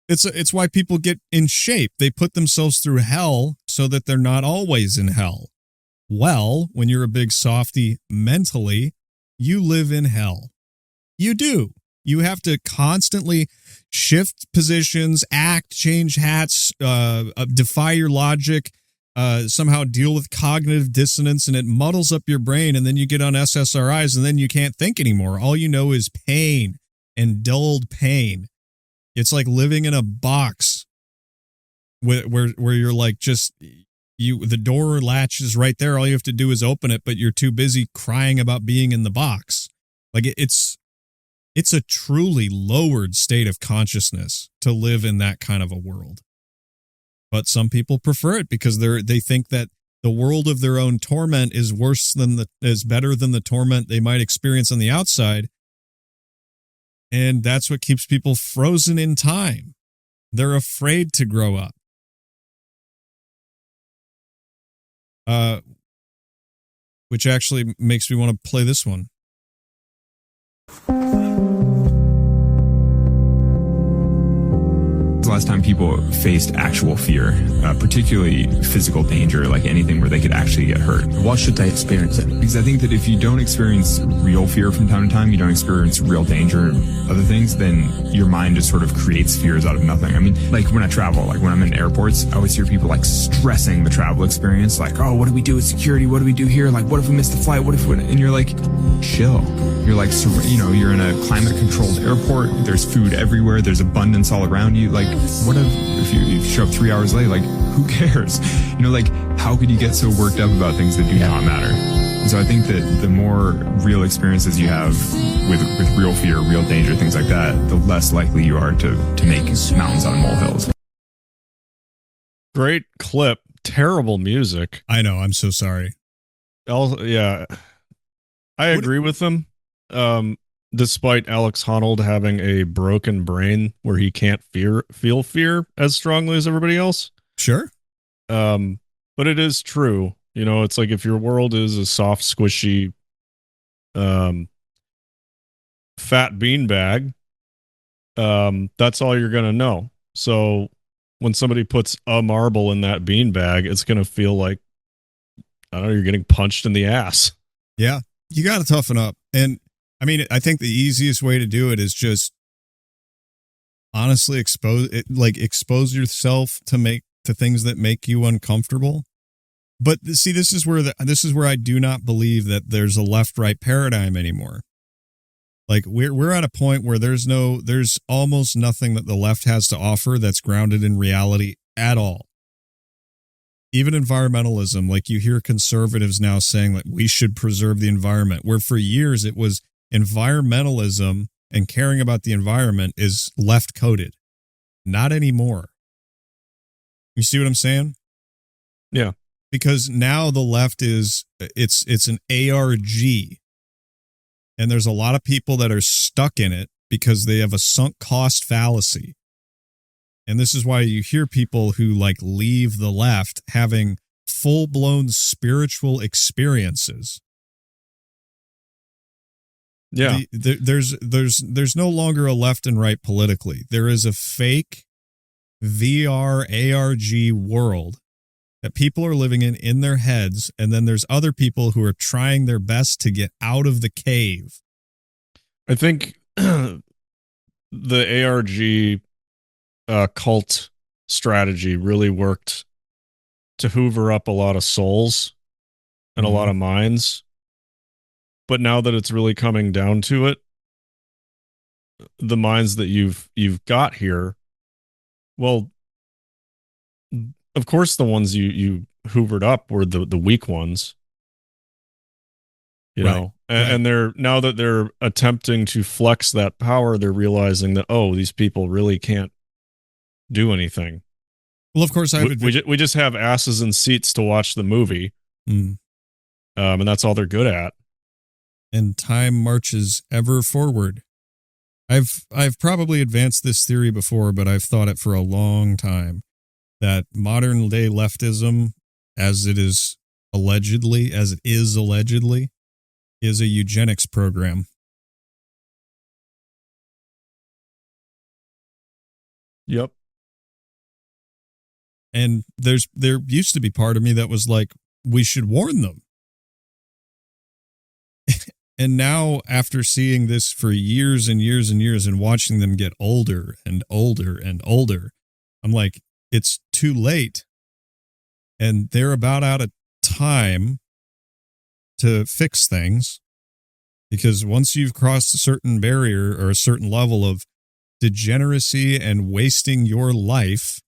it's why people get in shape. They put themselves through hell so that they're not always in hell. Well, when you're a big softy mentally, you live in hell. You do. You have to constantly shift positions, act, change hats, defy your logic, somehow deal with cognitive dissonance, and it muddles up your brain, and then you get on SSRIs, and then you can't think anymore. All you know is pain and dulled pain. It's like living in a box where you're like the door latch is right there. All you have to do is open it, but you're too busy crying about being in the box. Like it's a truly lowered state of consciousness to live in that kind of a world. But some people prefer it because they think that the world of their own torment is better than the torment they might experience on the outside. And that's what keeps people frozen in time. They're afraid to grow up. Which actually makes me want to play this one. The last time people faced actual fear, particularly physical danger, like anything where they could actually get hurt. Why should they experience it? Because I think that if you don't experience real fear from time to time, you don't experience real danger and other things, then your mind just sort of creates fears out of nothing. I mean, like when I travel, like when I'm in airports, I always hear people like stressing the travel experience, like, oh, what do we do with security? What do we do here? Like, what if we miss the flight? What if we... And you're like, chill. You're like, you're in a climate-controlled airport. There's food everywhere. There's abundance all around you. Like, what if you show up 3 hours late? Like, who cares? Like, how could you get so worked up about things that do not matter? And so I think that the more real experiences you have with real fear, real danger, things like that, the less likely you are to make mountains out of molehills. Great clip. Terrible music. I know. I'm so sorry. Yeah. I agree with them. Despite Alex Honnold having a broken brain where he can't feel fear as strongly as everybody else. Sure. But it is true. It's like if your world is a soft, squishy, fat beanbag, that's all you're going to know. So when somebody puts a marble in that beanbag, it's going to feel like, I don't know, you're getting punched in the ass. Yeah. You got to toughen up. And I mean, I think the easiest way to do it is just honestly expose yourself to things that make you uncomfortable. But see, this is where I do not believe that there's a left-right paradigm anymore. Like we're at a point where there's almost nothing that the left has to offer that's grounded in reality at all. Even environmentalism, like you hear conservatives now saying that we should preserve the environment, where for years it was environmentalism and caring about the environment is left coded. Not anymore. You see what I'm saying? Yeah. Because now the left it's an ARG. And there's a lot of people that are stuck in it because they have a sunk cost fallacy. And this is why you hear people who leave the left having full-blown spiritual experiences. Yeah. There's no longer a left and right politically. There is a fake VR ARG world that people are living in their heads, and then there's other people who are trying their best to get out of the cave. I think the ARG cult strategy really worked to hoover up a lot of souls and a lot of minds. But now that it's really coming down to it, the minds that you've got here, well, of course the ones you hoovered up were the weak ones. You know, and they're now that they're attempting to flex that power, they're realizing that, oh, these people really can't do anything. Well, of course, we just have asses in seats to watch the movie, and that's all they're good at. And time marches ever forward. I've probably advanced this theory before, but I've thought it for a long time that modern day leftism, as it is allegedly, is a eugenics program. Yep. And there used to be part of me that was like, we should warn them. And now, after seeing this for years and years and years and watching them get older and older and older, I'm like, it's too late. And they're about out of time to fix things, because once you've crossed a certain barrier or a certain level of degeneracy and wasting your life,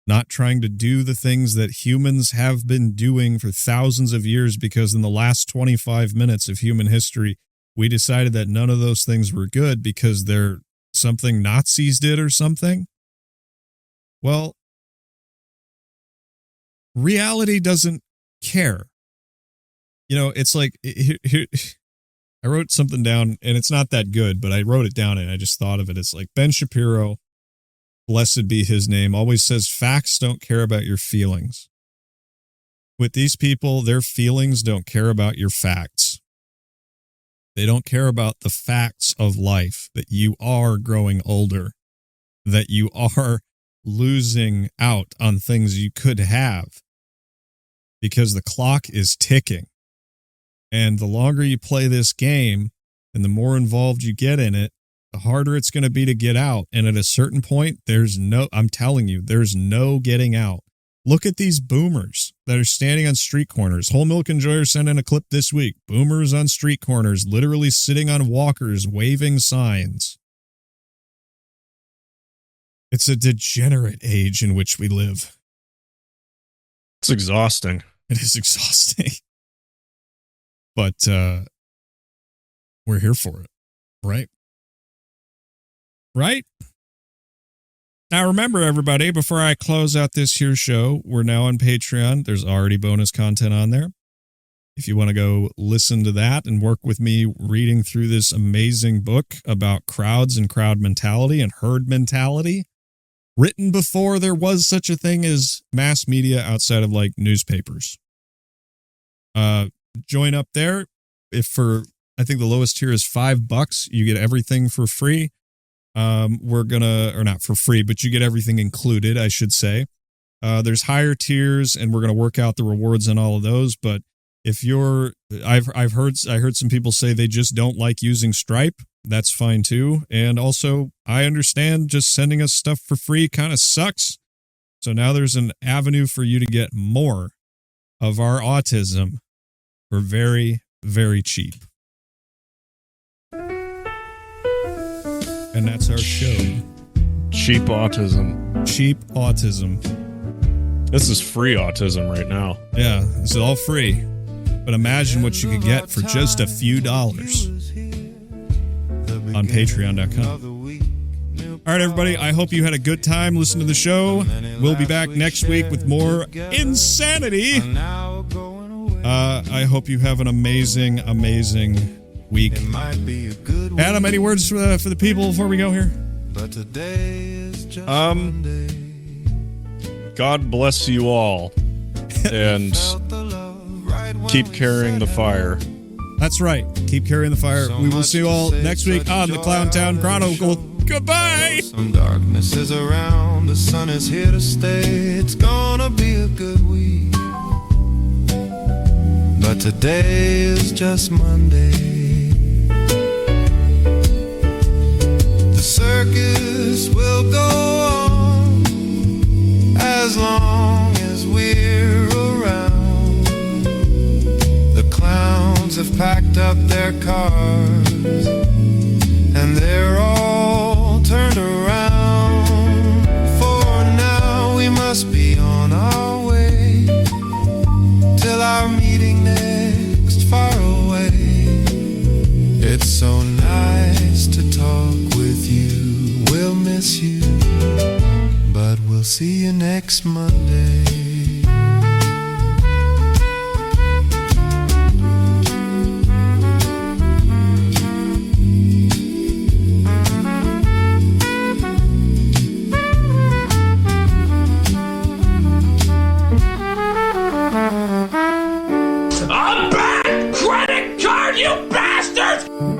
not trying to do the things that humans have been doing for thousands of years, because in the last 25 minutes of human history, we decided that none of those things were good because they're something Nazis did or something. Well, reality doesn't care. You know, it's like, here, I wrote something down, and it's not that good, but I wrote it down and I just thought of it. It's like Ben Shapiro, blessed be his name, always says facts don't care about your feelings. With these people, their feelings don't care about your facts. They don't care about the facts of life, that you are growing older, that you are losing out on things you could have, because the clock is ticking. And the longer you play this game and the more involved you get in it, the harder it's going to be to get out. And at a certain point, I'm telling you, there's no getting out. Look at these boomers that are standing on street corners. Whole Milk Enjoyer sent in a clip this week. Boomers on street corners, literally sitting on walkers, waving signs. It's a degenerate age in which we live. It's exhausting. It is exhausting. But we're here for it, right? Right? Now, remember, everybody, before I close out this here show, we're now on Patreon. There's already bonus content on there. If you want to go listen to that and work with me reading through this amazing book about crowds and crowd mentality and herd mentality, written before there was such a thing as mass media outside of like newspapers. Join up there. I think the lowest tier is $5. You get everything for free. Or not for free, but you get everything included, I should say. There's higher tiers, and we're going to work out the rewards on all of those. But if I heard some people say they just don't like using Stripe. That's fine too. And also, I understand just sending us stuff for free kind of sucks. So now there's an avenue for you to get more of our autism for very, very cheap. And that's our show. Cheap autism. Cheap autism. This is free autism right now. Yeah, this is all free. But imagine what you could get for just a few dollars on patreon.com. All right, everybody, I hope you had a good time listening to the show. We'll be back next week with more insanity. I hope you have an amazing, amazing week. Adam, any words for the people before we go here? God bless you all, and keep carrying the fire. That's right. Keep carrying the fire. We will see you all next week on the Clowntown Chronicle. Goodbye. Some darkness is around. The sun is here to stay. It's gonna be a good week. But today is just Monday. The circus will go on as long as we're around. The clowns have packed up their cars and they're all turned around. For now we must be on our way till our meeting next far away. We'll see you next Monday. A bad credit card, you bastards!